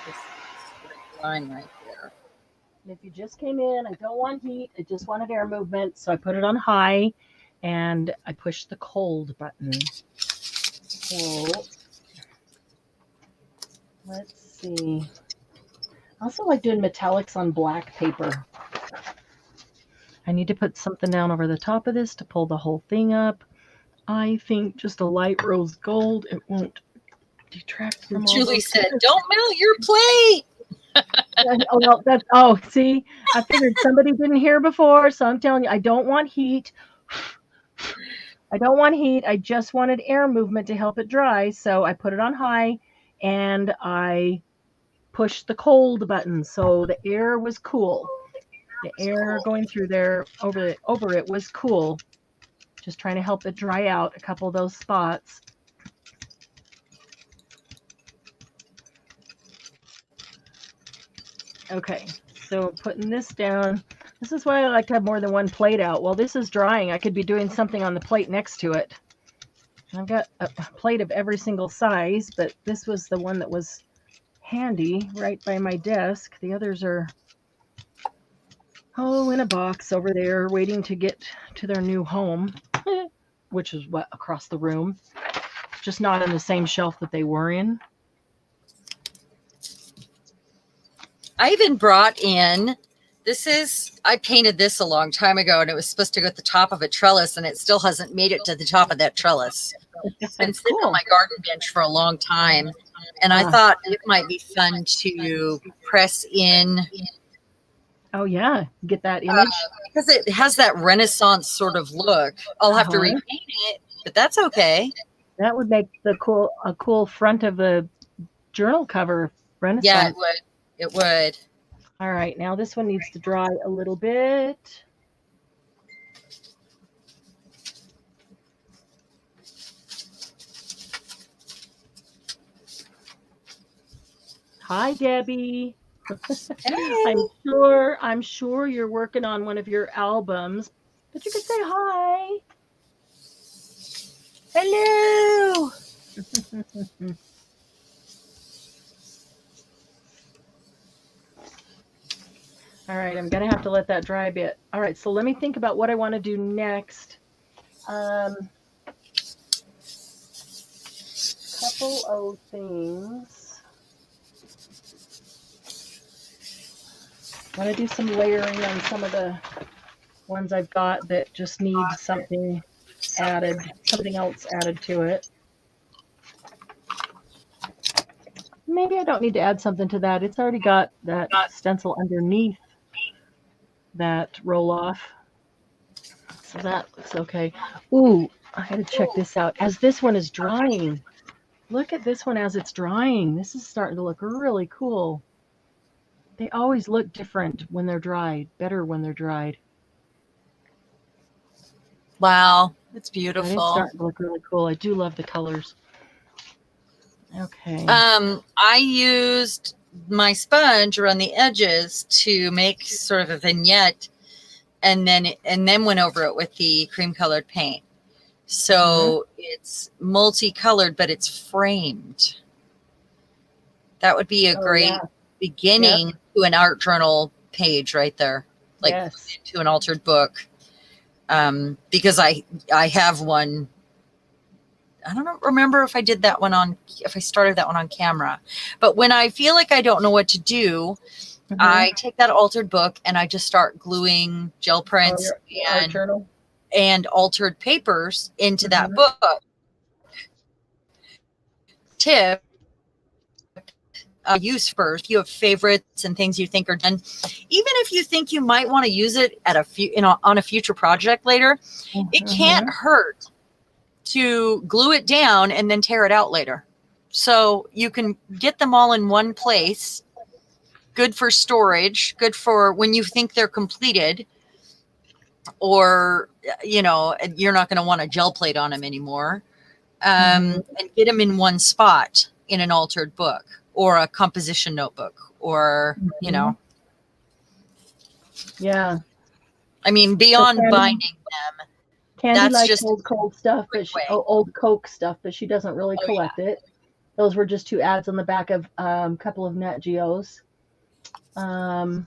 This line right there. If you just came in, I don't want heat. I just wanted air movement. So I put it on high and I pushed the cold button. So let's see. I also like doing metallics on black paper. I need to put something down over the top of this to pull the whole thing up. I think just a light rose gold, it won't detract from all Julie those said, colors. "Don't melt your plate." See, I figured somebody didn't hear before, so I'm telling you, I don't want heat. I don't want heat. I just wanted air movement to help it dry, so I put it on high and I pushed the cold button, so the air was cool. The air going through there over it was cool. Just trying to help it dry out a couple of those spots. Okay, so putting this down. This is why I like to have more than one plate out. While this is drying, I could be doing something on the plate next to it. I've got a plate of every single size, but this was the one that was handy right by my desk. The others are, in a box over there waiting to get to their new home, which is across the room, just not on the same shelf that they were in. I even brought in, I painted this a long time ago, and it was supposed to go at the top of a trellis, and it still hasn't made it to the top of that trellis. It's been sitting on my garden bench for a long time, and I thought it might be fun to press in. Oh, yeah. Get that image. Because it has that Renaissance sort of look. I'll have to repaint it, but that's okay. That would make a cool front of the journal cover. Renaissance. Yeah, it would. It would. All right. Now this one needs to dry a little bit. Hi, Debbie. Hey. I'm sure you're working on one of your albums, but you could say hi. Hello. All right, I'm going to have to let that dry a bit. All right, so let me think about what I want to do next. couple of things. I'm going to do some layering on some of the ones I've got that just need something else added to it. Maybe I don't need to add something to that. It's already got that stencil underneath that roll off. So that looks okay. Ooh, I gotta check this out. As this one is drying, look at this one as it's drying. This is starting to look really cool. They always look different when they're dried, better when they're dried. Wow, it's beautiful. It's starting to look really cool. I do love the colors. Okay. I used my sponge around the edges to make sort of a vignette, and then went over it with the cream colored paint. So it's multicolored, but it's framed. That would be a great beginning to an art journal page right there, like to an altered book. Because I have one. I don't remember if I did that one if I started that one on camera, but when I feel like I don't know what to do, I take that altered book and I just start gluing gel prints and altered papers into that book. Tip. Use first. If you have favorites and things you think are done, even if you think you might want to use it at on a future project later, it can't hurt to glue it down and then tear it out later. So you can get them all in one place. Good for storage, good for when you think they're completed, or, you're not going to want a gel plate on them anymore. And get them in one spot in an altered book or a composition notebook or, Yeah. I mean, beyond binding them. Candy likes just old Coke stuff, old Coke stuff, but she doesn't really collect it. Those were just two ads on the back of a couple of Nat Geos. Patricia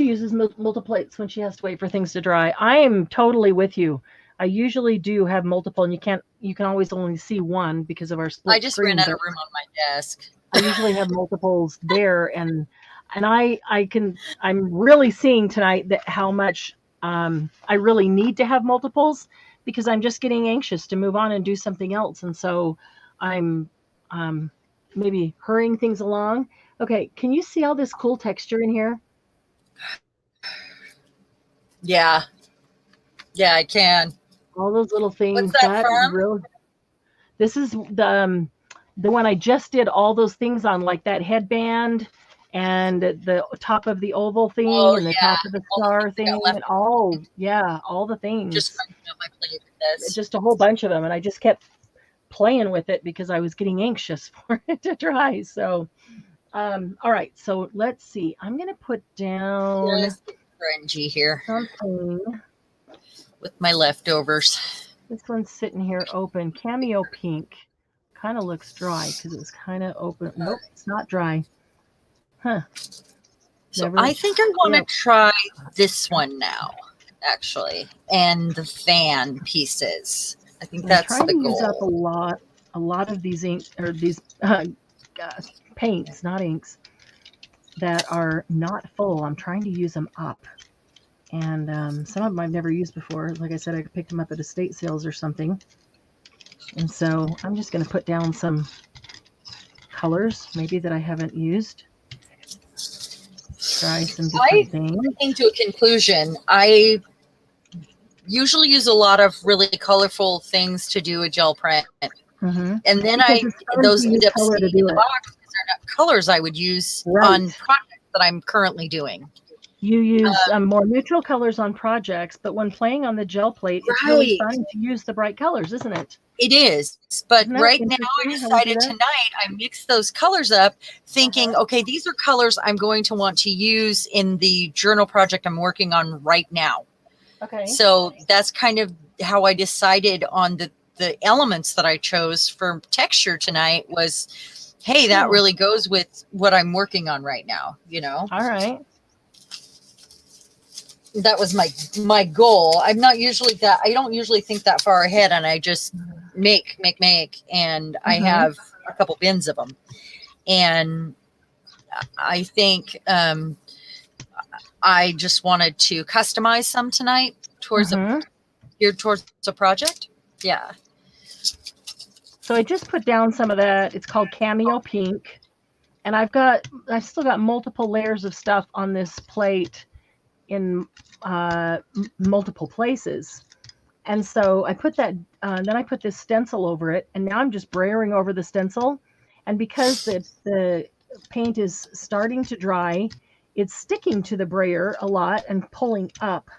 uses multiple plates when she has to wait for things to dry. I am totally with you. I usually do have multiple, and you can always only see one because of our split. I just ran out of room on my desk. I usually have multiples there, and I'm really seeing tonight that how much I really need to have multiples, because I'm just getting anxious to move on and do something else. And so I'm maybe hurrying things along. Okay. Can you see all this cool texture in here? Yeah. Yeah, I can. All those little things. What's that from? This is the one I just did all those things on, like that headband and the top of the oval thing and the top of the star thing, and all the things. Just up my plate with this. Just a whole bunch of them, and I just kept playing with it because I was getting anxious for it to dry. So, all right. So let's see. I'm gonna put down cringy here something with my leftovers. This one's sitting here open. Cameo pink. Kind of looks dry because it was kind of open. Nope, it's not dry. Huh. So I think I want to try this one now, actually, and the fan pieces. I think that's the goal. I'm trying to use up a lot of these ink or these paints, not inks, that are not full. I'm trying to use them up, and some of them I've never used before. Like I said, I picked them up at estate sales or something, and so I'm just going to put down some colors maybe that I haven't used. Try some different things. I came to a conclusion. I usually use a lot of really colorful things to do a gel print. And then those end up staying in the box because they're not colors I would use on projects that I'm currently doing. You use more neutral colors on projects, but when playing on the gel plate, it's really fun to use the bright colors, isn't it? It is. But right now I decided tonight I mixed those colors up thinking, okay, these are colors I'm going to want to use in the journal project I'm working on right now. Okay. So that's kind of how I decided on the elements that I chose for texture tonight was, hey, that really goes with what I'm working on right now, All right. That was my goal. I'm not usually I don't usually think that far ahead, and I just make, and I have a couple bins of them. And I think I just wanted to customize some tonight geared towards a project. Yeah. So I just put down some of that. It's called Cameo Pink. And I've still got multiple layers of stuff on this plate in multiple places. And so I put that, then I put this stencil over it, and now I'm just brayering over the stencil. And because the paint is starting to dry, it's sticking to the brayer a lot and pulling up.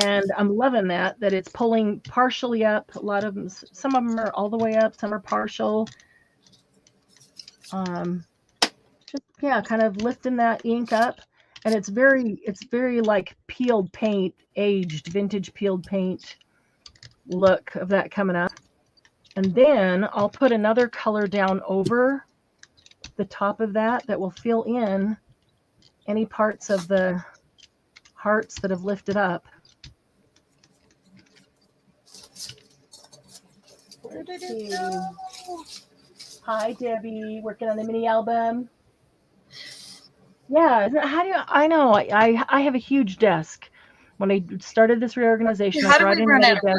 And I'm loving that it's pulling partially up. A lot of them, some of them are all the way up, some are partial. Just, yeah, kind of lifting that ink up. And it's very like peeled paint, aged vintage peeled paint look of that coming up. And then I'll put another color down over the top of that will fill in any parts of the hearts that have lifted up. Let's see. Hi, Debbie, working on the mini album. Yeah, I know. I have a huge desk. When I started this reorganization, How did we run out of room?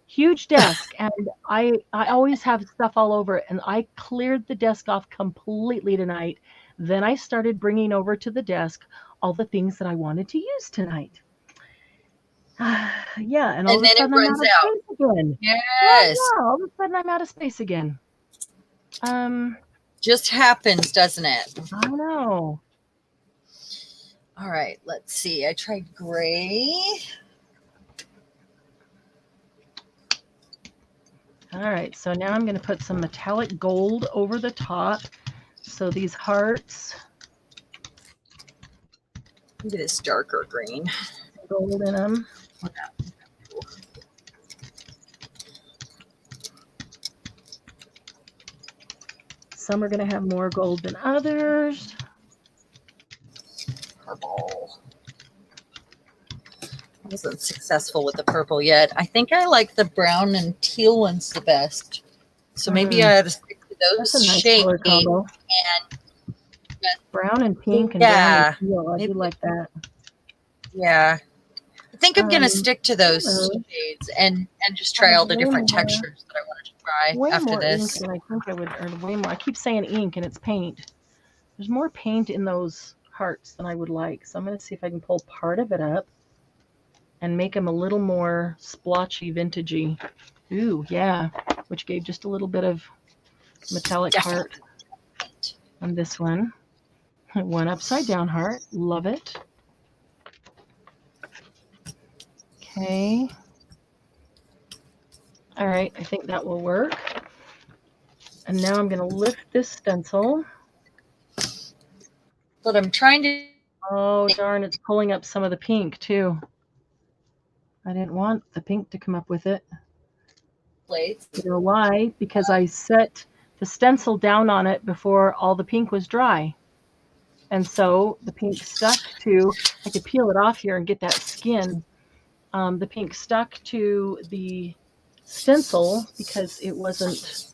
Huge desk, and I always have stuff all over it, and I cleared the desk off completely tonight. Then I started bringing over to the desk all the things that I wanted to use tonight. Yeah, and all of a sudden I'm out of space again. Yes. Yeah, all of a sudden I'm out of space again. Just happens, doesn't it? I know. All right, let's see. I tried gray. All right, so now I'm going to put some metallic gold over the top. So these hearts. Look at this darker green. Gold in them. Some are going to have more gold than others. Purple. I wasn't successful with the purple yet. I think I like the brown and teal ones the best. So maybe I have to stick to those nice shades. And brown and pink and brown and teal. I do like that. Yeah. I think I'm going to stick to those shades and just try all the different textures that I wanted to try after this. Ink than I think I would, or way more. I keep saying ink and it's paint. There's more paint in those hearts than I would like. So I'm going to see if I can pull part of it up and make them a little more splotchy, vintagey. Ooh, yeah. Which gave just a little bit of metallic heart on this one. One upside down heart. Love it. Okay. All right, I think that will work. And now I'm going to lift this stencil. But I'm trying to... Oh, darn, it's pulling up some of the pink, too. I didn't want the pink to come up with it. Plates. You know why? Because I set the stencil down on it before all the pink was dry. And so the pink stuck to... I could peel it off here and get that skin. The pink stuck to the stencil because it wasn't...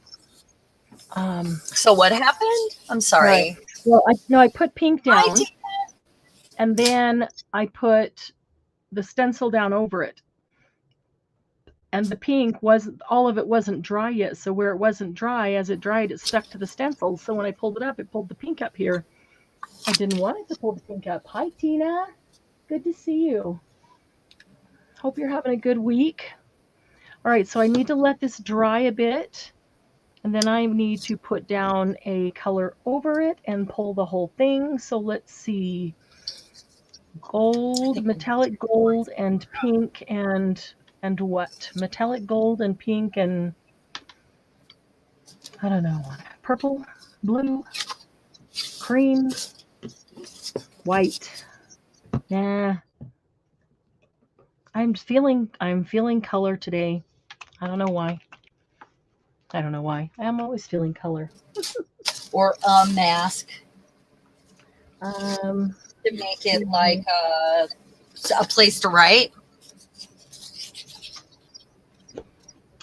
So what happened? I'm sorry. Right. Well, I put pink down, and then I put the stencil down over it. And the pink all of it wasn't dry yet. So where it wasn't dry, as it dried, it stuck to the stencil. So when I pulled it up, it pulled the pink up here. I didn't want it to pull the pink up. Hi, Tina. Good to see you. Hope you're having a good week. All right, so I need to let this dry a bit. And then I need to put down a color over it and pull the whole thing. So let's see. Gold, metallic gold, and pink, and what? Metallic gold and pink and, I don't know, purple, blue, cream, white. Nah. I'm feeling color today. I don't know why. I'm always feeling color. Or a mask. To make it like a place to write.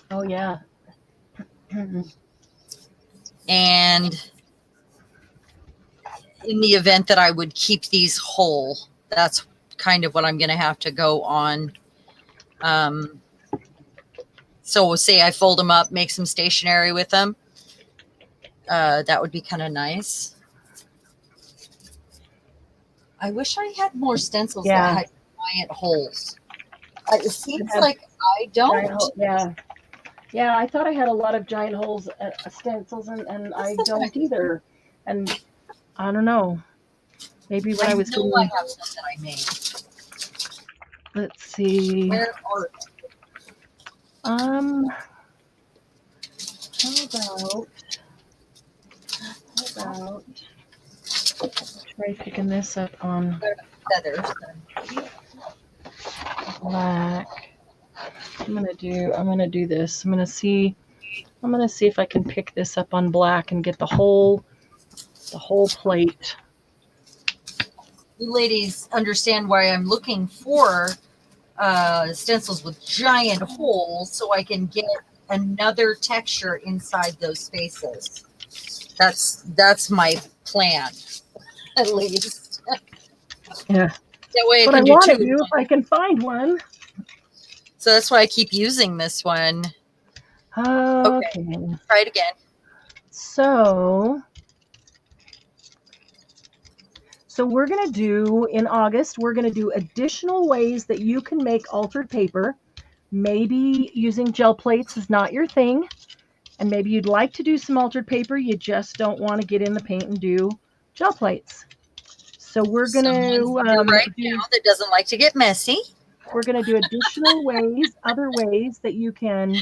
Oh, yeah. And in the event that I would keep these whole, that's kind of what I'm going to have to go on. So we'll say I fold them up, make some stationery with them. That would be kind of nice. I wish I had more stencils that had giant holes. It seems like I don't. Yeah. Yeah, I thought I had a lot of giant holes stencils, and I don't either. And I don't know. Maybe when I was know I have some that I made. Let's see. Where are How about try picking this up on feathers? Black. I'm gonna do this. I'm gonna see if I can pick this up on black and get the whole plate. You ladies understand why I'm looking for stencils with giant holes so I can get another texture inside those spaces. That's my plan, at least. Yeah. That way I want to do if I can find one. So that's why I keep using this one. Okay. Try it again. So we're going to do, in August, we're going to do additional ways that you can make altered paper. Maybe using gel plates is not your thing, and maybe you'd like to do some altered paper. You just don't want to get in the paint and do gel plates. So we're going to right now that doesn't like to get messy. We're going to do additional ways, other ways that you can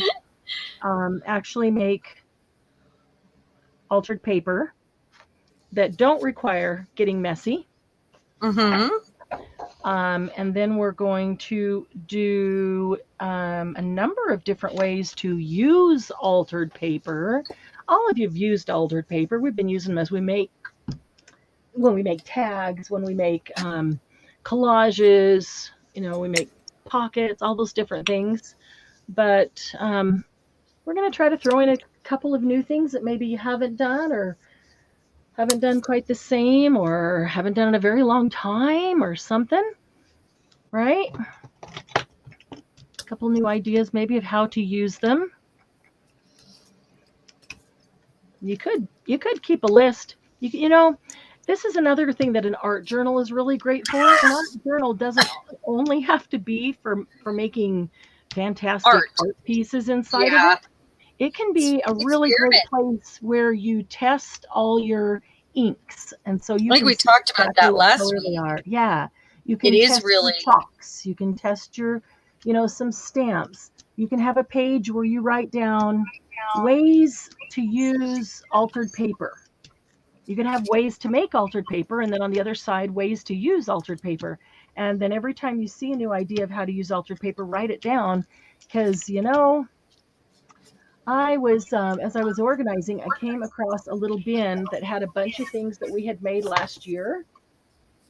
actually make altered paper that don't require getting messy. Mm-hmm. And then we're going to do a number of different ways to use altered paper. All of you have used altered paper. We've been using them as when we make tags, when we make collages, we make pockets, all those different things. But we're going to try to throw in a couple of new things that maybe you haven't done, or haven't done quite the same, or haven't done in a very long time or something, right? A couple new ideas maybe of how to use them. You could keep a list. This is another thing that an art journal is really great for. An art journal doesn't only have to be for making fantastic art pieces inside of it. It can be a really great place where you test all your inks, and so you. I think we talked about that last week. Yeah, you can. It is really chalks. You can test your, some stamps. You can have a page where you write down ways to use altered paper. You can have ways to make altered paper, and then on the other side, ways to use altered paper. And then every time you see a new idea of how to use altered paper, write it down, because I was, as I was organizing, I came across a little bin that had a bunch of things that we had made last year.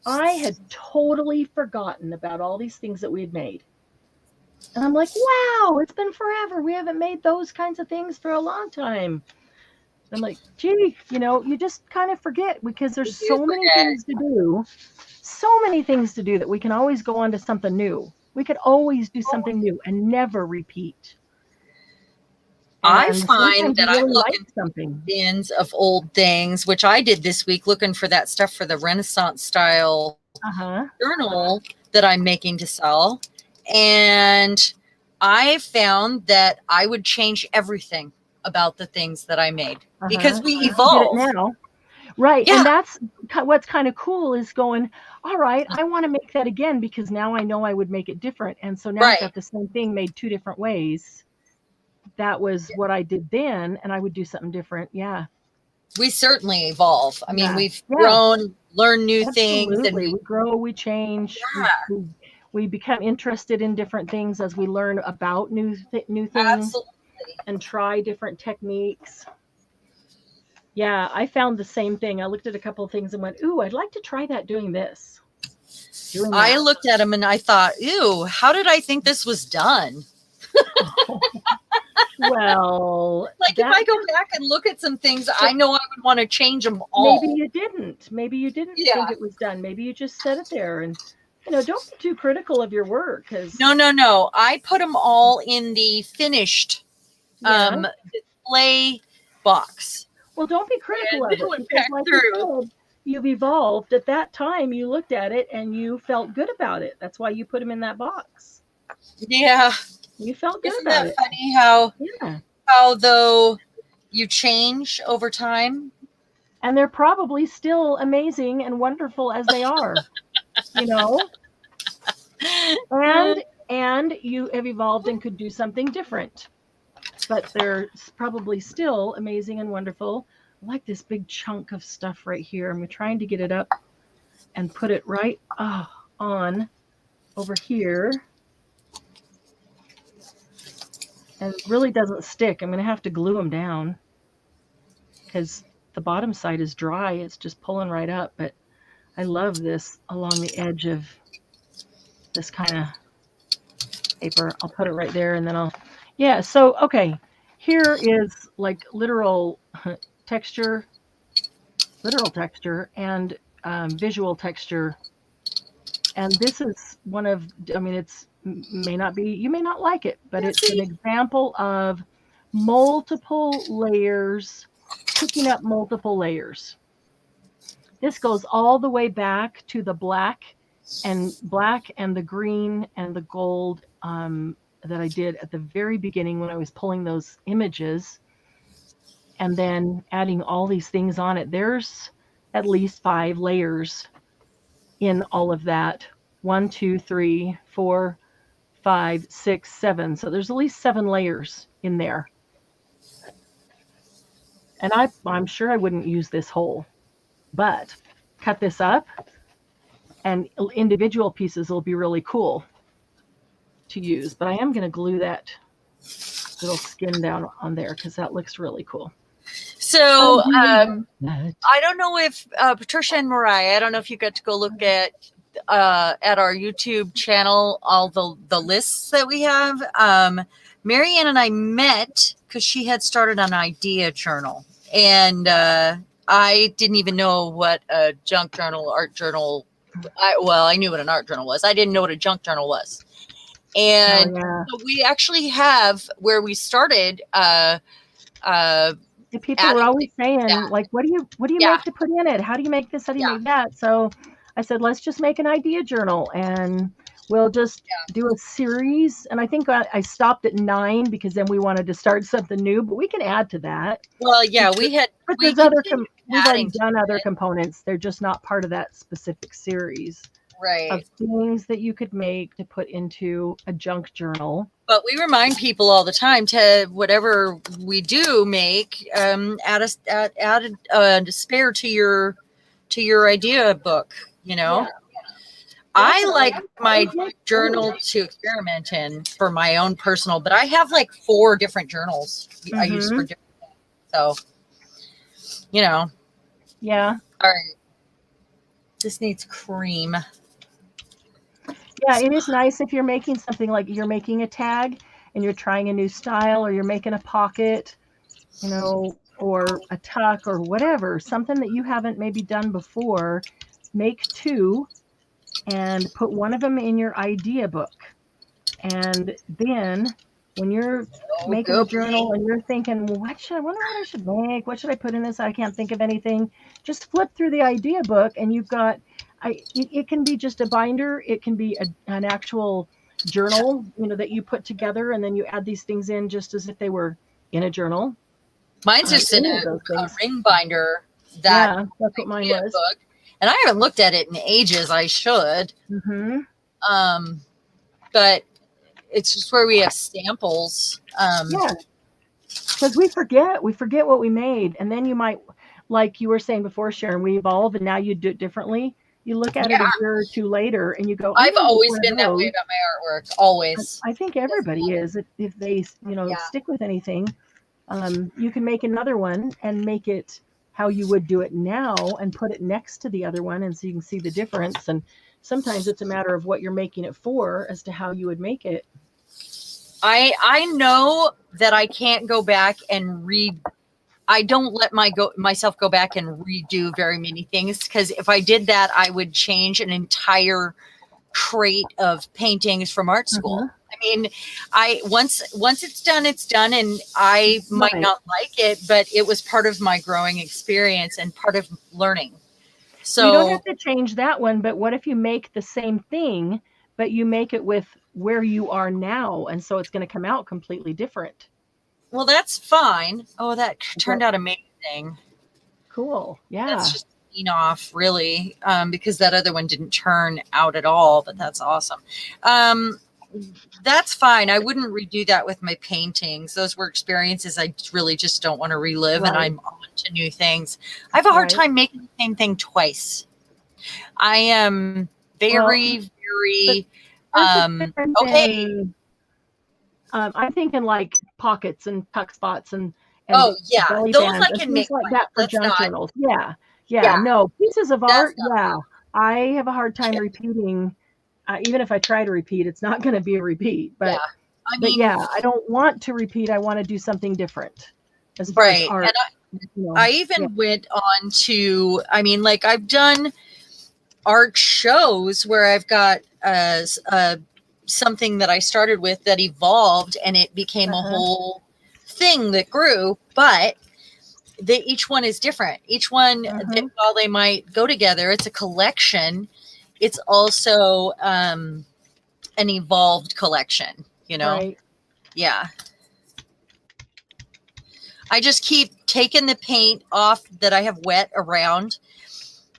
I had totally forgotten about all these things that we had made. And I'm like, wow, it's been forever. We haven't made those kinds of things for a long time. I'm like, gee, you just kind of forget, because there's so many things to do. So many things to do that we can always go on to something new. We could always do something new and never repeat. I find that I'm looking something bins of old things, which I did this week, looking for that stuff for the Renaissance style journal that I'm making to sell. And I found that I would change everything about the things that I made because we evolve now. Right. Yeah. And that's what's kind of cool, is going, all right, I want to make that again because now I know I would make it different. And so now I've got the same thing made two different ways. That was what I did then, and I would do something different. Yeah. We certainly evolve. I mean, we've grown, learned new things, and we grow, we change. Yeah. We become interested in different things as we learn about new things. Absolutely. And try different techniques. Yeah, I found the same thing. I looked at a couple of things and went, ooh, I'd like to try that doing this. I looked at them and I thought, ew, how did I think this was done? Well, Like if I go back and look at some things, I know I would want to change them all. Maybe you didn't. Maybe you didn't Yeah. think it was done. Maybe you just set it there. And, don't be too critical of your work. No. I put them all in the finished display box. Well, don't be critical of it. Because like you said, you've evolved. At that time, you looked at it and you felt good about it. That's why you put them in that box. Yeah. You felt good Isn't about that it. Funny how though you change over time? And they're probably still amazing and wonderful as they are, and you have evolved and could do something different, but they're probably still amazing and wonderful. I like this big chunk of stuff right here. I'm trying to get it up and put it right on over here. And it really doesn't stick. I'm going to have to glue them down because the bottom side is dry. It's just pulling right up. But I love this along the edge of this kind of paper. I'll put it right there and then so, okay. Here is like literal texture and visual texture. And this is one of, it's may not be, you may not like it, but it's an example of multiple layers, picking up multiple layers. This goes all the way back to the black and the green and the gold that I did at the very beginning when I was pulling those images and then adding all these things on it. There's at least 5 layers in all of that. 1, 2, 3, 4, 5, 6, 7. So there's at least 7 layers in there. And I'm sure I wouldn't use this whole, but cut this up and individual pieces will be really cool to use. But I am going to glue that little skin down on there because that looks really cool. So I don't know if Patricia and Mariah, I don't know if you got to go look at our YouTube channel, all the lists that we have. Marianne and I met because she had started an idea journal, and I didn't even know what a junk journal, art journal. I knew what an art journal was. I didn't know what a junk journal was. And so we actually have where we started. People were always saying, like, what do you make to put in it? How do you make this? How do you make that? So I said, let's just make an idea journal and we'll just do a series. And I think I stopped at 9 because then we wanted to start something new, but we can add to that. Well, we've already done other components. They're just not part of that specific series. Right. Of things that you could make to put into a junk journal. But we remind people all the time to whatever we do make, add a spare to your idea book. Yeah. I like my journal to experiment in for my own personal, but I have like 4 different journals I use for different things. So, Yeah. All right. This needs cream. Yeah, it is nice if you're making something like you're making a tag and you're trying a new style, or you're making a pocket, or a tuck or whatever, something that you haven't maybe done before. Make 2 and put one of them in your idea book. And then when you're making a journal and you're thinking, well, I wonder what I should make? What should I put in this? I can't think of anything. Just flip through the idea book and you've got, it can be just a binder. It can be an actual journal, that you put together, and then you add these things in just as if they were in a journal. Mine's just in a ring binder. That's what mine was. Book. And I haven't looked at it in ages. I should. But it's just where we have samples. Because we forget what we made. And then you might, like you were saying before, Sharon, we evolve and now you do it differently. You look at it a year or 2 later and you go, I've always been that way about my artwork. Always. I think everybody is. If they, stick with anything, you can make another one and make it how you would do it now and put it next to the other one. And so you can see the difference. And sometimes it's a matter of what you're making it for as to how you would make it. I know that I can't go back and I don't let myself go back and redo very many things, because if I did that, I would change an entire crate of paintings from art school. I mean, once it's done, and I might not like it, but it was part of my growing experience and part of learning. So you don't have to change that one, but what if you make the same thing, but you make it with where you are now, and so it's going to come out completely different? Well, that's fine. Oh, that turned out amazing. Cool. Yeah. That's just off, really, because that other one didn't turn out at all, but that's awesome. That's fine. I wouldn't redo that with my paintings. Those were experiences I really just don't want to relive, and I'm on to new things. I have a hard time making the same thing twice. I am very okay. I'm thinking like pockets and tuck spots and oh yeah, belly those bands I can and make like that for junk not, journals. Yeah. No, pieces of art. Yeah, I have a hard time repeating. Even if I try to repeat, it's not going to be a repeat. But I don't want to repeat. I want to do something different as far as art. And I even went on to, I mean, like I've done art shows where I've got something that I started with that evolved, and it became a whole thing that grew, but each one is different. Each one, while they might go together, it's a collection. It's also an evolved collection, you know? Right. Yeah. I just keep taking the paint off that I have wet around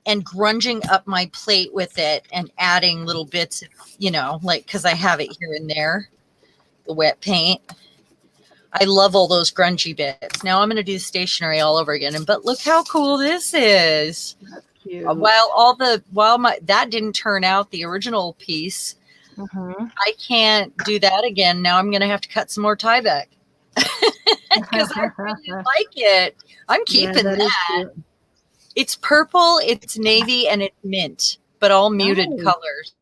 and grunging up my plate with it and adding little bits, you know, like, because I have it here and there, the wet paint. I love all those grungy bits. Now I'm going to do stationery all over again. But look how cool this is. That's cute. While that didn't turn out, the original piece, I can't do that again. Now I'm going to have to cut some more Tyvek because I really like it. I'm keeping that. It's purple, it's navy, and it's mint, but all muted colors.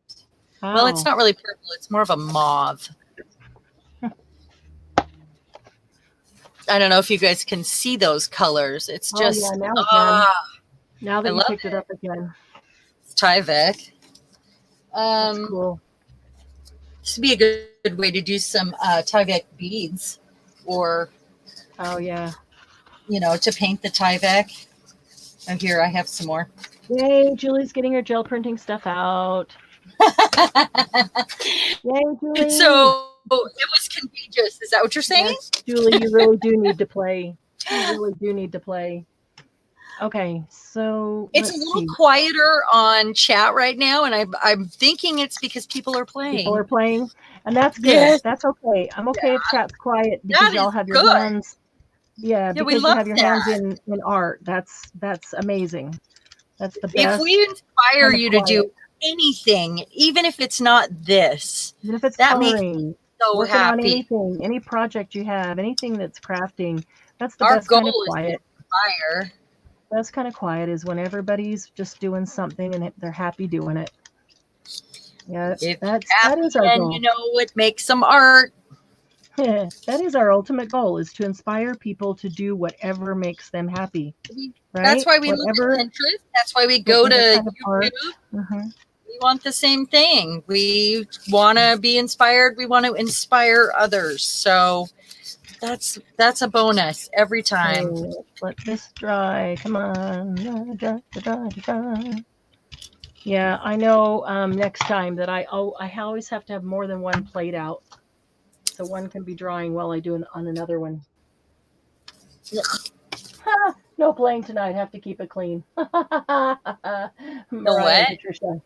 Well, it's not really purple. It's more of a mauve. I don't know if you guys can see those colors. It's just, now that you picked it up again. It's Tyvek. That's cool. This would be a good way to do some Tyvek beads, or, you know, to paint the Tyvek. And here I have some more. Yay, Julie's getting her gel printing stuff out. Yay, Julie. So it was contagious. Is that what you're saying? Yes, Julie, you really do need to play. You really do need to play. Okay, so it's a little quieter on chat right now, and I'm thinking it's because people are playing. People are playing, and that's good. Yes. That's okay. I'm okay if chat's quiet because y'all have your hands. Yeah, because you have your hands in art. That's amazing. That's the best. If we inspire you to do anything, even if it's not this, even if it's that coloring, makes me so working happy. On anything, any project you have, anything that's crafting, that's the best kind of quiet. Inspire. Best kind of quiet is when everybody's just doing something and they're happy doing it. Yeah, that is our goal. You know what makes some art. That is our ultimate goal, is to inspire people to do whatever makes them happy. Right? That's why we look at Pinterest. That's why we go to YouTube. We want the same thing. We want to be inspired. We want to inspire others. So that's a bonus every time. Let this dry. Come on. Dry. Yeah, I know next time that I always have to have more than one plate out. So one can be drying while I do on another one. No playing tonight. Have to keep it clean. No what? Patricia.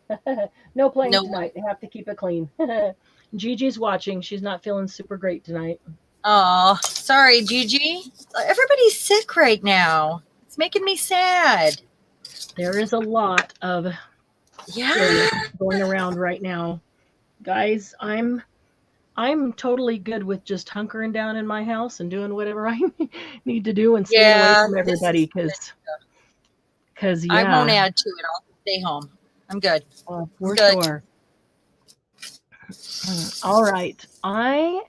No playing tonight. They have to keep it clean. Gigi's watching. She's not feeling super great tonight. Oh, sorry, Gigi. Everybody's sick right now. It's making me sad. There is a lot of going around right now. Guys, I'm totally good with just hunkering down in my house and doing whatever I need to do and staying away from everybody because I won't add to it. I'll stay home. I'm good. For sure. All right. I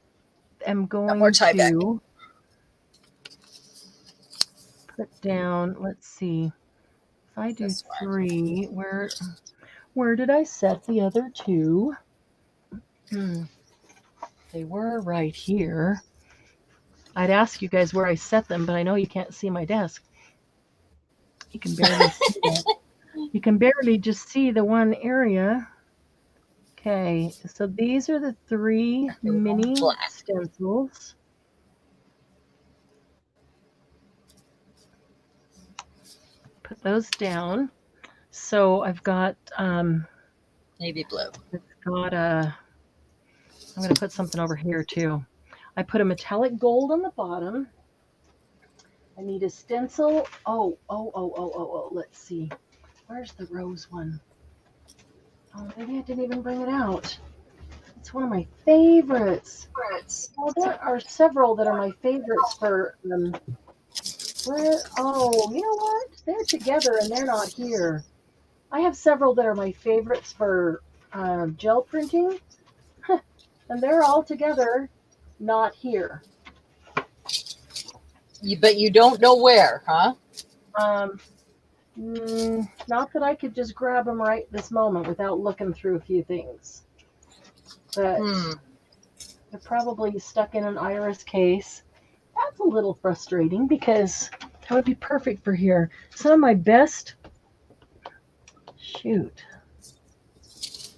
am going more tie back. to put down, let's see, if I do This one. 3, where did I set the other 2? They were right here. I'd ask you guys where I set them, but I know you can't see my desk. You can barely see that. You can barely just see the one area. Okay, so these are the 3 mini stencils. Put those down. So I've got navy blue. It's got a. I'm going to put something over here too. I put a metallic gold on the bottom. I need a stencil. Oh. Let's see. Where's the rose one? Oh, maybe I didn't even bring it out. It's one of my favorites. Well, there are several that are my favorites for where? Oh, you know what? They're together and they're not here. I have several that are my favorites for gel printing, and they're all together, not here. But you don't know where, huh? Not that I could just grab them right this moment without looking through a few things. But they're probably stuck in an iris case. That's a little frustrating because that would be perfect for here. Some of my best,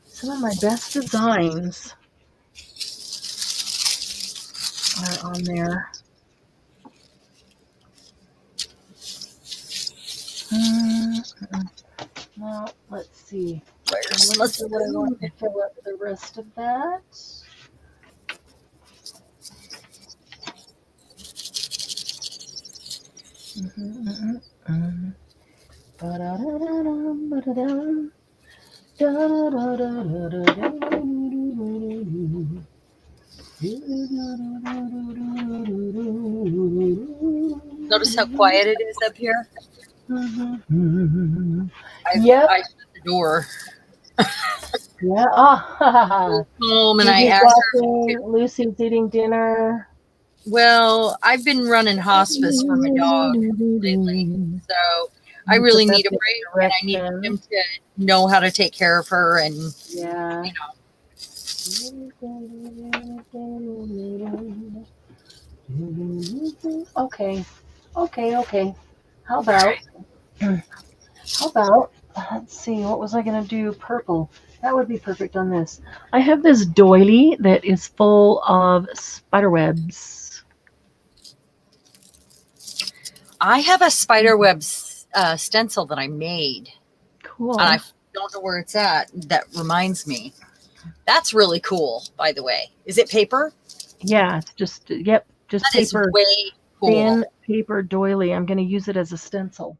some of my best designs are on there. Now, let's see. Let's see what I want to fill up the rest of that. Notice how quiet it is up here? Yep. I shut the door. Yeah. Home and I asked her. Lucy's eating dinner. Well, I've been running hospice for my dog lately, so I really need a break, and I need him to know how to take care of her, and yeah. Okay. How about, let's see, what was I going to do? Purple. That would be perfect on this. I have this doily that is full of spider webs. I have a spider web stencil that I made. Cool. And I don't know where it's at. That reminds me. That's really cool, by the way. Is it paper? Yeah, it's just, yep, just that paper. Is way cool. Thin paper doily. I'm going to use it as a stencil.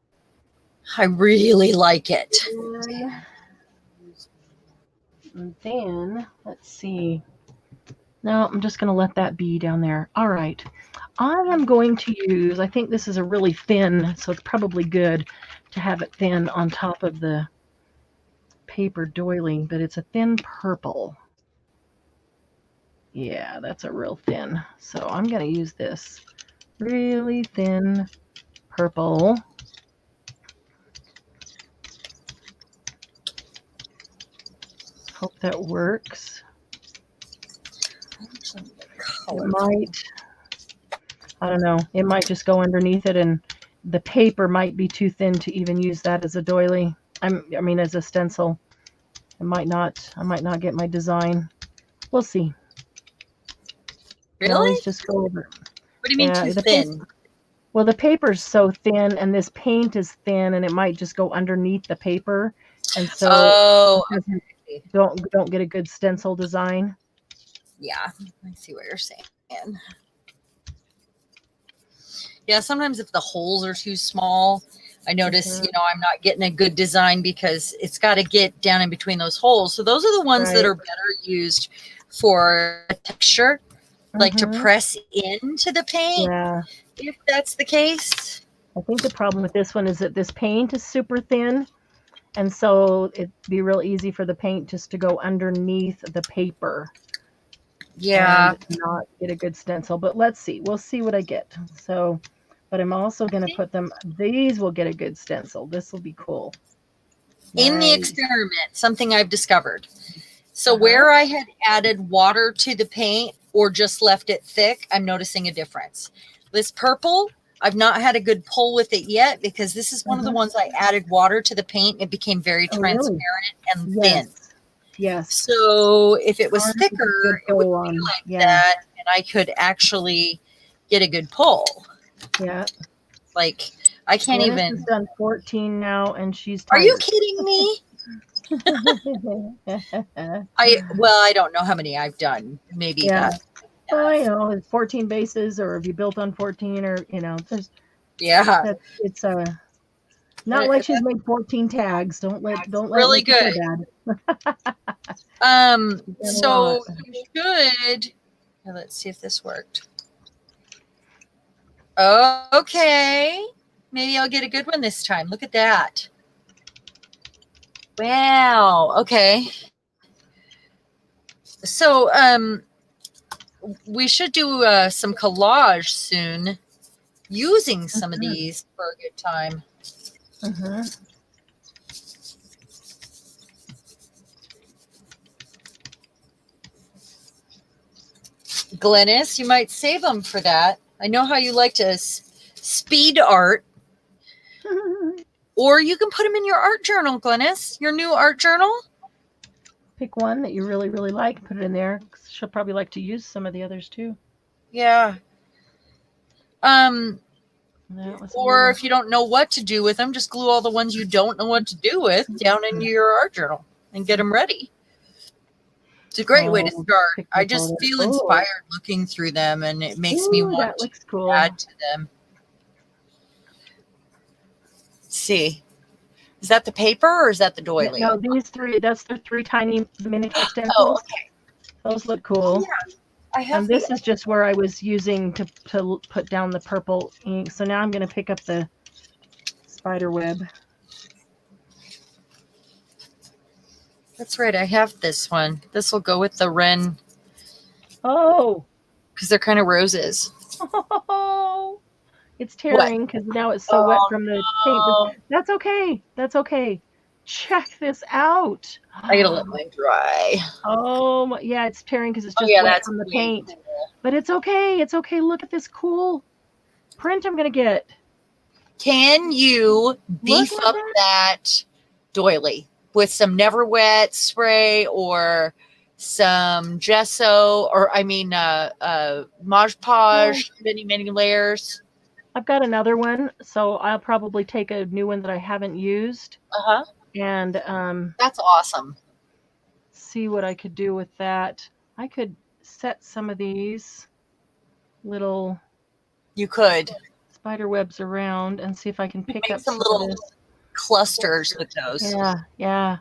I really like it. And then, let's see. No, I'm just going to let that be down there. All right. I am going to use, I think this is a really thin, so it's probably good to have it thin on top of the paper doily, but it's a thin purple. Yeah, that's a real thin. So I'm going to use this really thin purple. Hope that works. It might, I don't know, it might just go underneath it, and the paper might be too thin to even use that as a doily. I mean, as a stencil. I might not get my design. We'll see. Really? Always just go over. What do you mean too thin? Well, the paper's so thin, and this paint is thin, and it might just go underneath the paper, and so don't get a good stencil design. Yeah, I see what you're saying. Yeah, sometimes if the holes are too small, I notice, I'm not getting a good design because it's got to get down in between those holes. So those are the ones that are better used for texture, like to press into the paint. Yeah. If that's the case. I think the problem with this one is that this paint is super thin, and so it'd be real easy for the paint just to go underneath the paper. Yeah. and not get a good stencil. But let's see. We'll see what I get. So, but I'm also going to put them, these will get a good stencil. This will be cool. In the experiment, something I've discovered. So where I had added water to the paint or just left it thick, I'm noticing a difference. This purple, I've not had a good pull with it yet because this is one of the ones I added water to the paint. It became very transparent and thin. Yes. So if it was thicker, it would be like that, and I could actually get a good pull. Yeah. Like I can't Janice even. has done 14 now, and she's tired. Are you kidding me? I don't know how many I've done. Maybe that. Well, I know it's 14 bases, or if you built on 14, or there's it's not like she's made 14 tags. Don't let really it good. Bad. So you should. Let's see if this worked. Oh, okay. Maybe I'll get a good one this time. Look at that. Wow. Okay. So, we should do some collage soon using some of these for a good time. Glennis, you might save them for that. I know how you like to speed art. Or you can put them in your art journal, Glennis, your new art journal. Pick one that you really, really like, put it in there. She'll probably like to use some of the others too. Yeah. Or if you don't know what to do with them, just glue all the ones you don't know what to do with down into your art journal and get them ready. It's a great way to start. I just feel inspired looking through them, and it makes me want to add to them. Let's see. Is that the paper or is that the doily? No, these three. That's the 3 tiny miniature stencils. Oh, okay. Those look cool. Yeah, I have. And this is just where I was using to put down the purple ink. So now I'm going to pick up the spider web. That's right. I have this one. This will go with the wren. Oh. Because they're kind of roses. Oh. It's tearing because now it's so wet from the paint. But that's okay. That's okay. Check this out. I gotta let mine dry. Oh, yeah, it's tearing because it's just wet from the paint. Cool. But it's okay. It's okay. Look at this cool print I'm going to get. Can you beef up that doily with some Never Wet spray or some gesso or, Mod Podge, many layers? I've got another one, so I'll probably take a new one that I haven't used. And that's awesome. See what I could do with that. I could set some of these little spider webs around and see if I can pick up some little clusters with those. Yeah.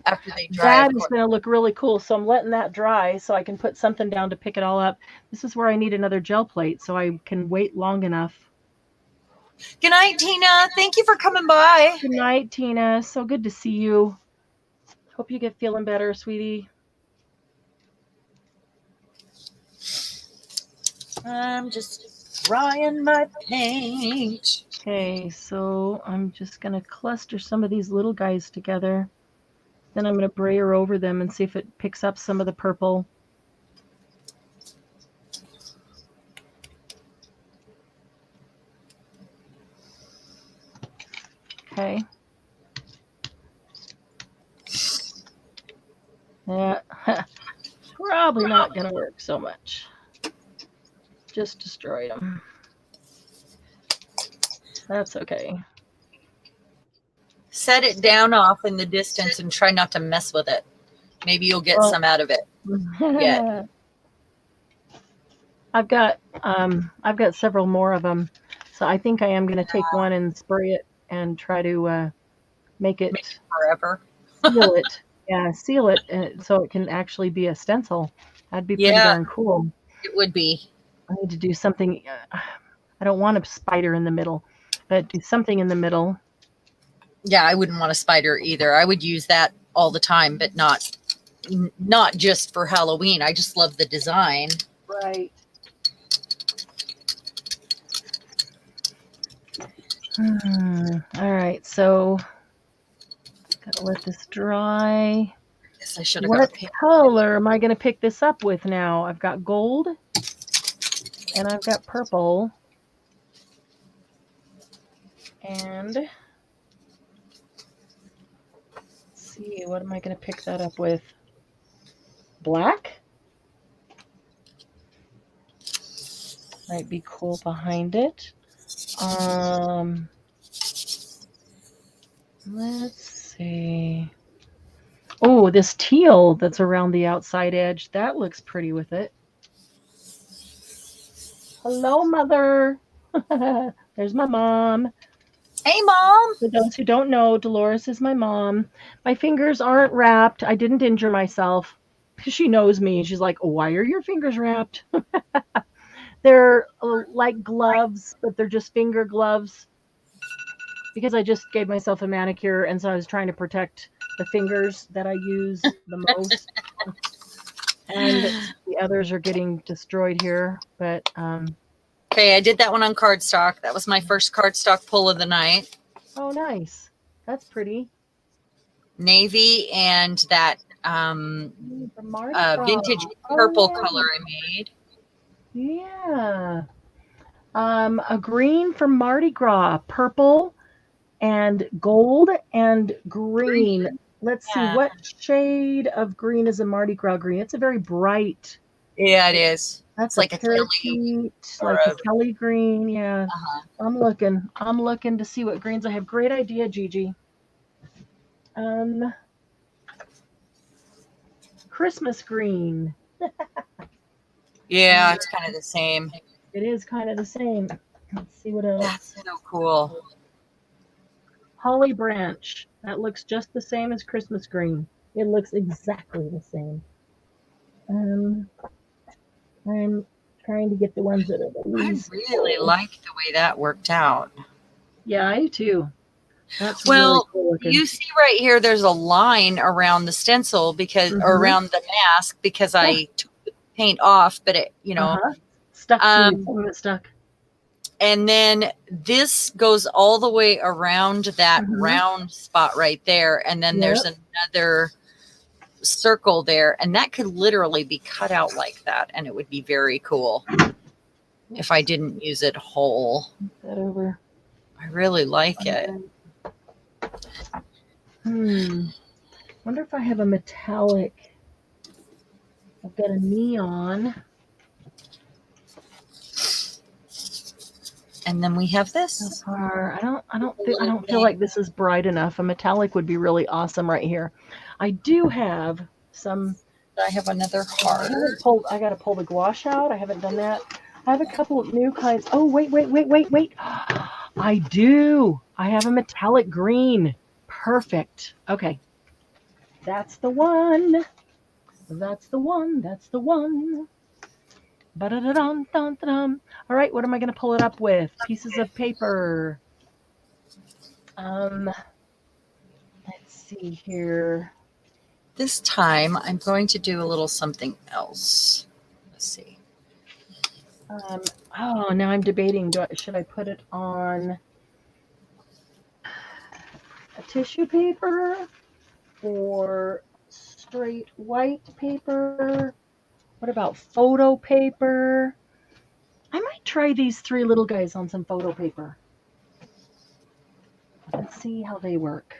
After they dry, that is going to look really cool. So I'm letting that dry so I can put something down to pick it all up. This is where I need another gel plate so I can wait long enough. Good night, Tina. Thank you for coming by. Good night, Tina. So good to see you. Hope you get feeling better, sweetie. I'm just drying my paint. Okay, so I'm just going to cluster some of these little guys together. Then I'm going to brayer over them and see if it picks up some of the purple. Okay. Yeah, probably not going to work so much. Just destroyed them. That's okay. Set it down off in the distance and try not to mess with it. Maybe you'll get some out of it. Yeah. I've got several more of them, so I think I am going to take one and spray it and try to make it forever. Seal it. Yeah, seal it so it can actually be a stencil. That'd be pretty darn cool. It would be. I need to do something. I don't want a spider in the middle, but do something in the middle. Yeah, I wouldn't want a spider either. I would use that all the time, but not not just for Halloween. I just love the design. Right. All right, so gotta let this dry. I guess I should have What got paper. color am I going to pick this up with now? I've got gold and I've got purple. And let's see, what am I going to pick that up with? Black? Might be cool behind it. Let's see. Oh, this teal that's around the outside edge, that looks pretty with it. Hello, Mother. There's my mom. Hey, Mom. For those who don't know, Dolores is my mom. My fingers aren't wrapped. I didn't injure myself. She knows me. She's like, why are your fingers wrapped? They're like gloves, but they're just finger gloves. Because I just gave myself a manicure, and so I was trying to protect the fingers that I use the most. And the others are getting destroyed here. But okay, I did that one on cardstock. That was my first cardstock pull of the night. Oh, nice. That's pretty. Navy and that vintage purple color I made. Yeah. A green from Mardi Gras, purple and gold and green. Let's see, what shade of green is a Mardi Gras green? It's a very bright. Yeah, it is. That's like a Kelly green. Yeah. I'm looking to see what greens I have. Great idea, Gigi. Christmas green. Yeah, it's kind of the same. It is kind of the same. Let's see what else. That's so cool. Holly branch. That looks just the same as Christmas green. It looks exactly the same. I'm trying to get the ones that are the least. I really like the way that worked out. Yeah, I do too. That's well, really cool. You see right here, there's a line around the stencil because, or around the mask because I took the paint off, but it, stuck. Stuck. And then this goes all the way around that round spot right there. And then there's another circle there. And that could literally be cut out like that. And it would be very cool if I didn't use it whole. That over. I really like it. Wonder if I have a metallic. I've got a neon. And then we have this. I don't feel like this is bright enough. A metallic would be really awesome right here. I do have some. I have another heart. I got to pull the gouache out. I haven't done that. I have a couple of new kinds. Oh, wait. I do. I have a metallic green. Perfect. Okay. That's the one. That's the one. That's the one. Ba-da-da-dum-dum-dum. All right, what am I going to pull it up with? Pieces of paper. Let's see here. This time, I'm going to do a little something else. Let's see. Oh, now I'm debating. Should I put it on a tissue paper or straight white paper? What about photo paper? I might try these three little guys on some photo paper. Let's see how they work.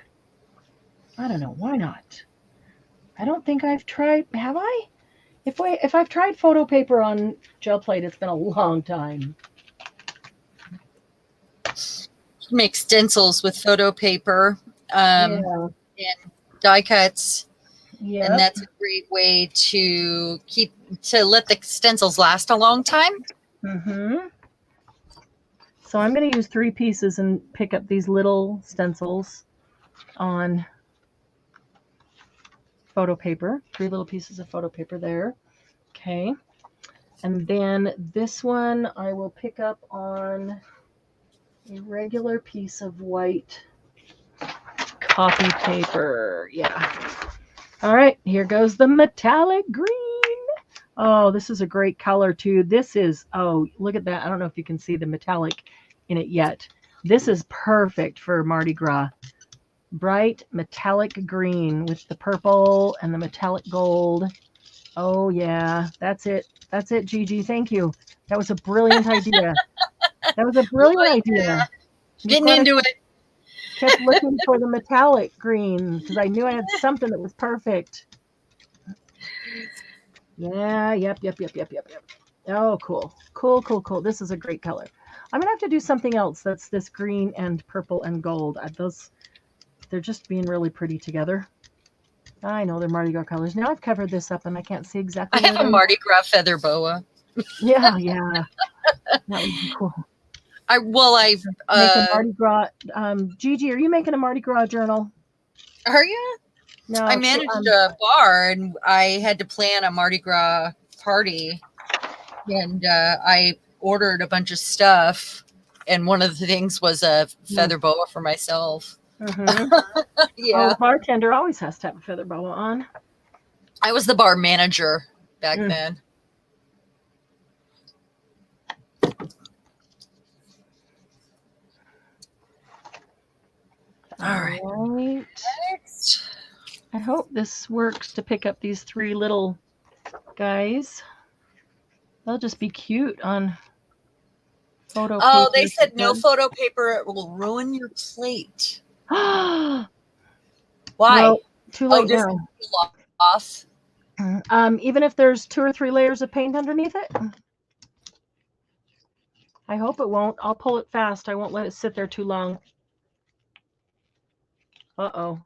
I don't know. Why not? I don't think I've tried. Have I? If I've tried photo paper on gel plate, it's been a long time. Make stencils with photo paper and die cuts. Yeah, and that's a great way to let the stencils last a long time. So I'm going to use 3 pieces and pick up these little stencils on photo paper. 3 little pieces of photo paper there. Okay. And then this one I will pick up on a regular piece of white copy paper. Yeah. All right, here goes the metallic green. Oh, this is a great color too. This is, oh, look at that. I don't know if you can see the metallic in it yet. This is perfect for Mardi Gras. Bright metallic green with the purple and the metallic gold. Oh yeah, that's it. That's it, Gigi. Thank you. That was a brilliant idea. That was a brilliant idea. Getting into it. Kept looking for the metallic green because I knew I had something that was perfect. Yeah, yep. Oh, cool. This is a great color. I'm gonna have to do something else that's this green and purple and gold. They're just being really pretty together. I know they're Mardi Gras colors. Now I've covered this up and I can't see exactly. I have a Mardi Gras feather boa. Yeah. That would be cool. Make a Mardi Gras. Gigi, are you making a Mardi Gras journal? Are you? No. I managed a bar and I had to plan a Mardi Gras party, and I ordered a bunch of stuff, and one of the things was a feather boa for myself. Mm-hmm. Yeah. The bartender always has to have a feather boa on. I was the bar manager back then. All right. Next. I hope this works to pick up these three little guys. They'll just be cute on photo paper. Oh, they said no photo paper. It will ruin your plate. Why? Well, too late now. Off? Even if there's 2 or 3 layers of paint underneath it? I hope it won't. I'll pull it fast. I won't let it sit there too long. Uh-oh.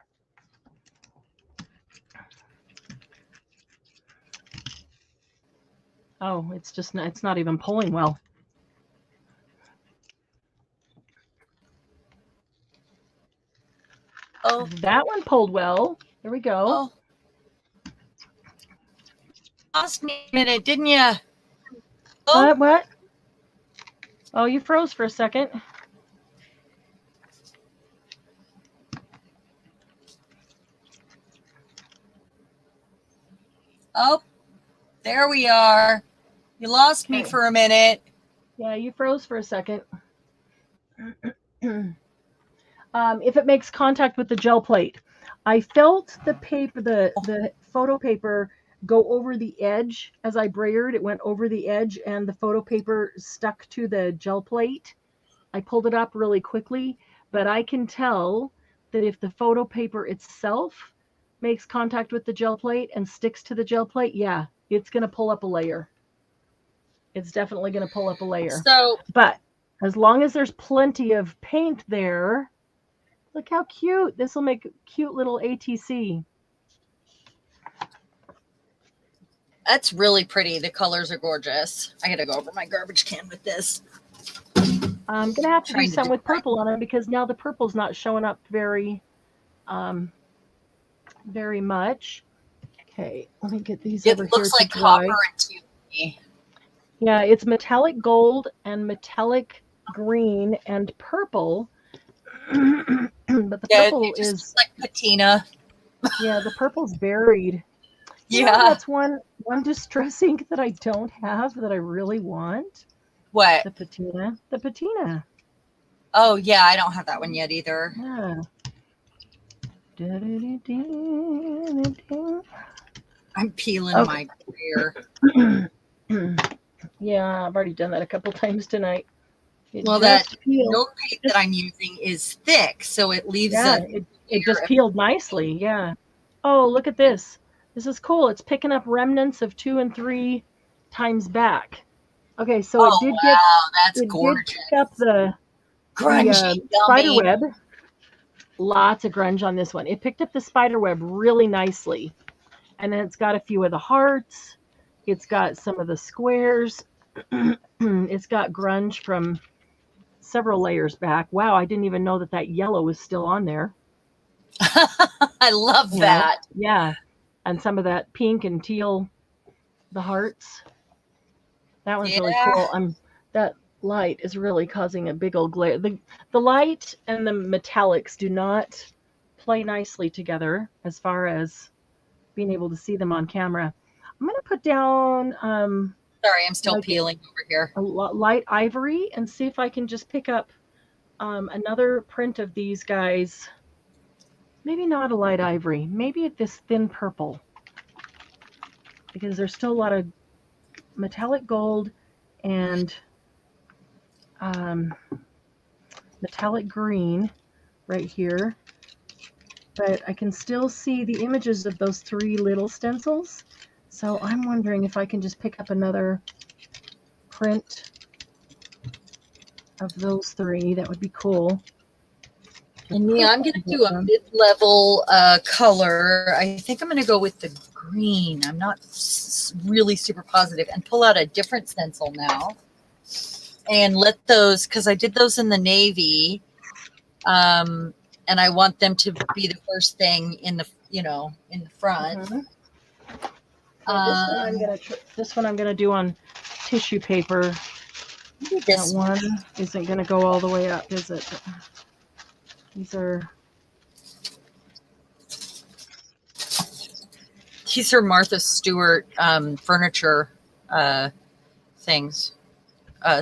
Oh, it's not even pulling well. Oh, that one pulled well. There we go. Oh. Lost me a minute, didn't you? Oh. What? Oh, you froze for a second. Oh, there we are. You lost me for a minute. Yeah, you froze for a second. If it makes contact with the gel plate, I felt the paper, the photo paper go over the edge as I brayered. It went over the edge and the photo paper stuck to the gel plate. I pulled it up really quickly, but I can tell that if the photo paper itself makes contact with the gel plate and sticks to the gel plate, yeah, it's going to pull up a layer. It's definitely going to pull up a layer. But as long as there's plenty of paint there, look how cute. This will make a cute little ATC. That's really pretty. The colors are gorgeous. I got to go over my garbage can with this. I'm going to have to do some with purple on it because now the purple's not showing up very much. Okay, let me get these over here. It looks like copper and tubey. Yeah, it's metallic gold and metallic green and purple. But the purple is like patina. Yeah, the purple's buried. Yeah, that's one distress ink that I don't have that I really want. What? The patina. Oh yeah, I don't have that one yet either. Yeah. I'm peeling my brayer. Yeah, I've already done that a couple times tonight. That note paint that I'm using is thick, so it leaves it just peeled nicely. Yeah. Oh, look at this. This is cool. It's picking up remnants of 2 and 3 times back. Okay, so it did get that's gorgeous. Did pick up the grungy spider web. Lots of grunge on this one. It picked up the spider web really nicely. And then it's got a few of the hearts. It's got some of the squares. It's got grunge from several layers back. Wow, I didn't even know that yellow was still on there. I love that. Yeah. And some of that pink and teal, the hearts. That one's really cool. That light is really causing a big old glare. The light and the metallics do not play nicely together as far as being able to see them on camera. I'm going to put down Sorry, I'm still like peeling over here. a light ivory and see if I can just pick up another print of these guys. Maybe not a light ivory, maybe this thin purple, because there's still a lot of metallic gold and metallic green right here, but I can still see the images of those 3 little stencils. So I'm wondering if I can just pick up another print of those 3. That would be cool. And me, I'm going to do a mid-level color. I think I'm going to go with the green. I'm not really super positive. And pull out a different stencil now. And let those, because I did those in the navy. And I want them to be the first thing in the, in the front. Mm-hmm. This one I'm gonna do on tissue paper. That one isn't gonna go all the way up, is it? These are Martha Stewart furniture things,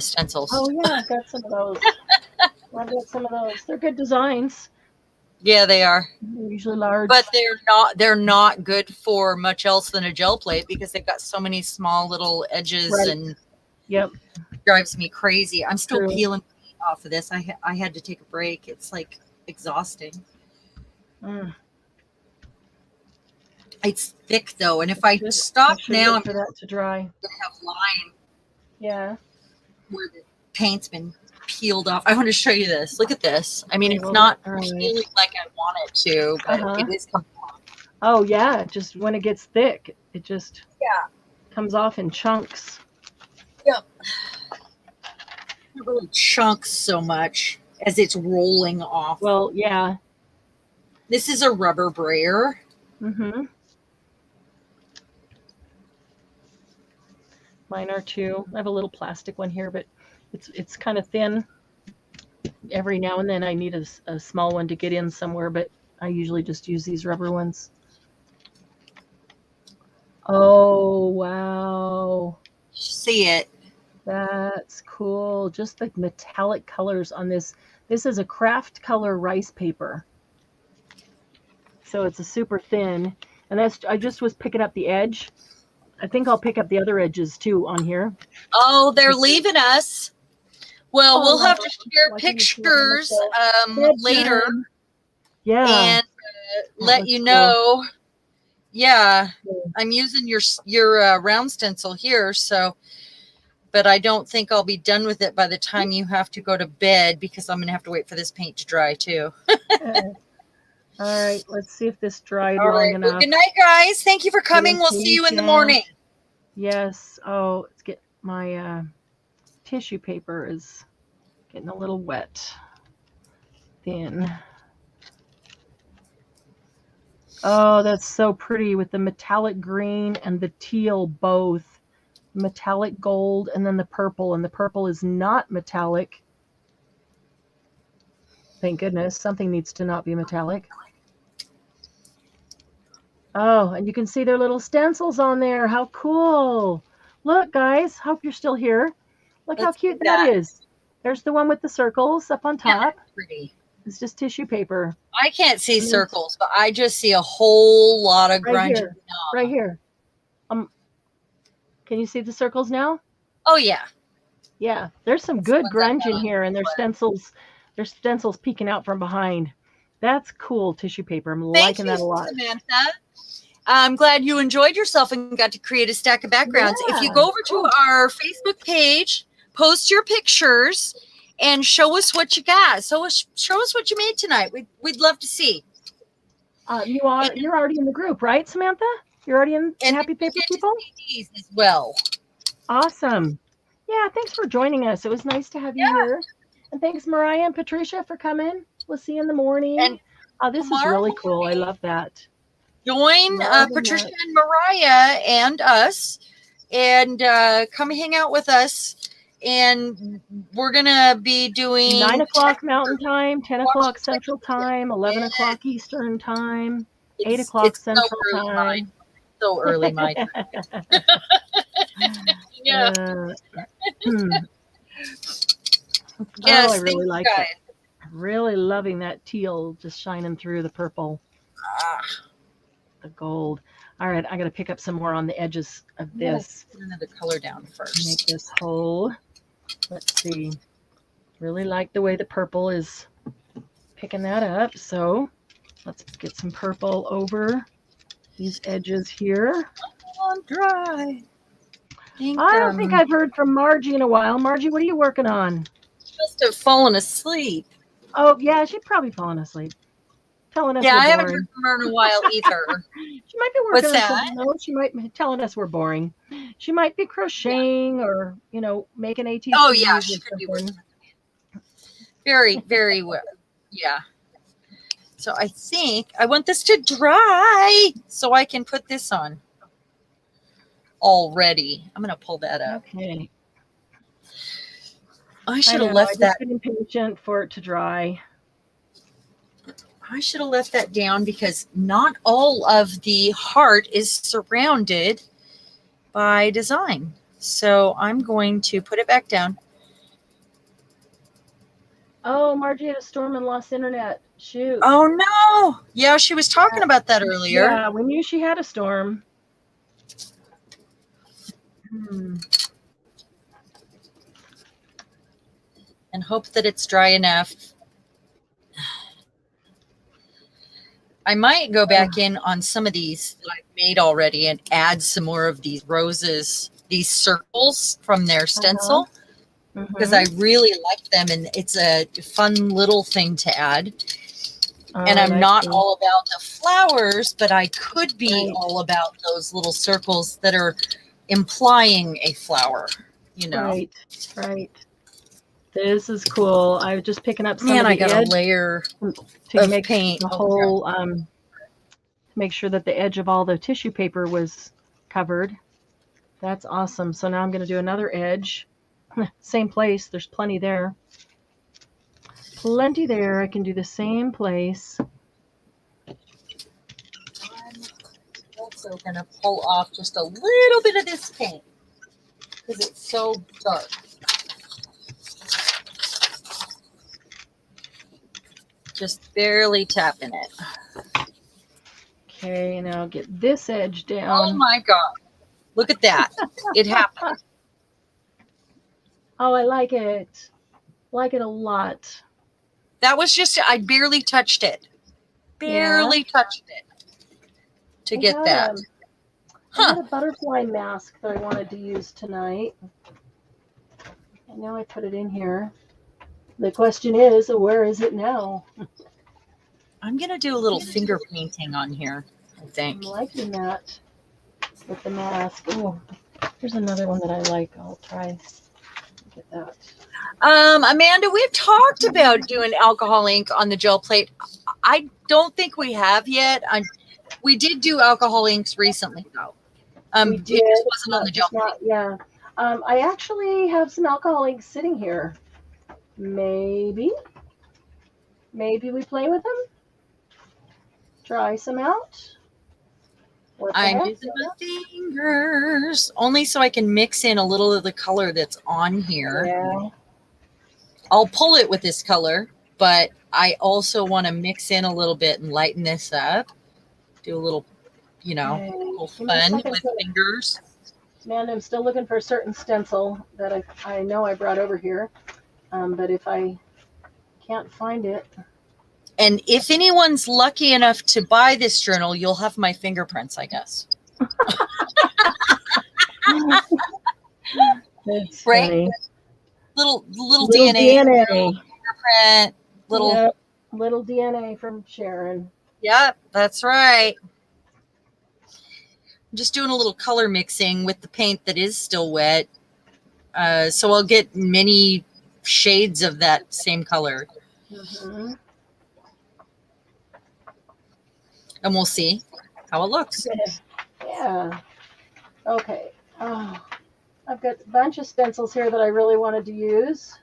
stencils. Oh yeah, I've got some of those. I've got some of those. They're good designs. Yeah, they are. They're usually large, but they're not good for much else than a gel plate because they've got so many small little edges. Right. And drives me crazy. I'm still peeling off of this. I had to take a break. It's like exhausting. It's thick though, and if I stop now, I'm for that to dry. Gonna have line. Yeah. Where the paint's been peeled off. I want to show you this. Look at this. I mean, it's not peeling like I want it to, but it is coming off. Oh yeah, just when it gets thick, it just comes off in chunks. Yep. It really chunks so much as it's rolling off. Well, yeah. This is a rubber brayer. Mm-hmm. Mine are too. I have a little plastic one here, but it's kind of thin. Every now and then I need a small one to get in somewhere, but I usually just use these rubber ones. Oh, wow. See it. That's cool. Just the metallic colors on this. This is a craft color rice paper. So it's a super thin. And I just was picking up the edge. I think I'll pick up the other edges too on here. Oh, they're leaving us. Well, we'll have to share pictures later. Yeah. And let you know. Cool. Yeah. I'm using your round stencil here, but I don't think I'll be done with it by the time you have to go to bed because I'm going to have to wait for this paint to dry too. All right, let's see if this dried long enough. Well, good night, guys. Thank you for coming. We'll see you in the morning. Yes. Oh, let's get my tissue paper is getting a little wet. Thin. Oh, that's so pretty with the metallic green and the teal both. Metallic gold and then the purple, and the purple is not metallic. Thank goodness. Something needs to not be metallic. Oh, and you can see their little stencils on there. How cool. Look, guys. Hope you're still here. Look how cute that is. There's the one with the circles up on top. Yeah, pretty. It's just tissue paper. I can't see circles, but I just see a whole lot of grunge. Right here. Can you see the circles now? Oh, yeah. Yeah. There's some good grunge in here, and there's stencils peeking out from behind. That's cool tissue paper. I'm liking that a lot. Samantha. I'm glad you enjoyed yourself and got to create a stack of backgrounds. Yeah, if you go over to our Facebook page, post your pictures, and show us what you got. So show us what you made tonight. We'd love to see. You're already in the group, right, Samantha? You're already in Happy Paper People? As well. Awesome. Yeah, thanks for joining us. It was nice to have you here. And thanks, Mariah and Patricia, for coming. We'll see you in the morning. And this is really cool. I love that. Join Patricia and Mariah and us and come hang out with us. And we're going to be doing 9 o'clock Mountain Time, 10 o'clock Central Time, 11 o'clock Eastern Time, 8 o'clock Central Time. So early, Mike. Yeah. Yes, I thank really you like guys. it. Really loving that teal just shining through the purple, the gold. All right, I got to pick up some more on the edges of this. Put another color down first. Make this whole. Let's see. Really like the way the purple is picking that up. So let's get some purple over these edges here. On dry. I don't think I've heard from Margie in a while. Margie, what are you working on? She must have fallen asleep. Oh, yeah, she's probably fallen asleep. Telling us Yeah, we're I haven't boring. heard from her in a while either. She might be working What's on that? something else. She might be telling us we're boring. She might be crocheting or, making ATCs Oh, yeah, or she could be something. working. Very, very well. Yeah. So I think I want this to dry so I can put this on already. I'm going to pull that up. Okay. I should have left that. I've been impatient for it to dry. I should have left that down because not all of the heart is surrounded by design. So I'm going to put it back down. Oh, Margie had a storm and lost internet. Shoot. Oh, no. Yeah, she was talking about that earlier. Yeah, we knew she had a storm. And hope that it's dry enough. I might go back in on some of these that I've made already and add some more of these roses, these circles from their stencil, because I really like them and it's a fun little thing to add. And I'm not all about the flowers, but I could be all about those little circles that are implying a flower, Right. This is cool. I was just picking up some of the I got a layer to make paint the whole to make sure that the edge of all the tissue paper was covered. That's awesome. So now I'm going to do another edge. Same place. There's plenty there. Plenty there. I can do the same place. I'm also going to pull off just a little bit of this paint because it's so dark. Just barely tapping it. Okay, now get this edge down. Oh my God. Look at that. It happened. Oh, I like it. Like it a lot. That was just, I barely touched it. Barely touched it to get that. I had a butterfly mask that I wanted to use tonight. And now I put it in here. The question is, where is it now? I'm going to do a little finger painting on here, I think. I'm liking that with the mask. Oh, here's another one that I like. I'll try to get that. Amanda, we've talked about doing alcohol ink on the gel plate. I don't think we have yet. We did do alcohol inks recently, though. We did. It just wasn't on the gel plate. Yeah. I actually have some alcohol inks sitting here. Maybe we play with them. Try some out. I'm using my fingers only so I can mix in a little of the color that's on here. Yeah. I'll pull it with this color, but I also want to mix in a little bit and lighten this up. Do a little, little fun with fingers. Man, I'm still looking for a certain stencil that I know I brought over here. But if I can't find it. And if anyone's lucky enough to buy this journal, you'll have my fingerprints, I guess. That's right? Funny. Little DNA. Little fingerprint. Little DNA from Sharon. Yep, that's right. I'm just doing a little color mixing with the paint that is still wet. So I'll get many shades of that same color. Mm-hmm. And we'll see how it looks. Yeah. Okay. Oh, I've got a bunch of stencils here that I really wanted to use.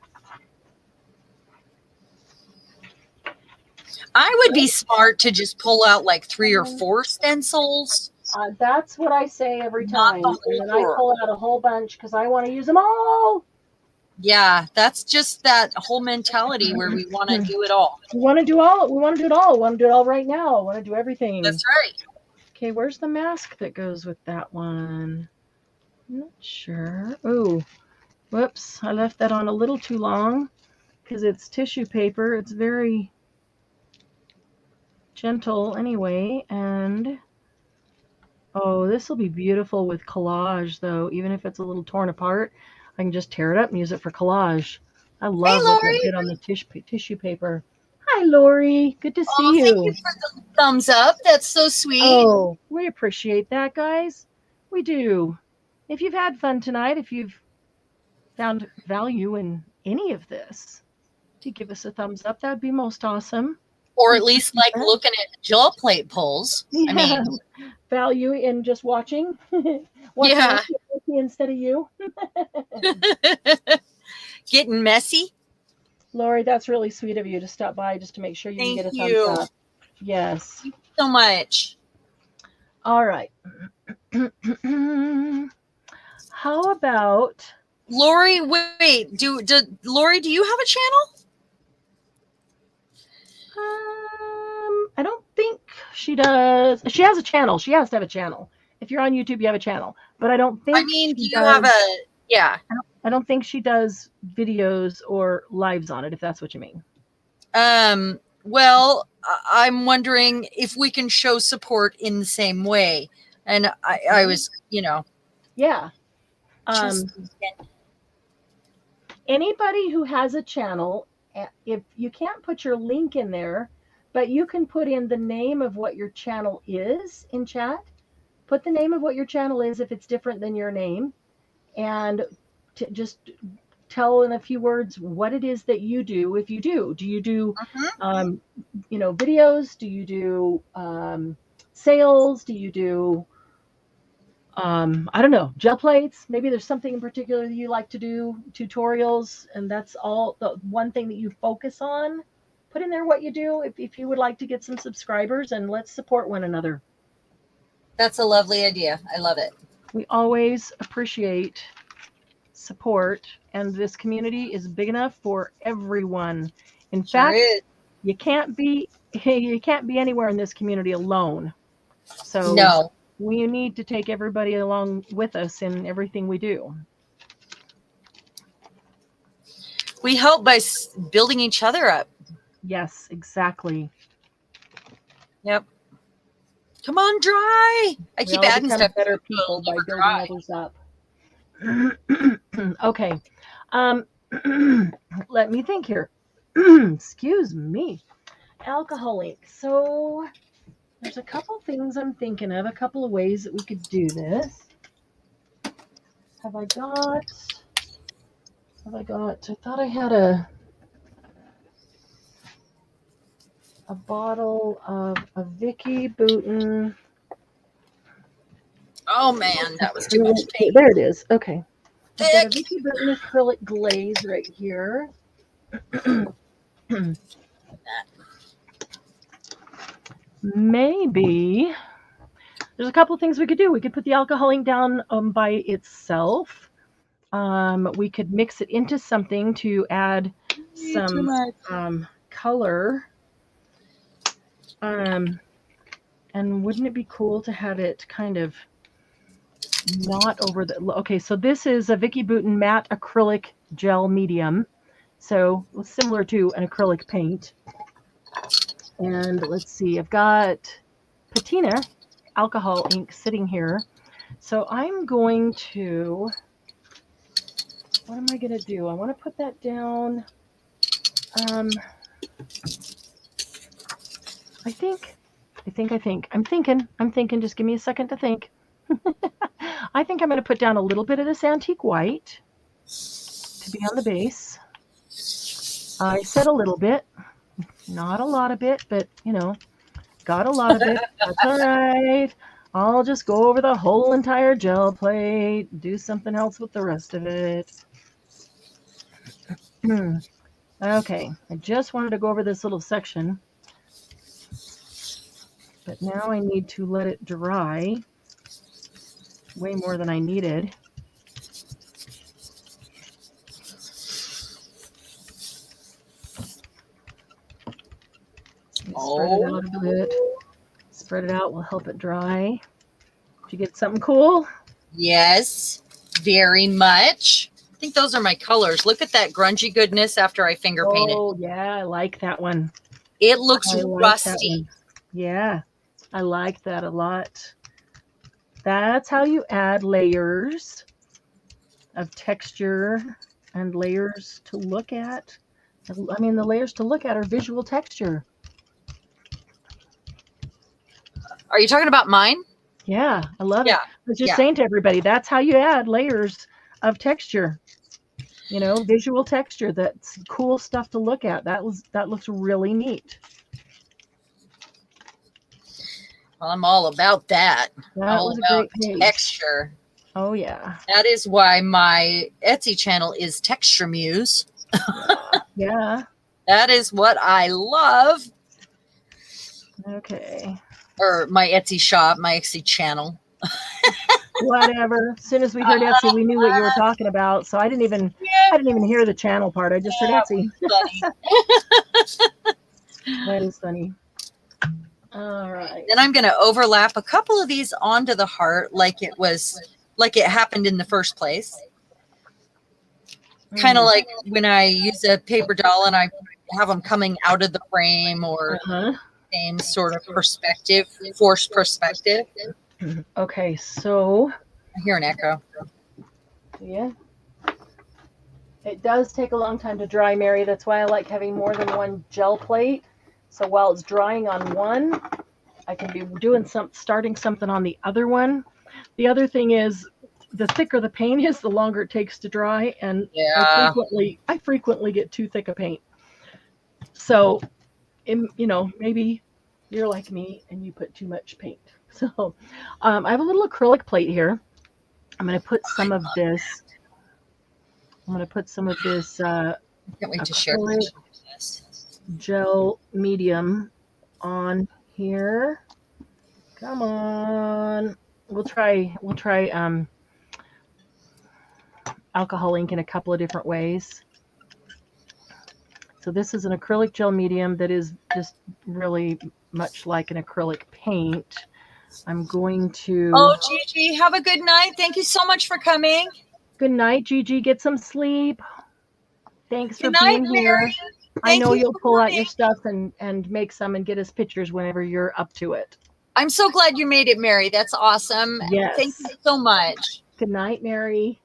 I would be smart to just pull out like 3 or 4 stencils That's what I say every Not time. the And whole then drawer. I pull out a whole bunch because I want to use them all. Yeah, that's just that whole mentality where we want to do it all. We want to do all. We want to do it all. We want to do it all right now. We want to do everything. That's right. Okay, where's the mask that goes with that one? Not sure. Oh, whoops. I left that on a little too long because it's tissue paper. It's very gentle anyway. And oh, this will be beautiful with collage, though. Even if it's a little torn apart, I can just tear it up and use it for collage. I Hey, love what Lori. that did on the tissue paper. Hi, Lori. Good to see you. Thank you for the thumbs up. That's so sweet. Oh, we appreciate that, guys. We do. If you've had fun tonight, if you've found value in any of this, to give us a thumbs up, that'd be most awesome. Or at least like looking at gel plate pulls. Yeah. I mean, value in just watching. Yeah. Instead of you. Getting messy. Lori, that's really sweet of you to stop by just to make sure you can get a thumbs up. Yes. Thank you so much. All right. How about Lori? Wait, Lori? Do you have a channel? I don't think she does. She has a channel. She has to have a channel. If you're on YouTube, you have a channel. But I don't think. I mean, do you have a? Yeah. I don't think she does videos or lives on it. If that's what you mean. Well, I'm wondering if we can show support in the same way. And I was, Yeah. Anybody who has a channel, if you can't put your link in there, but you can put in the name of what your channel is in chat. Put the name of what your channel is if it's different than your name, and just tell in a few words what it is that you do. If you do you do videos? Do you do sales? Do you do I don't know, gel plates? Maybe there's something in particular that you like to do, tutorials, and that's all the one thing that you focus on. Put in there what you do if you would like to get some subscribers, and let's support one another. That's a lovely idea. I love it. We always appreciate support, and this community is big enough for everyone. In fact, you can't be anywhere in this community alone. So no, we need to take everybody along with us in everything we do. We help by building each other up. Yes, exactly. Yep. Come on, dry. I keep adding stuff. Better people by building others up. Okay. Let me think here. Excuse me. Alcohol ink. So there's a couple things I'm thinking of, a couple of ways that we could do this. I thought I had a bottle of a Vicky Bouton. Oh man, that was too much paint. There it is. Okay. I've got a Vicky Bouton acrylic glaze right here. Maybe there's a couple things we could do. We could put the alcohol ink down by itself. We could mix it into something to add some color. And wouldn't it be cool to have it kind of not over the... Okay, so this is a Vicky Bouton matte acrylic gel medium. So similar to an acrylic paint. And let's see, I've got patina alcohol ink sitting here. So I'm going to... What am I going to do? I want to put that down. I'm thinking, just give me a second to think. I think I'm going to put down a little bit of this antique white to be on the base. I said a little bit, not a lot of it, but got a lot of it. That's all right. I'll just go over the whole entire gel plate, do something else with the rest of it. Okay, I just wanted to go over this little section, but now I need to let it dry. way more than I needed. Spread it out a bit. Spread it out will help it dry. Did you get something cool? Yes, very much. I think those are my colors. Look at that grungy goodness after I finger painted. Oh, yeah, I like that one. It looks rusty. Yeah, I like that a lot. That's how you add layers of texture and layers to look at. I mean, the layers to look at are visual texture. Are you talking about mine? Yeah, I love it. I was just saying to everybody, that's how you add layers of texture. You know, visual texture. That's cool stuff to look at. That looks really neat. Well, I'm all about that. That all was about a great page. Texture. Oh yeah. That is why my Etsy channel is Texture Muse. Yeah. That is what I love. Okay. Or my Etsy shop, my Etsy channel. Whatever. As soon as we heard Etsy, we knew what you were talking about. So I didn't even hear the channel part. I just heard Etsy. That is funny. All right. Then I'm going to overlap a couple of these onto the heart like it happened in the first place. Kind of like when I use a paper doll and I have them coming out of the frame or same sort of perspective, forced perspective. Okay, so I hear an echo. Yeah. It does take a long time to dry, Mary. That's why I like having more than one gel plate. So while it's drying on one, I can be doing starting something on the other one. The other thing is, the thicker the paint is, the longer it takes to dry, and I frequently get too thick a paint. So, maybe you're like me and you put too much paint. So, I have a little acrylic plate here. I'm going to put some of this. I'm going to put some of this can't wait to share this gel medium on here. Come on. We'll try alcohol ink in a couple of different ways. So this is an acrylic gel medium that is just really much like an acrylic paint. I'm going to... Oh, Gigi, have a good night. Thank you so much for coming. Good night, Gigi. Get some sleep. Thanks for being here. I know you'll pull out your stuff and make some and get us pictures whenever you're up to it. I'm so glad you made it, Mary. That's awesome. Yes. Thank you so much. Good night, Mary.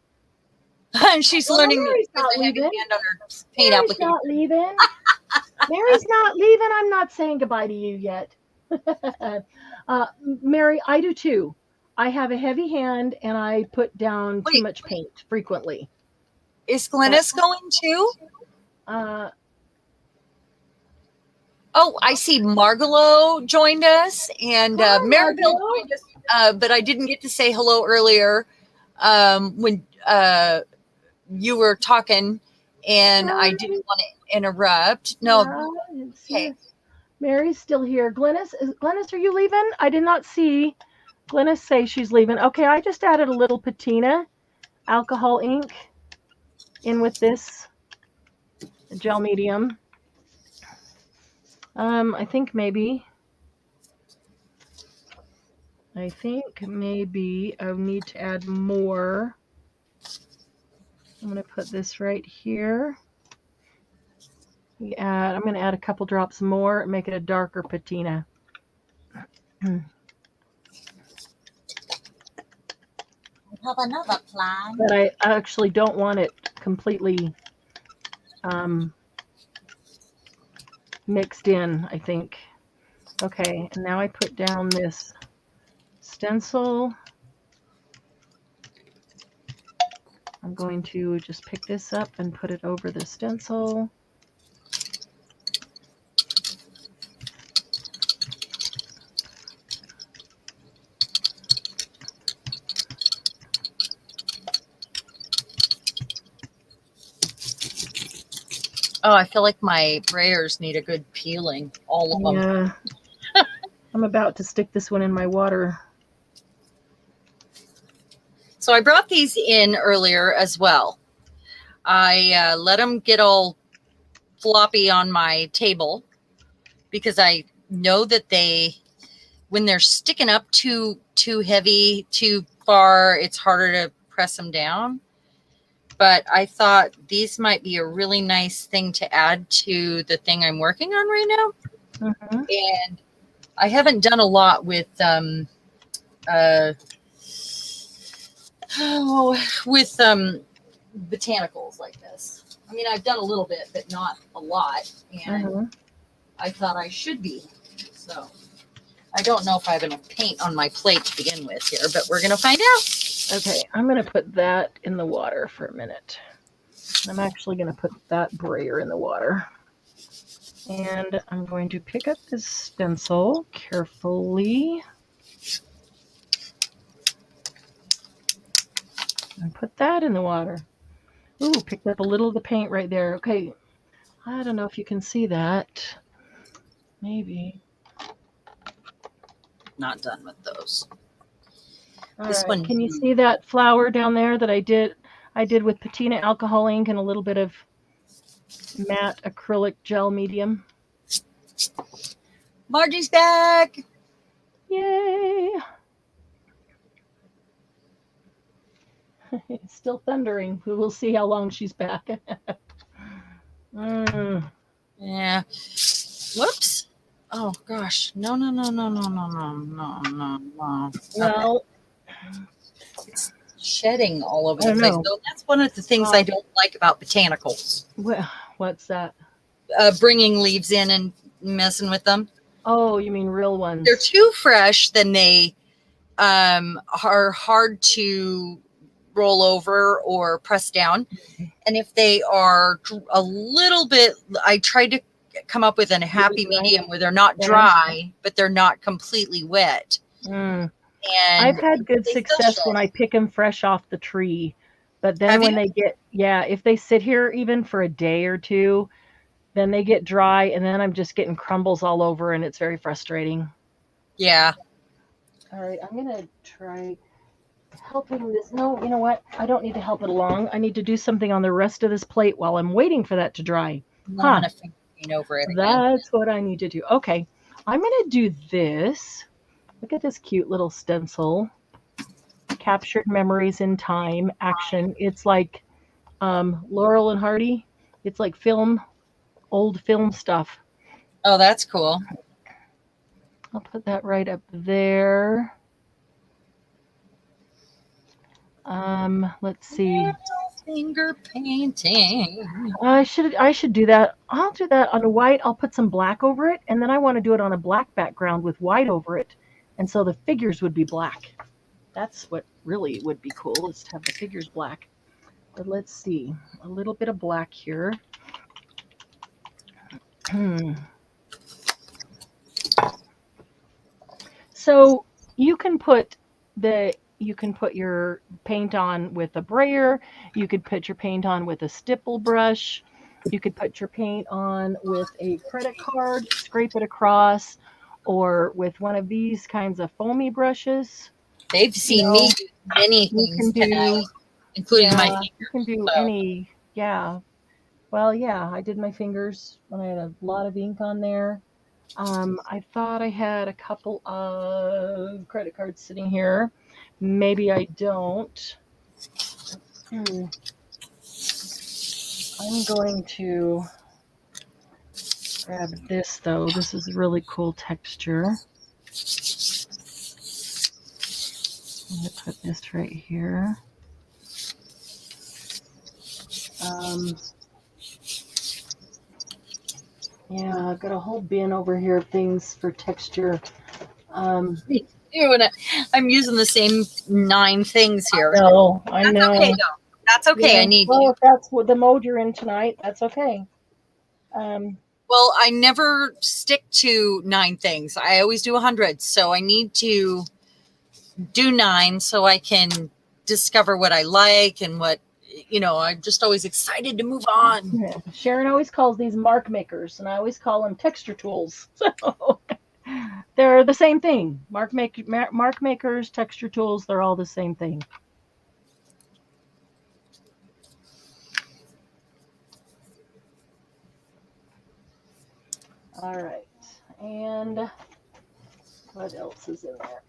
She's learning Mary's not leaving. On her paint Mary's not leaving. Mary's not leaving. I'm not saying goodbye to you yet. Mary, I do too. I have a heavy hand and I put down too much paint frequently. Is Glennis going too? Oh, I see Margalo joined us and Maribel joined us, but I didn't get to say hello earlier when you were talking and I didn't want to interrupt. No. Okay. Mary's still here. Glennis, are you leaving? I did not see Glennis say she's leaving. Okay, I just added a little patina alcohol ink in with this gel medium. I think maybe I need to add more. I'm going to put this right here. I'm going to add a couple drops more and make it a darker patina. Have another plan. But I actually don't want it completely mixed in, I think. Okay, and now I put down this stencil. I'm going to just pick this up and put it over the stencil. Oh, I feel like my brayers need a good peeling, all of them. Yeah. I'm about to stick this one in my water. So I brought these in earlier as well. I let them get all floppy on my table because I know that when they're sticking up too heavy, too far, it's harder to press them down. But I thought these might be a really nice thing to add to the thing I'm working on right now. Mm-hmm. And I haven't done a lot with botanicals like this. I mean, I've done a little bit, but not a lot. And I thought I should be. So I don't know if I have enough paint on my plate to begin with here, but we're going to find out. Okay, I'm going to put that in the water for a minute. I'm actually going to put that brayer in the water. And I'm going to pick up this stencil carefully and put that in the water. Ooh, picked up a little of the paint right there. Okay, I don't know if you can see that. Maybe. Not done with those. This one. Can you see that flower down there that I did? I did with patina alcohol ink and a little bit of matte acrylic gel medium. Margie's back. Yay! It's still thundering. We will see how long she's back. Yeah. Whoops. Oh gosh. No. Well, it's shedding all over the place. So that's one of the things I don't like about botanicals. Well, what's that? Bringing leaves in and messing with them. Oh, you mean real ones? They're too fresh, then they are hard to roll over or press down. And if they are a little bit, I tried to come up with a happy medium where they're not dry, but they're not completely wet. And I've had good success when I pick them fresh off the tree. But then when they get, if they sit here even for a day or two, then they get dry, and then I'm just getting crumbles all over, and it's very frustrating. Yeah. All right, I'm going to try helping this. No, you know what? I don't need to help it along. I need to do something on the rest of this plate while I'm waiting for that to dry. I'm going to paint over it again. That's what I need to do. Okay, I'm going to do this. Look at this cute little stencil. Captured memories in time, action. It's like Laurel and Hardy. It's like old film stuff. Oh, that's cool. I'll put that right up there. Let's see. Finger painting. I should do that. I'll do that on a white. I'll put some black over it, and then I want to do it on a black background with white over it, and so the figures would be black. That's what really would be cool, is to have the figures black. But let's see. A little bit of black here. So you can put your paint on with a brayer. You could put your paint on with a stipple brush. You could put your paint on with a credit card, scrape it across, or with one of these kinds of foamy brushes. They've seen me do many things tonight, including my fingers. You can do any, Well, I did my fingers when I had a lot of ink on there. I thought I had a couple of credit cards sitting here. Maybe I don't. I'm going to grab this, though. This is a really cool texture. I'm going to put this right here. I've got a whole bin over here of things for texture. I'm using the same 9 things here. I know. That's okay, though. That's okay. Yeah, I need you. If that's what the mode you're in tonight, that's okay. Well, I never stick to 9 things. I always do 100. So I need to do 9 so I can discover what I like and what, I'm just always excited to move on. Yeah. Sharon always calls these mark makers, and I always call them texture tools. So they're the same thing. Mark makers, texture tools, they're all the same thing. All right. And what else is in there?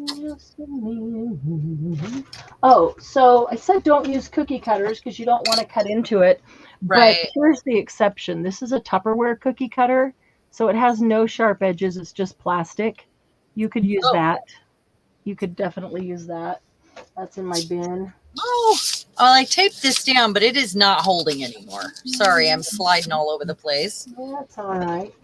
Just a minute. Oh, so I said don't use cookie cutters because you don't want to cut into it. But Right. here's the exception. This is a Tupperware cookie cutter, so it has no sharp edges. It's just plastic. You could use Oh. that. You could definitely use that. That's in my bin. Oh, well, I taped this down, but it is not holding anymore. Sorry, I'm sliding all over the place. That's all right.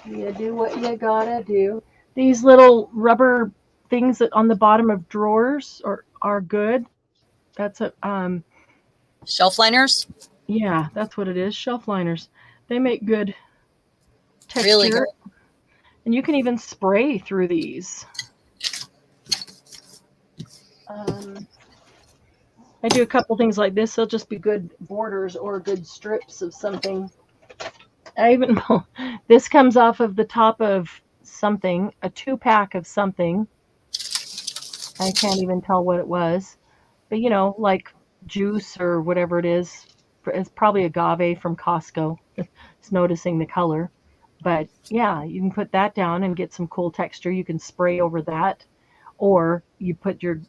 You do what you gotta do. These little rubber things that on the bottom of drawers are good. That's a Shelf liners? yeah, that's what it is. Shelf liners. They make good texture. Really good. And you can even spray through these. I do a couple things like this. They'll just be good borders or good strips of something. I even this comes off of the top of something, a 2-pack of something. I can't even tell what it was. But you know, like juice or whatever it is. It's probably agave from Costco. It's noticing the color. But yeah, you can put that down and get some cool texture. You can spray over that. Or you put your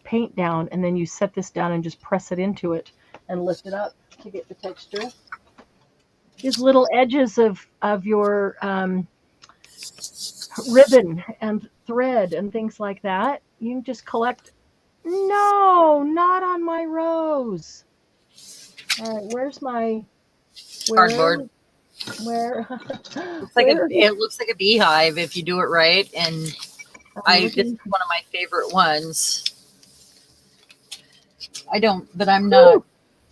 paint down and then you set this down and just press it into it and lift it up to get the texture. These little edges of your ribbon and thread and things like that, you can just collect. No, not on my rose. All right, where's my Cardboard. Where? It looks like a beehive if you do it right. And this is one of my favorite ones. I don't, but I'm not. Woo!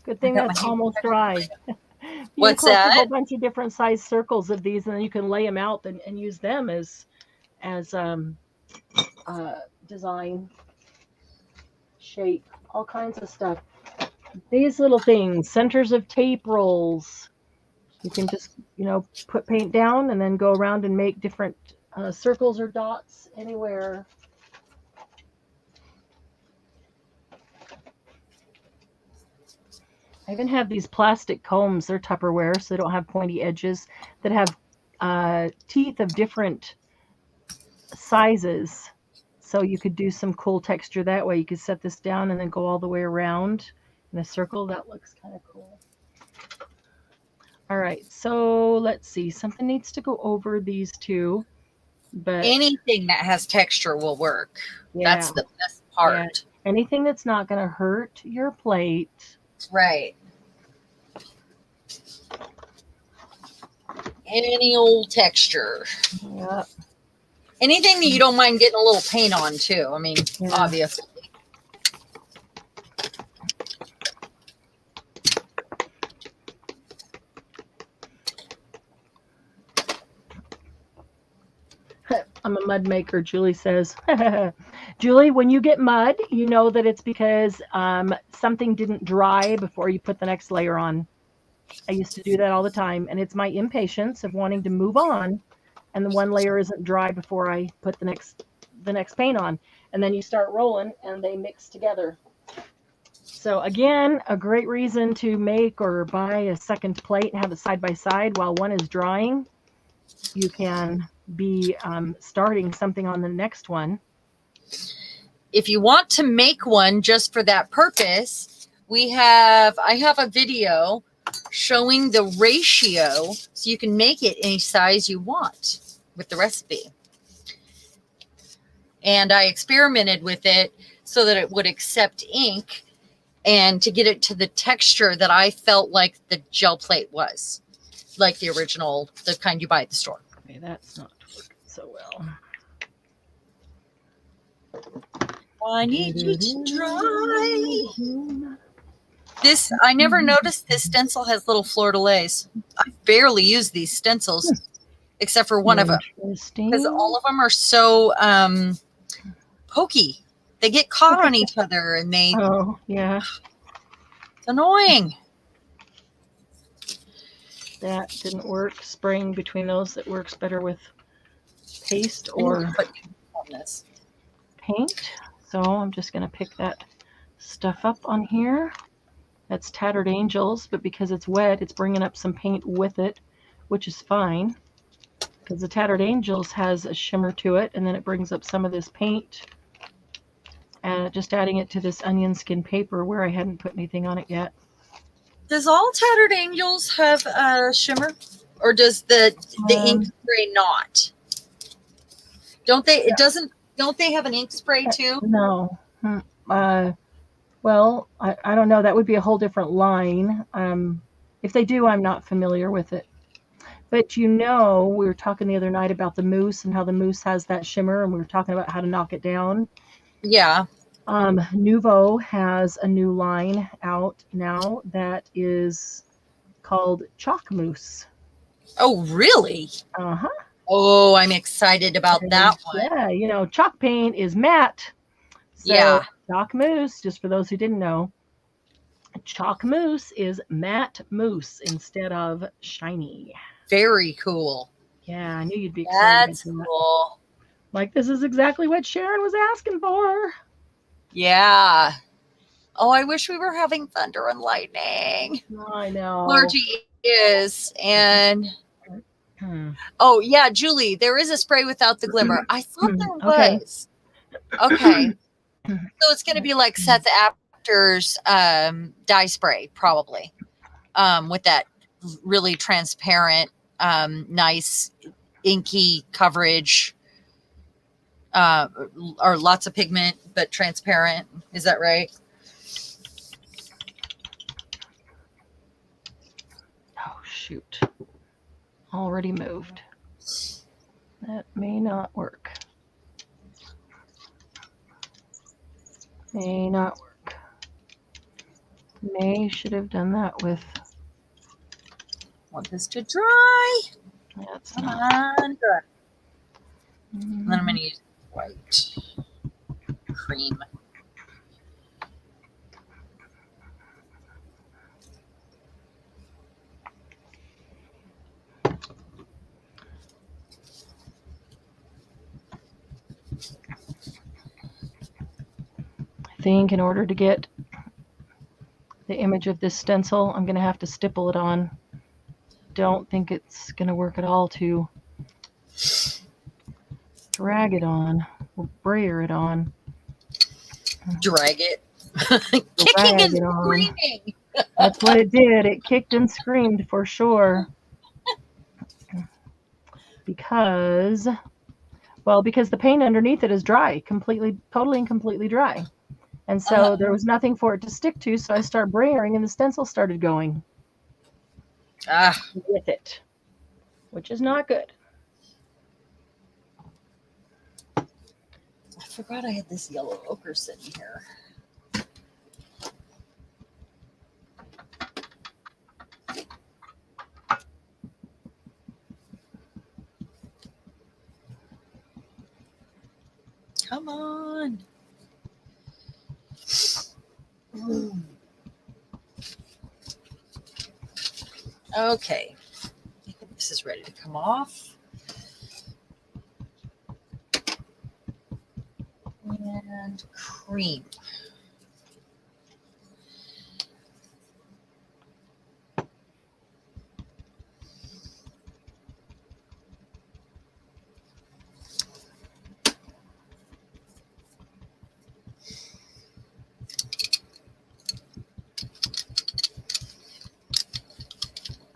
Good thing that's almost dry. What's collect that? A whole bunch of different size circles of these, and then you can lay them out and use them as design, shape, all kinds of stuff. These little things, centers of tape rolls. You can just, put paint down and then go around and make different circles or dots anywhere. I even have these plastic combs. They're Tupperware, so they don't have pointy edges, that have teeth of different sizes. So you could do some cool texture that way. You could set this down and then go all the way around in a circle. That looks kind of cool. All right, so let's see. Something needs to go over these two. But anything that has texture will work. Yeah. That's the best part. Yeah. Anything that's not going to hurt your plate. Right. Any old texture. Yeah. Anything that you don't mind getting a little paint on too. I mean, obviously. I'm a mud maker, Julie says. Julie, when you get mud, you know that it's because something didn't dry before you put the next layer on. I used to do that all the time, and it's my impatience of wanting to move on, and the one layer isn't dry before I put the next paint on. And then you start rolling, and they mix together. So again, a great reason to make or buy a second plate and have it side by side while one is drying. You can be starting something on the next one. If you want to make one just for that purpose, I have a video showing the ratio so you can make it any size you want with the recipe. And I experimented with it so that it would accept ink and to get it to the texture that I felt like the gel plate was, like the original, the kind you buy at the store. Okay, that's not working so well. I need you to dry. This, I never noticed this stencil has little fleur-de-lis. I barely use these stencils, except for one of them. Because all of them are so pokey. They get caught on each other and they... Oh, yeah. It's annoying. That didn't work. Spraying between those, it works better with paste or paint. So I'm just going to pick that stuff up on here That's Tattered Angels, but because it's wet, it's bringing up some paint with it, which is fine. Because the Tattered Angels has a shimmer to it, and then it brings up some of this paint. And just adding it to this onion skin paper where I hadn't put anything on it yet. Does all Tattered Angels have a shimmer? Or does the ink spray not? Don't they have an ink spray too? No. Well, I don't know. That would be a whole different line. If they do, I'm not familiar with it. But we were talking the other night about the mousse and how the mousse has that shimmer, and we were talking about how to knock it down. Yeah. Nuvo has a new line out now that is called Chalk Mousse. Oh, really? Uh-huh. Oh, I'm excited about that one. Yeah, chalk paint is matte. So yeah. Chalk Mousse, just for those who didn't know, Chalk Mousse is matte mousse instead of shiny. Very cool. Yeah, I knew you'd be excited. That's cool. Like, this is exactly what Sharon was asking for. Yeah. Oh, I wish we were having thunder and lightning. I know. Margie is. And oh, yeah, Julie, there is a spray without the glimmer. I thought there was. Okay. So it's going to be like Seth Apter's dye spray, probably, with that really transparent, nice, inky coverage, or lots of pigment, but transparent. Is that right? Oh, shoot. Already moved. That may not work. May not work. Should have done that with. Want this to dry. That's Come not. on, dry. And then I'm going to use white cream. I think in order to get the image of this stencil, I'm going to have to stipple it on. Don't think it's going to work at all to drag it on or brayer it on. Drag it. Kicking and screaming. That's what it did. It kicked and screamed for sure. Because the paint underneath it is dry, totally and completely dry. And so there was nothing for it to stick to, so I started brayering and the stencil started going with it, which is not good. I forgot I had this yellow ochre sitting here. Come on. Okay. I think this is ready to come off. And cream.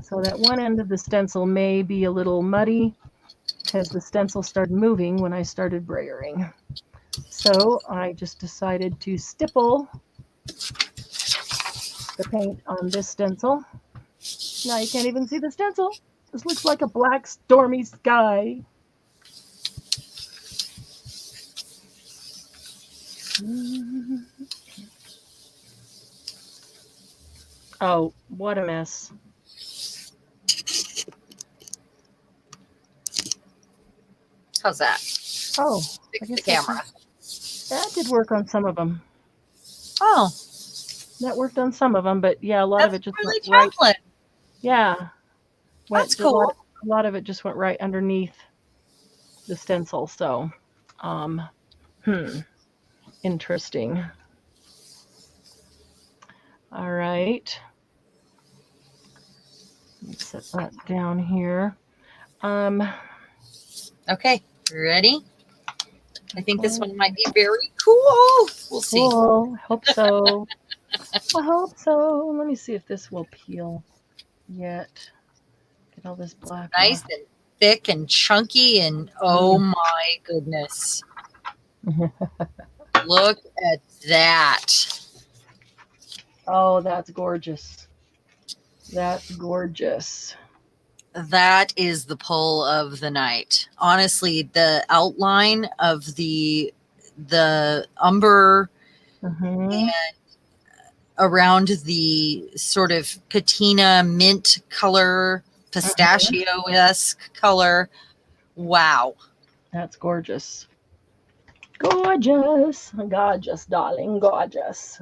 So that one end of the stencil may be a little muddy because the stencil started moving when I started brayering. So I just decided to stipple the paint on this stencil. Now you can't even see the stencil. This looks like a black stormy sky. Oh, what a mess. How's that? Oh, fix the camera. That did work on some of them. Oh, that worked on some of them, but yeah, a lot of it just really went right. Yeah, that's cool. A lot of it just went right underneath the stencil. So, interesting. All right. Let's set that down here. Okay, ready? I think this one might be very cool. We'll see. Cool. Hope so. I hope so. Let me see if this will peel yet. Get all this black Nice off. and thick and chunky, and oh my goodness. Look at that. Oh, that's gorgeous. That's gorgeous. That is the pull of the night. Honestly, the outline of the umber and around the sort of patina mint color, pistachio-esque color. Wow. That's gorgeous. Gorgeous. Gorgeous, darling. Gorgeous.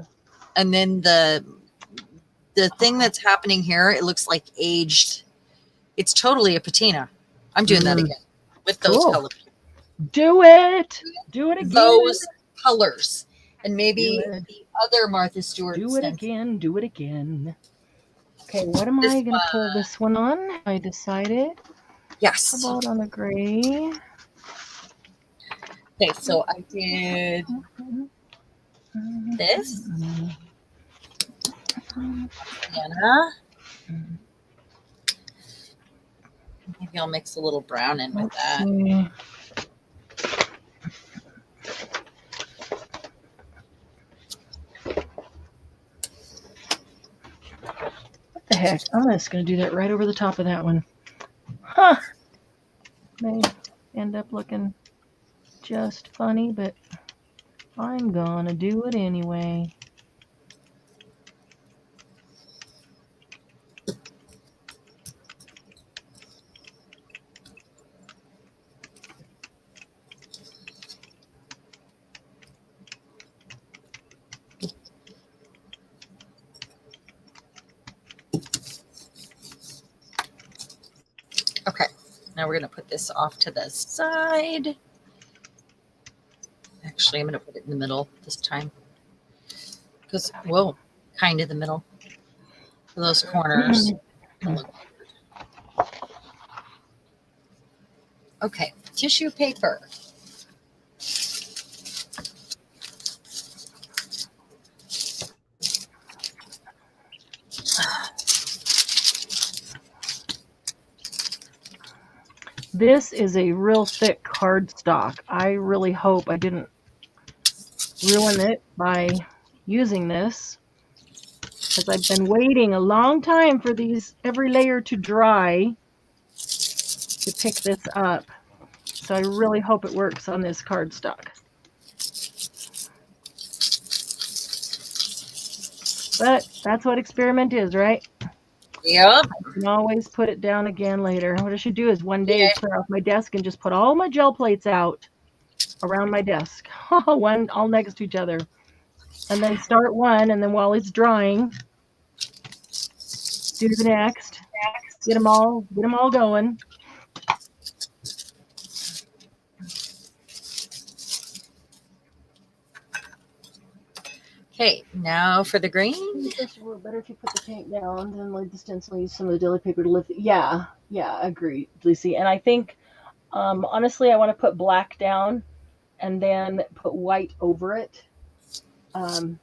And then the thing that's happening here, it looks like aged. It's totally a patina. I'm doing that again with those colors. Do it. Do it again. Those colors. And maybe the other Martha Stewart. Do it again. Do it again. Okay, what am I going to pull this one on? I decided. Yes. How about on the gray? Okay, so I did this. Sienna. Maybe I'll mix a little brown in with that. What the heck? I'm just going to do that right over the top of that one. Huh. May end up looking just funny, but I'm going to do it anyway. Okay, now we're going to put this off to the side. Actually, I'm going to put it in the middle this time. Because, whoa, kind of the middle. For those corners. Okay, tissue paper. This is a real thick cardstock. I really hope I didn't ruin it by using this, because I've been waiting a long time for every layer to dry to pick this up. So I really hope it works on this cardstock. But that's what experiment is, right? Yep. I can always put it down again later. What I should do is one day clear off my desk and just put all my gel plates out around my desk, one all next to each other, and then start one, and then while it's drying, do the next. Get them all going. Okay, now for the green. It's better if you put the paint down than like the stencil. Use some of the deli paper to lift it. Yeah, agreed, Lucy. And I think, honestly, I want to put black down and then put white over it. Good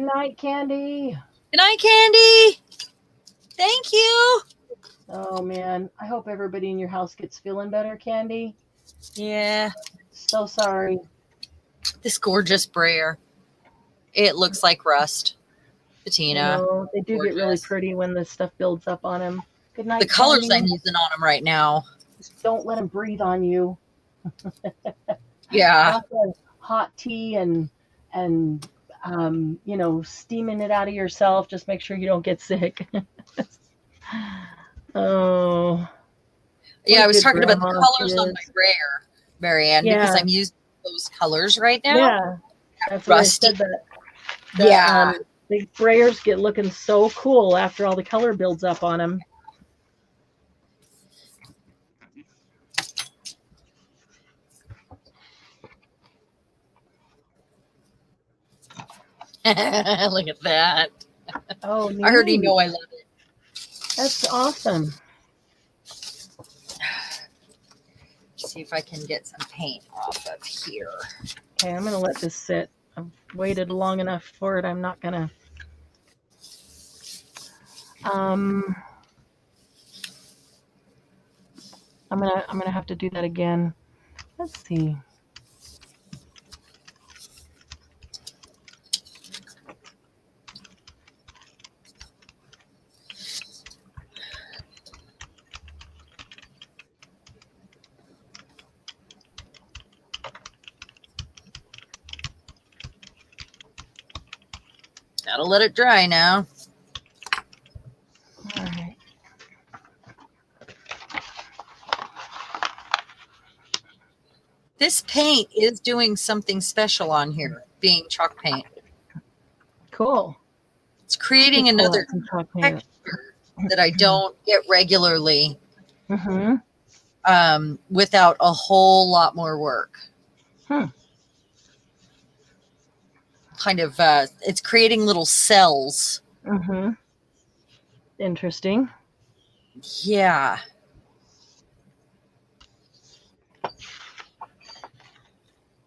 night, Candy. Good night, Candy. Thank you. Oh, man. I hope everybody in your house gets feeling better, Candy. Yeah. So sorry. This gorgeous brayer. It looks like rust. Patina. They do get really pretty when this stuff builds up on them. Good night, the colors Candy. I'm using on them right now. Just don't let them breathe on you. Yeah. Lots of hot tea and steaming it out of yourself. Just make sure you don't get sick. Oh. Yeah, I was talking about the colors on my brayer, Marianne, because I'm using those colors right now. Yeah. That's Rusty. why I said that. The brayers get looking so cool after all the color builds up on them. Look at that. Oh, I already neat. know I love it. That's awesome. See if I can get some paint off of here. Okay, I'm gonna let this sit. I've waited long enough for it. I'm not gonna. I'm gonna have to do that again. Let's see. Gotta let it dry now. All right. This paint is doing something special on here, being chalk paint. Cool. It's creating Pull out another some chalk paint. texture that I don't get regularly Mm-hmm. without a whole lot more work. Kind of, it's creating little cells. Mm-hmm. Interesting. Yeah.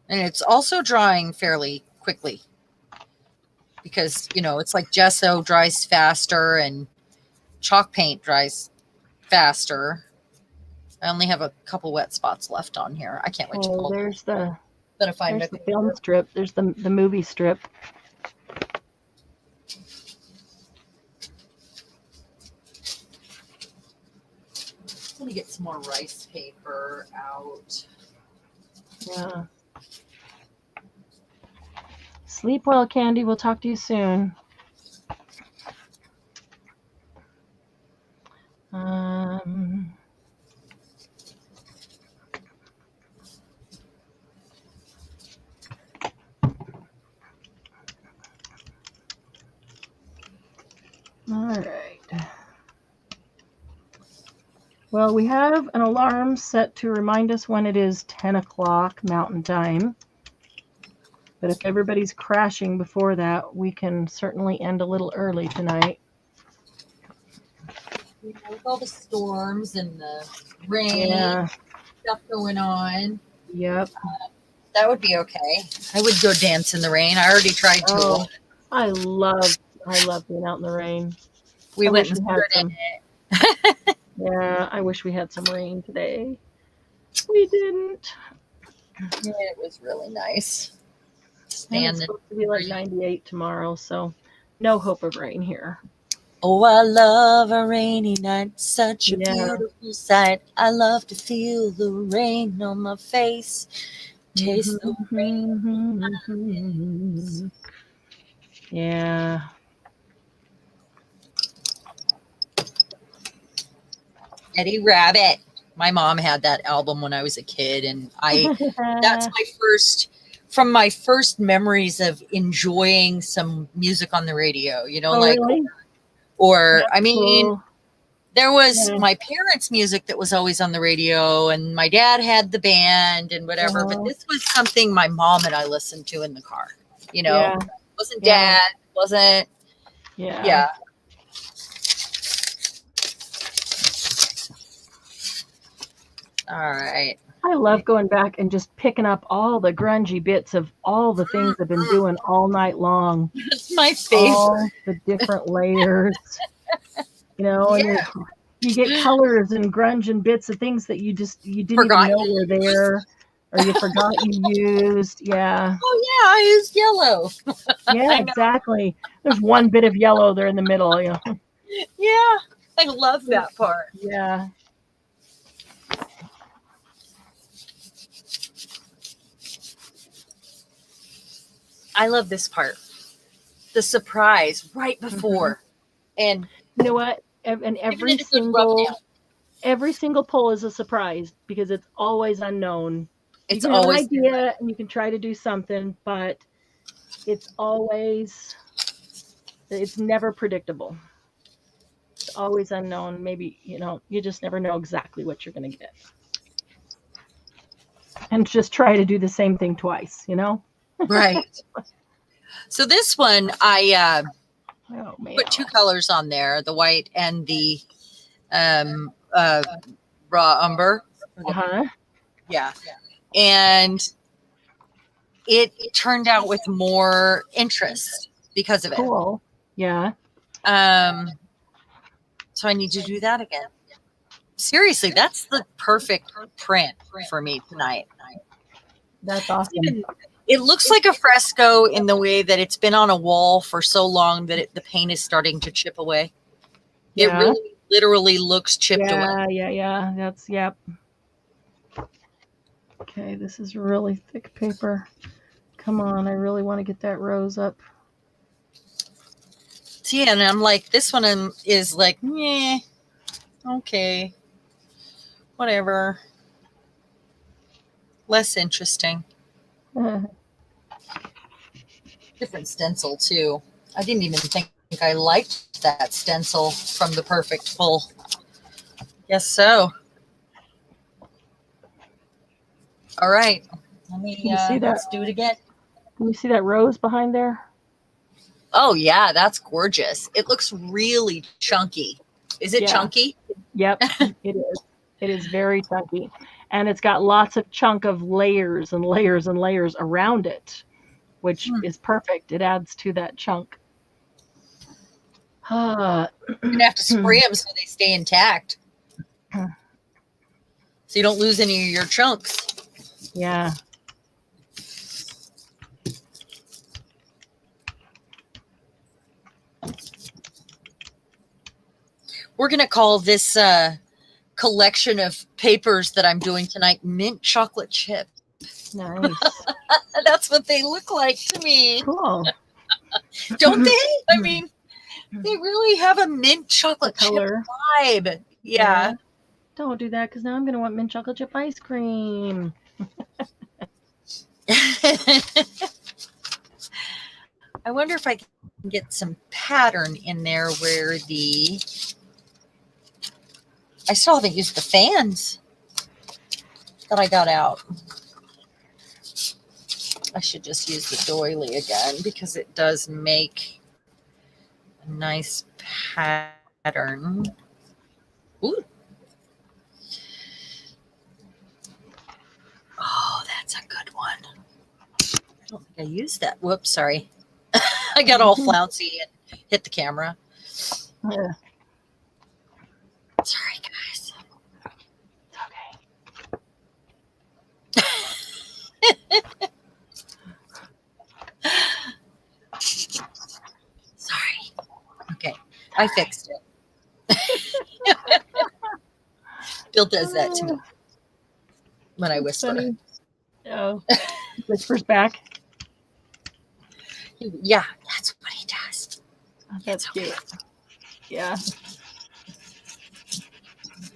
And it's also drying fairly quickly because, you know, it's like gesso dries faster and chalk paint dries faster. I only have a couple wet spots left on here. I can't wait to Oh, pull. there's the Find there's the film strip. There's the movie strip. Let me get some more rice paper out. Yeah. Sleep well, Candy. We'll talk to you soon. All right. Well, we have an alarm set to remind us when it is 10 o'clock Mountain Time. But if everybody's crashing before that, we can certainly end a little early tonight. You know, with all the storms and the rain stuff going on. Yep. That would be okay. I would go dance in the rain. I already tried to. Oh, I love being out in the rain. We went and stood in it. Yeah, I wish we had some rain today. We didn't. Yeah, it was really nice. It's supposed to be like 98 tomorrow, so no hope of rain here. Oh, I love a rainy night, such a beautiful sight. I love to feel the rain on my face, taste the rain. Yeah. Eddie Rabbit. My mom had that album when I was a kid, and that's my first memories of enjoying some music on the radio, you know, really? There was my parents' music that was always on the radio, and my dad had the band and whatever, but this was something my mom and I listened to in the car, you know. It wasn't dad, wasn't All right. I love going back and just picking up all the grungy bits of all the things I've been doing all night long. That's my favorite. All the different layers. You know, and you get colors and grunge and bits of things that you didn't even know were there, or you forgot you used. Yeah. Oh yeah, I used yellow. Yeah, exactly. There's one bit of yellow there in the middle. You know? Yeah, I love that part. Yeah. I love this part. The surprise right before. And you know what? And every single pull is a surprise because it's always unknown. It's you can always have an idea and you can try to do something, but it's never predictable. It's always unknown. Maybe, you know, you just never know exactly what you're going to get. And just try to do the same thing twice, you know? Right. So this one, I Oh man. put two colors on there, the white and the raw umber. Uh-huh. Yeah. And it turned out with more interest because of it. Cool. Yeah. So I need to do that again. Seriously, that's the perfect print for me tonight. That's awesome. It looks like a fresco in the way that it's been on a wall for so long that the paint is starting to chip away. It Yeah. really literally looks chipped away. Yeah. That's, yep. Okay, this is really thick paper. Come on, I really want to get that rose up. See, and I'm like, this one is like, yeah, okay, whatever. Less interesting. Different stencil too. I didn't even think I liked that stencil from the Perfect Pull. Yes, so. All right. Let me Can you see that? Let's do it again. Can you see that rose behind there? Oh yeah, that's gorgeous. It looks really chunky. Is it chunky? Yep, it is. It is very chunky. And it's got lots of chunk of layers and layers and layers around it, which is perfect. It adds to that chunk. You're gonna have to spray them so they stay intact. So you don't lose any of your chunks. Yeah. We're going to call this collection of papers that I'm doing tonight mint chocolate chip. Nice. That's what they look like to me. Cool. Don't they? I mean, they really have a mint chocolate chip color vibe. Yeah. Don't do that because now I'm going to want mint chocolate chip ice cream. I wonder if I can get some pattern in there where I still haven't used the fans that I got out. I should just use the doily again because it does make a nice pattern. Ooh. Oh, that's a good one. I don't think I used that. Whoops, sorry. I got all flouncy and hit the camera. Yeah. Sorry, guys. It's okay. Sorry. Okay, I fixed it. Bill does that to me when I whisper. Funny. Oh, whispers back. Yeah, that's what he does. That's cute. Yeah.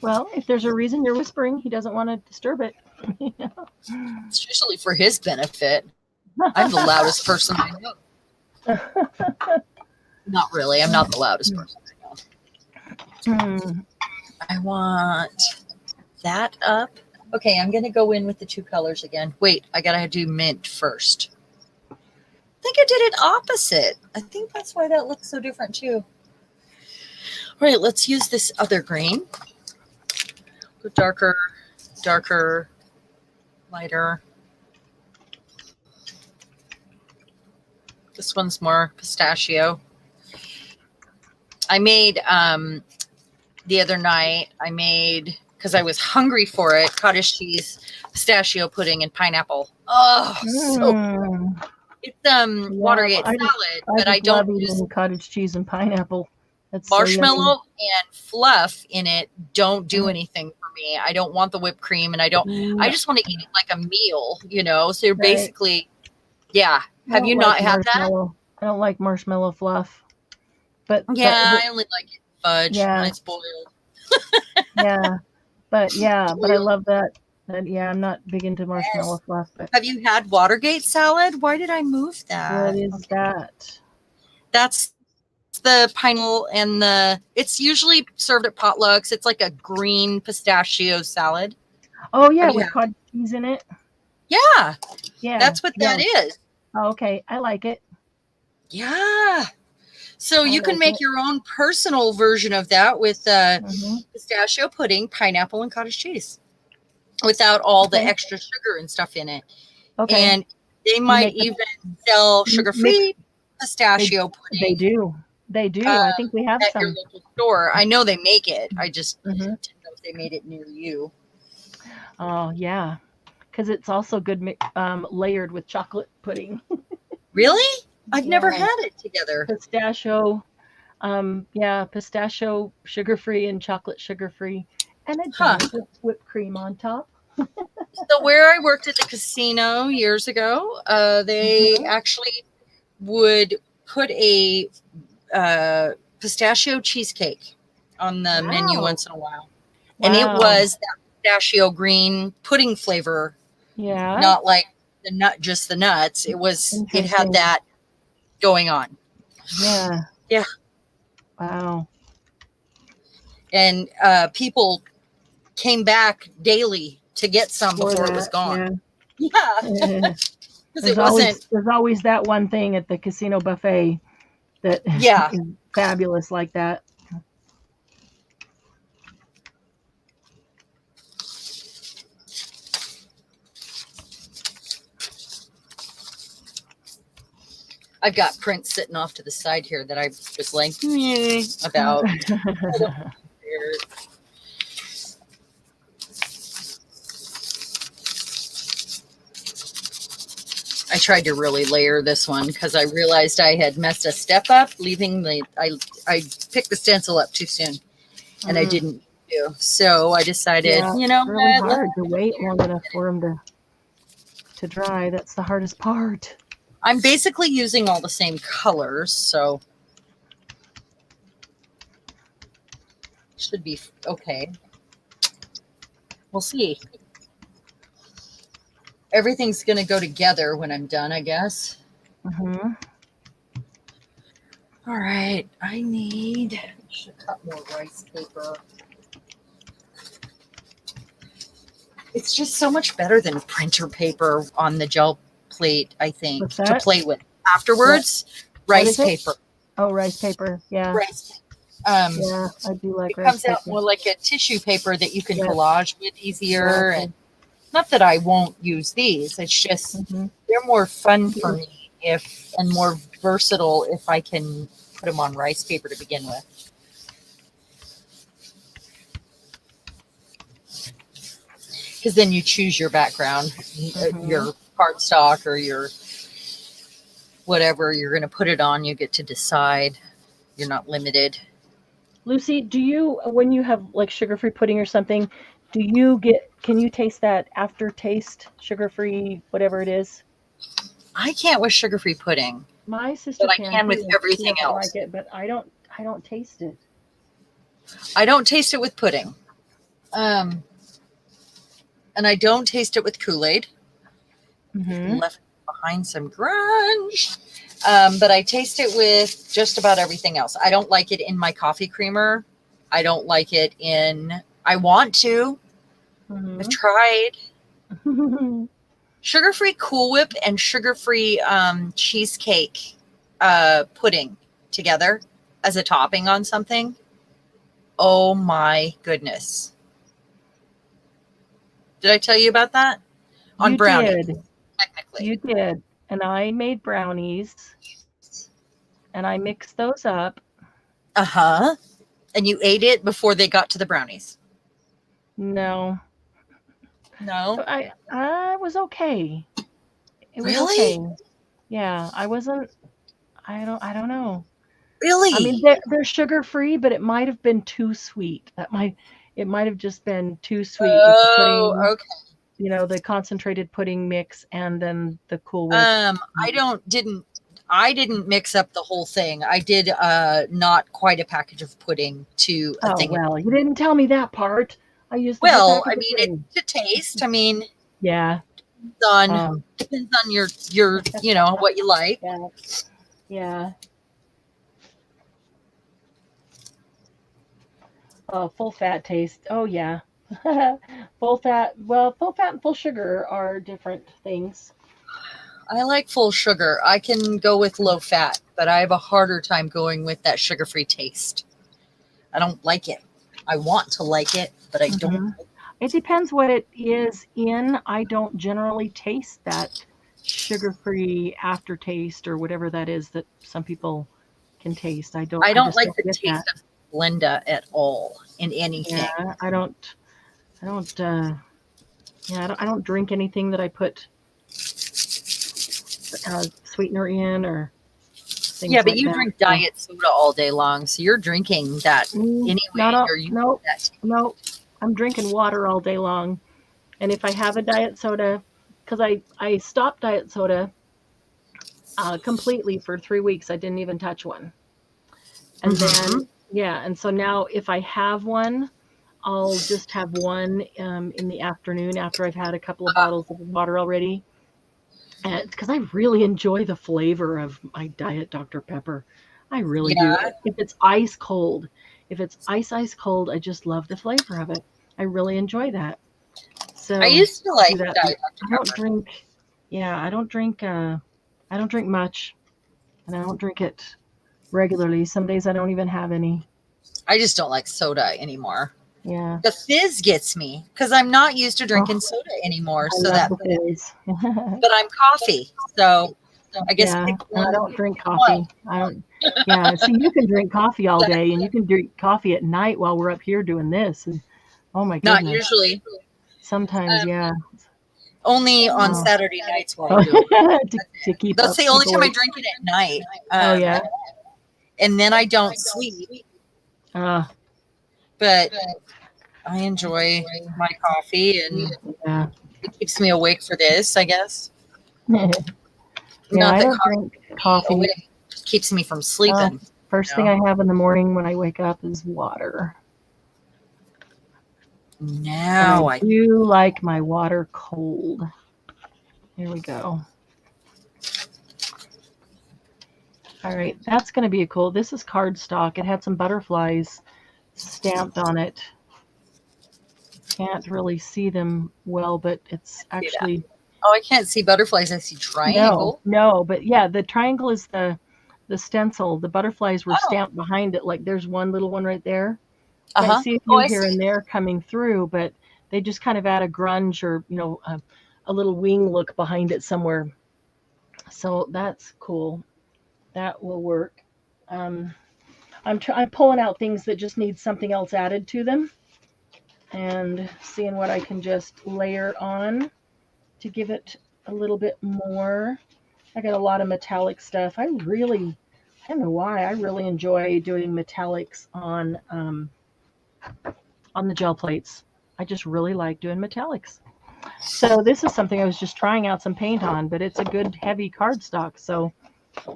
Well, if there's a reason you're whispering, he doesn't want to disturb it. It's usually for his benefit. I'm the loudest person I know. Not really. I'm not the loudest person I know. I want that up. Okay, I'm going to go in with the two colors again. Wait, I got to do mint first. I think I did it opposite. I think that's why that looks so different too. All right, let's use this other green. Go darker, darker, lighter. This one's more pistachio. I made the other night, because I was hungry for it, cottage cheese, pistachio pudding, and pineapple. Oh, so good. It's Watergate salad, but I don't use cottage cheese and pineapple. That's marshmallow and fluff in it. Don't do anything for me. I don't want the whipped cream, and I just want to eat it like a meal, So you're basically, yeah. Have you not had that? I don't like marshmallow fluff, but I only like it fudge when it's boiled. but I love that. I'm not big into marshmallow fluff. But have you had Watergate salad? Why did I move that? What is that? That's the pineapple and it's usually served at potlucks. It's like a green pistachio salad. Oh yeah, with cottage cheese in it. Yeah. That's what that is. Oh, okay, I like it. Yeah. So I you can like make it. your own personal version of that with Mm-hmm. pistachio pudding, pineapple, and cottage cheese without all the Okay. extra sugar and stuff in it. Okay. And they You might make the even sell mix. sugar-free pistachio They pudding do. They do. I think we have at your some. local store. I know they make it. I just Mm-hmm. didn't know if they made it near you. Oh yeah, because it's also good layered with chocolate pudding. Really? I've never Yeah, had it together. pistachio. Yeah, pistachio sugar free and chocolate sugar free, and it Huh. does with whipped cream on top. So where I worked at the casino years ago, they Mhm. actually would put a pistachio cheesecake on the menu Wow. once in a while. And it Wow. was that pistachio green pudding flavor, Yeah. not like the nut, just the nuts. It had Interesting. that going on. Yeah. Yeah. Wow. And people came back daily to get some For before it was that. gone. Yeah. Yeah. Because it wasn't, There's always that one thing at the casino buffet that yeah. is fabulous like that. I've got prints sitting off to the side here that I was like, about. I tried to really layer this one because I realized I had messed a step up, leaving I picked the stencil up too soon, and I didn't do. So I decided, Yeah, you it's know really what? hard to wait long enough for them to dry. That's the hardest part. I'm basically using all the same colors, so should be okay. We'll see. Everything's gonna go together when I'm done, I guess. Mm-hmm. All right, I should cut more rice paper. It's just so much better than printer paper on the gel plate, I think, What's to that? play with. What? Afterwards, What rice is it? paper. Oh, rice paper. Yeah. Rice. Yeah, I do like It rice comes out paper. more like a tissue paper that you can Yeah, collage with easier. exactly. And not that I won't use these. It's just Mm-hmm. they're more fun for me and more versatile if I can put them on rice paper to begin with. Because then you choose your background, Mm-hmm. your cardstock or your whatever you're going to put it on. You get to decide. You're not limited. Lucy, do you, when you have like sugar-free pudding or something, can you taste that aftertaste, sugar-free, whatever it is? I can't with sugar-free pudding, My sister but I can can with too, and she everything doesn't like else. it, but I don't taste it. I don't taste it with pudding. And I don't taste it with Kool-Aid. Mm-hmm. Left behind some grunge. But I taste it with just about everything else. I don't like it in my coffee creamer. I don't like it I want to. I've tried. Mm-hmm. Sugar-free Cool Whip and sugar-free cheesecake pudding together as a topping on something. Oh my goodness. Did I tell you about that? On You brownie, did. technically. You did. And I made brownies and I mixed those up. Uh-huh. And you ate it before they got to the brownies. No. No? I was okay. It was okay. Really? Yeah, I wasn't I don't know. I mean, Really? they're sugar free, but it might have been too sweet. It might have just been too sweet with the Oh, pudding, okay. the concentrated pudding mix and then the Cool Whip. I didn't mix up the whole thing. I did not quite a package of pudding to a Oh, thing. well, you didn't tell me that part. I used the whole Well, package I of mean, pudding. it's to taste. I mean, Yeah. depends on your what you like. Yeah. Yeah. Oh, full fat taste. Oh, yeah. Full fat. Well, full fat and full sugar are different things. I like full sugar. I can go with low fat, but I have a harder time going with that sugar-free taste. I don't like it. I want to like it, but I don't. Mhm. It depends what it is in. I don't generally taste that sugar-free aftertaste or whatever that is that some people can taste. I I don't just like don't the get taste that. of Splenda at all in anything. Yeah, I don't, yeah, I don't drink anything that I put sweetener in or things Yeah, but like you that. drink So, diet soda all day long, so you're drinking that not anyway. all, You're using no, that. no, I'm drinking water all day long. And if I have a diet soda, because I stopped diet soda completely for 3 weeks, I didn't even touch one. And Mm-hmm. then, yeah, and so now if I have one, I'll just have one in the afternoon after I've had a couple of bottles of water already. And because I really enjoy the flavor of my diet Dr. Pepper. I really do. Yeah, If it's ice cold, if it's ice cold, I just love the flavor of it. I really enjoy that. I So used to I'll do like that. Diet I Dr. don't Pepper. drink, yeah, I don't drink much and I don't drink it regularly. Some days I don't even have any. I just don't like soda anymore. Yeah. The fizz gets me because I'm not used to Oh, drinking soda anymore. I So love that, the fizz. but I'm coffee. So I guess Yeah, pick and I one. don't drink One. coffee. I don't. Yeah, see, you can drink coffee all day, and you can drink coffee at night while we're up here doing this. And oh my Not goodness, usually. sometimes, yeah. Only on Oh, Saturday nights will I do it. to keep That's up, the only keep time I awake. drink it at night. Oh yeah. And then I don't sleep. Uh, But I enjoy my coffee, and yeah. it keeps me awake for this, I guess. Yeah, Not I that don't coffee drink keeps me coffee. awake, just keeps me from Uh, sleeping. First thing You I have in the morning when I wake up is water. know? And I Now I do like my water cold. Here we go. All right, that's going to be a cool. This is cardstock. It had some butterflies stamped on it. Can't really see them well, but it's see that. actually Oh, I can't see butterflies. I see triangle. no, but yeah, the triangle is the stencil. The butterflies were Oh, stamped behind it. Like there's one little one right there. Might uh-huh. see a Oh, few I here see. and there coming through, but they just kind of add a grunge or a little wing look behind it somewhere. So that's cool. That will work. Um, I'm pulling out things that just need something else added to them and seeing what I can just layer on to give it a little bit more. I got a lot of metallic stuff. I don't know why, I really enjoy doing metallics on the gel plates. I just really like doing metallics. So this is something I was just trying out some paint on, but it's a good heavy cardstock. So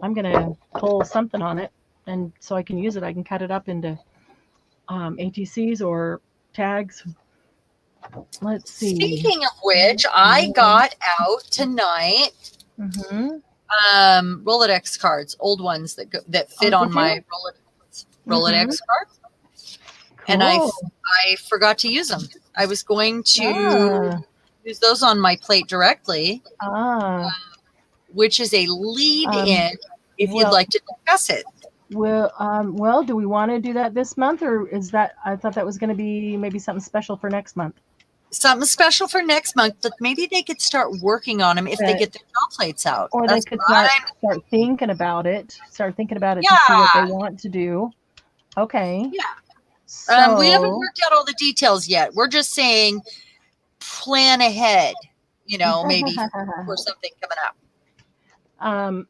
I'm going to pull something on it and so I can use it. I can cut it up into ATCs or tags. Let's see. Speaking of which, I got out tonight Mm-hmm. Rolodex cards, old ones that Oh, fit on did you? my Mm-hmm. Rolodex cards, and Cool. I forgot to use them. I was going to Ah, use those on my plate directly, ah. which is a lead Um, in if you'd well, like to discuss it. well, do we want to do that this month, or is that? I thought that was going to be maybe something special for next month. Something special for next month, but maybe they could start working on them if they That, get their job plates out. or they That's could what I'm. start thinking about it. Start thinking about it to see what they Yeah, want to do. Okay. yeah. We haven't So, worked out all the details yet. We're just saying plan ahead. Maybe for something coming up. um,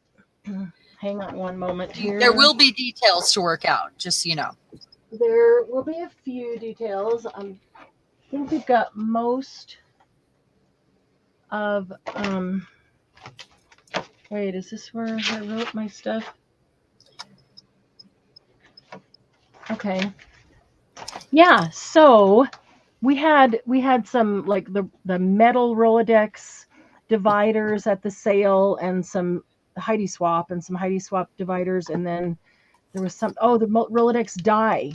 hang on one moment There here. will be details to work out, just so you know. There will be a few details. I think we've got most of. Wait, is this where I wrote my stuff? Okay. Yeah. So we had some like the metal Rolodex dividers at the sale and some Heidi Swap dividers, and then there was the Rolodex die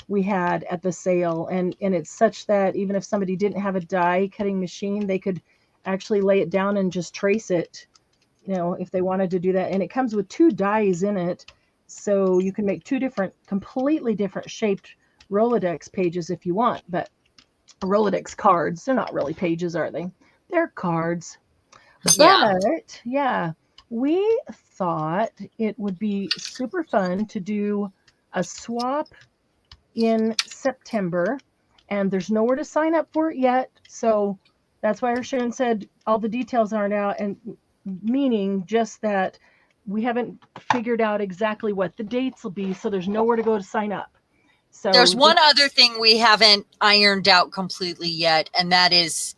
we had at the sale, and it's such that even if somebody didn't have a die cutting machine, they could actually lay it down and just trace it if they wanted to do that. And it comes with 2 dies in it. So you can make 2 completely different shaped Rolodex pages if you want. But Rolodex cards, they're not really pages, are they? They're cards. Yeah. But yeah, we thought it would be super fun to do a swap in September, and there's nowhere to sign up for it yet. So that's why Sharon said all the details aren't out, and meaning just that we haven't figured out exactly what the dates will be. So there's nowhere to go to sign up. So there's one other thing we haven't ironed out completely yet, and that is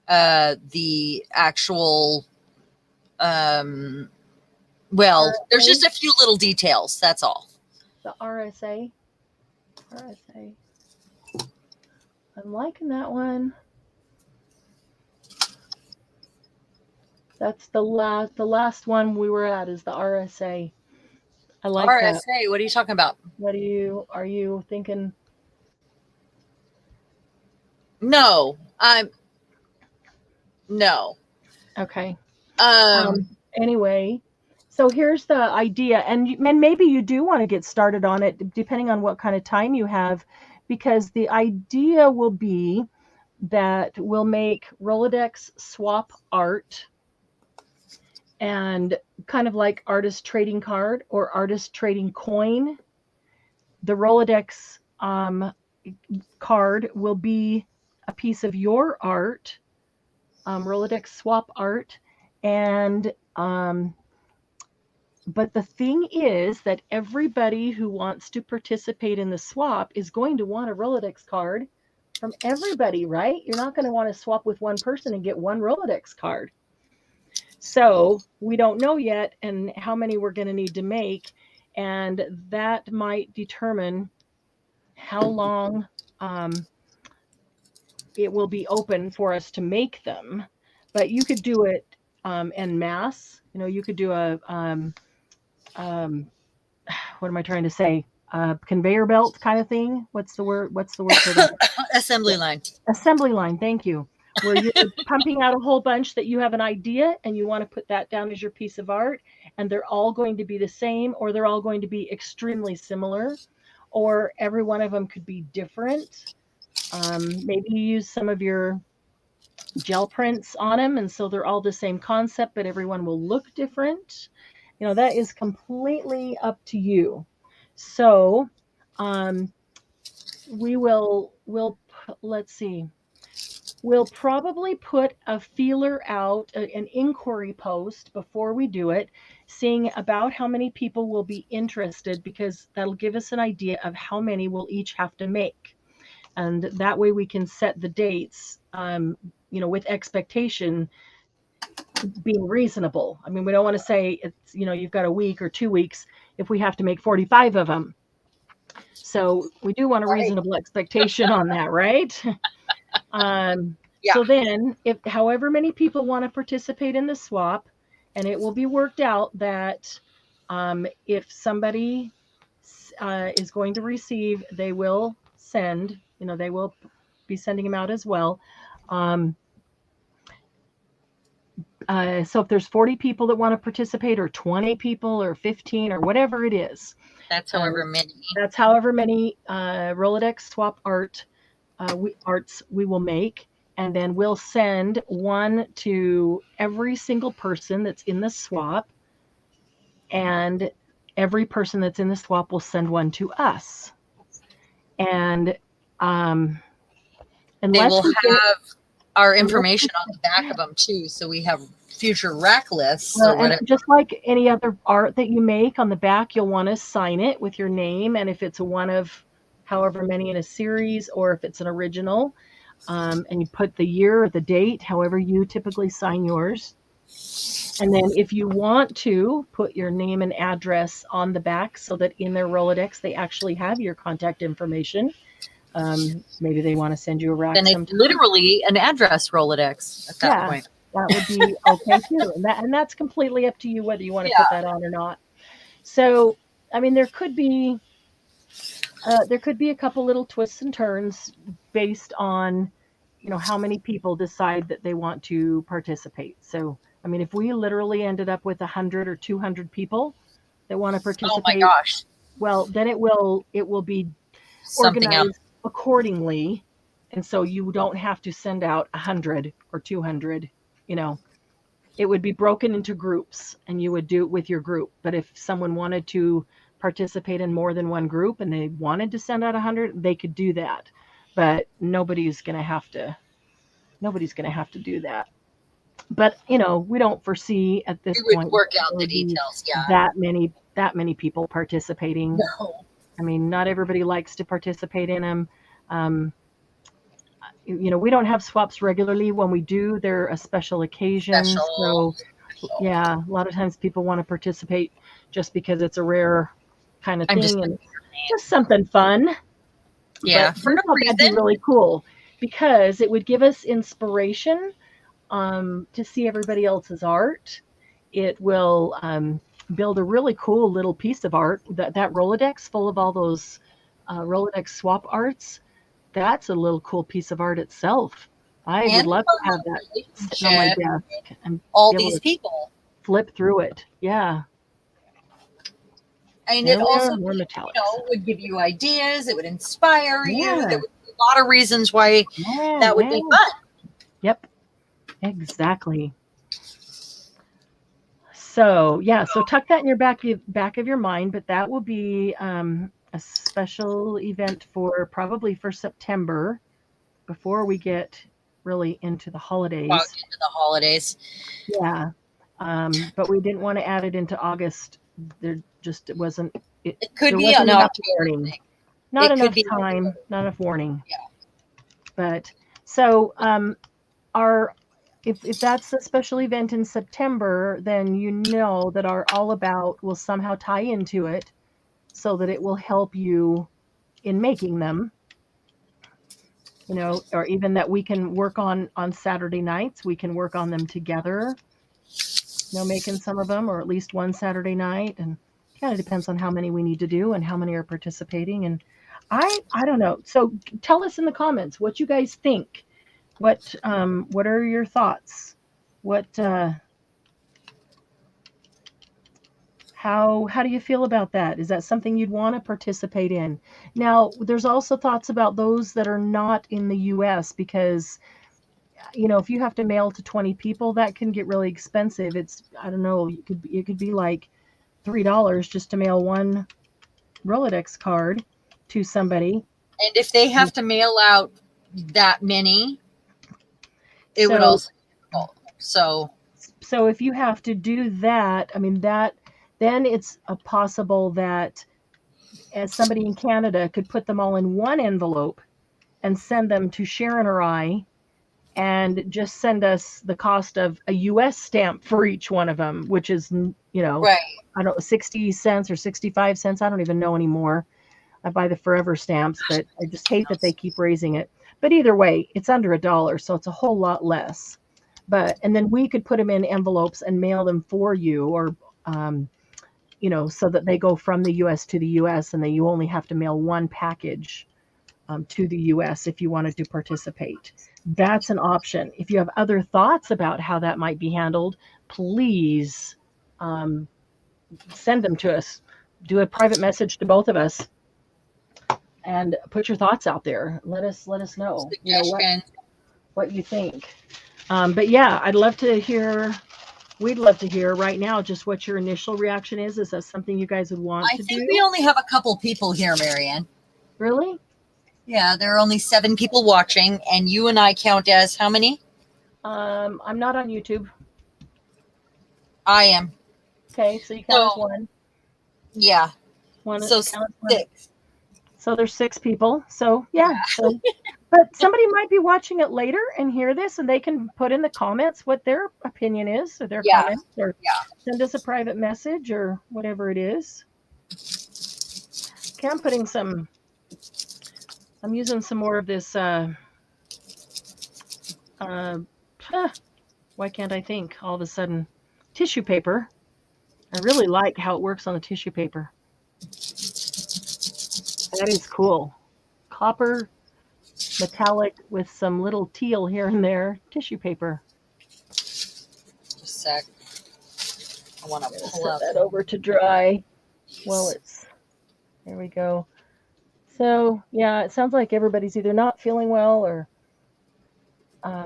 the actual well, RSA? There's just a few little details, that's all. The RSA. I'm liking that one. That's the last one we were at is the RSA. I like RSA, that. what are you talking about? Are you thinking? No, no. Okay. Um, Anyway, so here's the idea, and maybe you do want to get started on it, depending on what kind of time you have, because the idea will be that we'll make Rolodex swap art, and kind of like artist trading card or artist trading coin. The Rolodex card will be a piece of your art, Rolodex swap art, and but the thing is that everybody who wants to participate in the swap is going to want a Rolodex card from everybody, right? You're not going to want to swap with one person and get one Rolodex card. So we don't know yet and how many we're going to need to make, and that might determine how long it will be open for us to make them. But you could do it en masse. You could do a what am I trying to say? Conveyor belt kind of thing. What's the word for that? assembly line. Assembly line. Thank you. Where you're pumping out a whole bunch that you have an idea and you want to put that down as your piece of art, and they're all going to be the same, or they're all going to be extremely similar, or every one of them could be different. Maybe you use some of your gel prints on them, and so they're all the same concept, but everyone will look different. That is completely up to you. So let's see. We'll probably put a feeler out, an inquiry post before we do it, seeing about how many people will be interested, because that'll give us an idea of how many we'll each have to make. And that way we can set the dates, with expectation being reasonable. I mean, we don't want to say it's, you've got a week or 2 weeks if we have to make 45 of them. So we do want a reasonable expectation on that, right? Yeah. So then, if however many people want to participate in the swap, and it will be worked out that if somebody is going to receive, they will send, they will be sending them out as well. So if there's 40 people that want to participate, or 20 people, or 15, or whatever it is. That's however many. That's however many Rolodex swap arts we will make. And then we'll send one to every single person that's in the swap. And every person that's in the swap will send one to us. And unless they will have our information on the back of them too, so we have future rack lists or whatever. And just like any other art that you make, on the back you'll want to sign it with your name, and if it's one of however many in a series, or if it's an original, and you put the year or the date, however you typically sign yours. And then if you want to, put your name and address on the back so that in their Rolodex they actually have your contact information. Maybe they want to send you a rack. Then it's literally an address Rolodex at that point. That would be okay too. And that's completely up to you whether you want to put that on or not. So, I mean, there could be a couple little twists and turns based on, how many people decide that they want to participate. So I mean, if we literally ended up with 100 or 200 people that want to Oh my participate, gosh. well, then it will be Something else. organized accordingly. And so you don't have to send out 100 or 200, you know. It would be broken into groups and you would do it with your group. But if someone wanted to participate in more than one group and they wanted to send out 100, they could do that. But nobody's going to have to do that. But, you know, we don't foresee at this We would point work out there the would be details. Yeah. that many people participating. No. I mean, not everybody likes to participate in them. You know, we don't have swaps regularly. When we do, they're a special occasion. So, yeah, a lot of times people want to participate just because it's a rare kind of thing and just something fun. Yeah, But for no that'd be reason. really cool because it would give us inspiration to see everybody else's art. It will build a really cool little piece of art. That Rolodex full of all those Rolodex swap arts, that's a little cool piece of art itself. I would love to have that sitting on my desk and all be able these to people. flip through it. Yeah. And There it we also, are, more you metallics. know, would give you ideas. It would inspire you. Yeah. There would be a lot of reasons why Yeah, that would be fun. Yep. Exactly. So yeah, so tuck that in your back of your mind, but that will be a special event for probably for September before we get really into the holidays. Walked into the holidays. Yeah. But we didn't want to add it into August. There just it wasn't. It could there be wasn't an enough October warning. thing. Not It could enough be time. Not enough warning. Yeah. But so our if that's a special event in September, then you know that our All About will somehow tie into it so that it will help you in making them. You know, or even that we can work on Saturday nights. We can work on them together. You know, making some of them, or at least one Saturday night, and kind of depends on how many we need to do and how many are participating. And I don't know. So tell us in the comments what you guys think. What are your thoughts? What how do you feel about that? Is that something you'd want to participate in? Now, there's also thoughts about those that are not in the US because you know, if you have to mail to 20 people, that can get really expensive. It's I don't know, it could be like $3 just to mail one Rolodex card to somebody. And if they have to mail out that many, it would also be difficult. So if you have to do that, I mean then it's a possible that as somebody in Canada could put them all in one envelope and send them to Sharon or I and just send us the cost of a US stamp for each one of them, which is, you know, right. I don't know, 60 cents or 65 cents. I don't even know anymore. I buy the forever stamps, but I just hate that they keep raising it. But either way, it's under $1, so it's a whole lot less. And then we could put them in envelopes and mail them for you, or you know, so that they go from the US to the US, and then you only have to mail one package to the US if you wanted to participate. That's an option. If you have other thoughts about how that might be handled, please send them to us. Do a private message to both of us and put your thoughts out there. Let us know, you know what you think. But yeah, I'd love to hear. We'd love to hear right now just what your initial reaction is. Is that something you guys would want to do? I think we only have a couple people here, Marianne. Really? Yeah, there are only 7 people watching, and you and I count as how many? I'm not on YouTube. I am. Okay, so you count as one. Yeah. So 6. So there's 6 people. So yeah. So, but somebody might be watching it later and hear this, and they can put in the comments what their opinion is, or their comments, or send us a private message, or whatever it is. Okay, I'm using some more of this. Why can't I think all of a sudden? Tissue paper. I really like how it works on the tissue paper. That is cool. Copper, metallic with some little teal here and there. Tissue paper. Just sec. I want to pull Set up. that over to dry. Well, there we go. So yeah, it sounds like everybody's either not feeling well or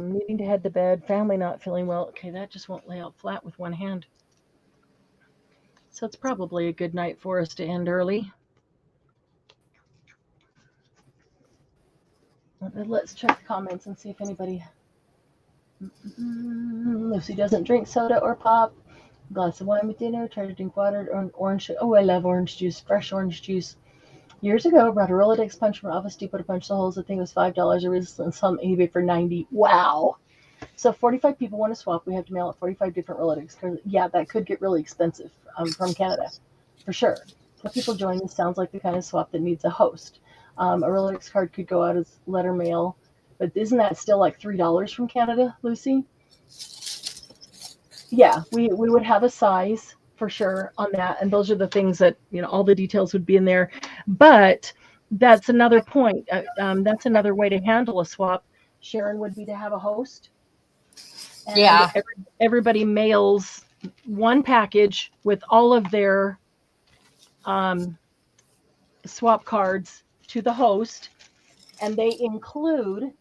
needing to head to bed. Family not feeling well. Okay, that just won't lay out flat with one hand. So it's probably a good night for us to end early. Let's check the comments and see if anybody. Lucy doesn't drink soda or pop. Glass of wine with dinner. Try to drink water or orange. Oh, I love orange juice. Fresh orange juice. Years ago, I brought a Rolodex punch from Office Depot to punch the holes. I think it was $5. I recently saw on eBay for $90. Wow. So 45 people want to swap. We have to mail out 45 different Rolodex cards. Yeah, that could get really expensive from Canada, for sure. If people join, this sounds like the kind of swap that needs a host. A Rolodex card could go out as letter mail, but isn't that still like $3 from Canada, Lucy? Yeah, we would have a size for sure on that, and those are the things that, you know, all the details would be in there. But that's another point. That's another way to handle a swap, Sharon, would be to have a host. And yeah. Everybody mails one package with all of their swap cards to the host, and they include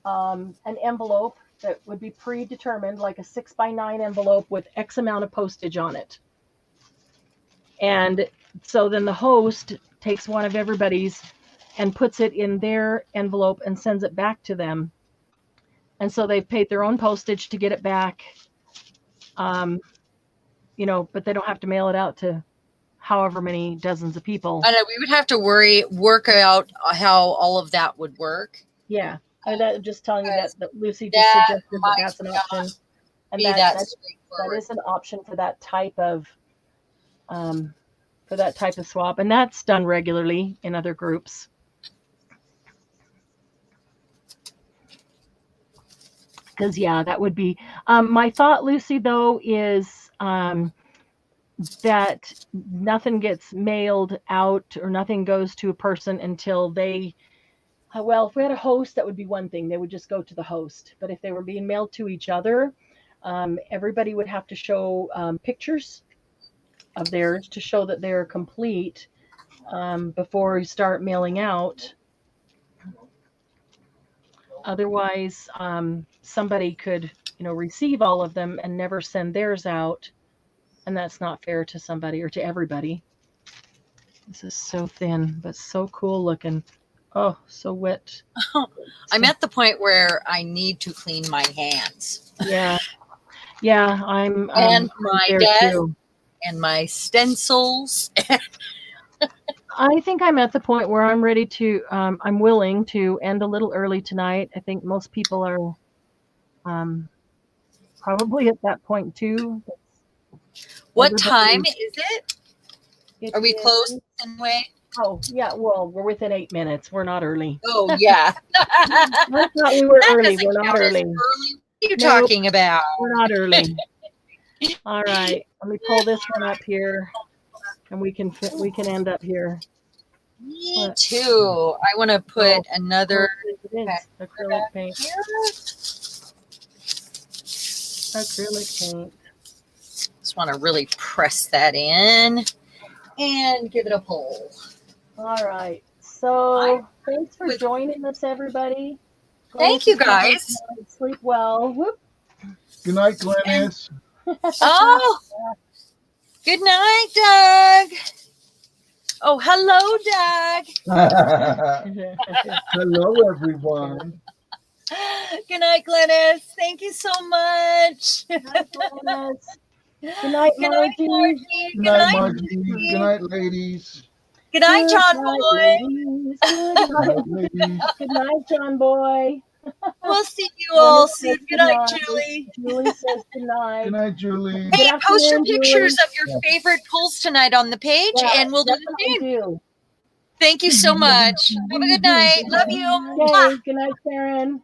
an envelope that would be predetermined, like a 6x9 envelope with X amount of postage on it. And so then the host takes one of everybody's and puts it in their envelope and sends it back to them. And so they've paid their own postage to get it back. You know, but they don't have to mail it out to however many dozens of people. I know we would have to work out how all of that would work. Yeah. That just telling you that Lucy just suggested that that's an option. And that is an option for that type of swap. And that's done regularly in other groups. Because, yeah, that would be my thought, Lucy, though, is that nothing gets mailed out or nothing goes to a person until they, well, if we had a host, that would be one thing. They would just go to the host. But if they were being mailed to each other, everybody would have to show pictures of theirs to show that they're complete before we start mailing out. Otherwise, somebody could, you know, receive all of them and never send theirs out. And that's not fair to somebody or to everybody. This is so thin, but so cool looking. Oh, so wet. I'm at the point where I need to clean my hands. Yeah. Yeah, I'm and my desk too. And my stencils. I think I'm at the point where I'm ready to, I'm willing to end a little early tonight. I think most people are probably at that point too. What time is it? Are we close in way? Oh, yeah. Well, we're within 8 minutes. We're not early. Oh, yeah. I thought we were early. We're not early. What are you talking about? We're not early. All right. Let me pull this one up here, and we can end up here. Me too. I want to put another acrylic paint. Acrylic paint. Just want to really press that in and give it a pull. All right. So thanks for joining us, everybody. Thank you, guys. Sleep well. Whoop. Good night, Glennis. Oh, good night, Doug. Oh, hello, Doug. Hello, everyone. Good night, Glennis. Thank you so much. Good night, Glennis. Good night, Margie. Good night, Margie. Good night, ladies. Good night, John Boy. Good night, ladies. Good night, John Boy. We'll see you all soon. Good night, Julie. Julie says good night. Good night, Julie. Hey, post your pictures of your favorite pulls tonight on the page, and we'll do the same. Thank you so much. Have a good night. Love you. Okay, good night, Karen.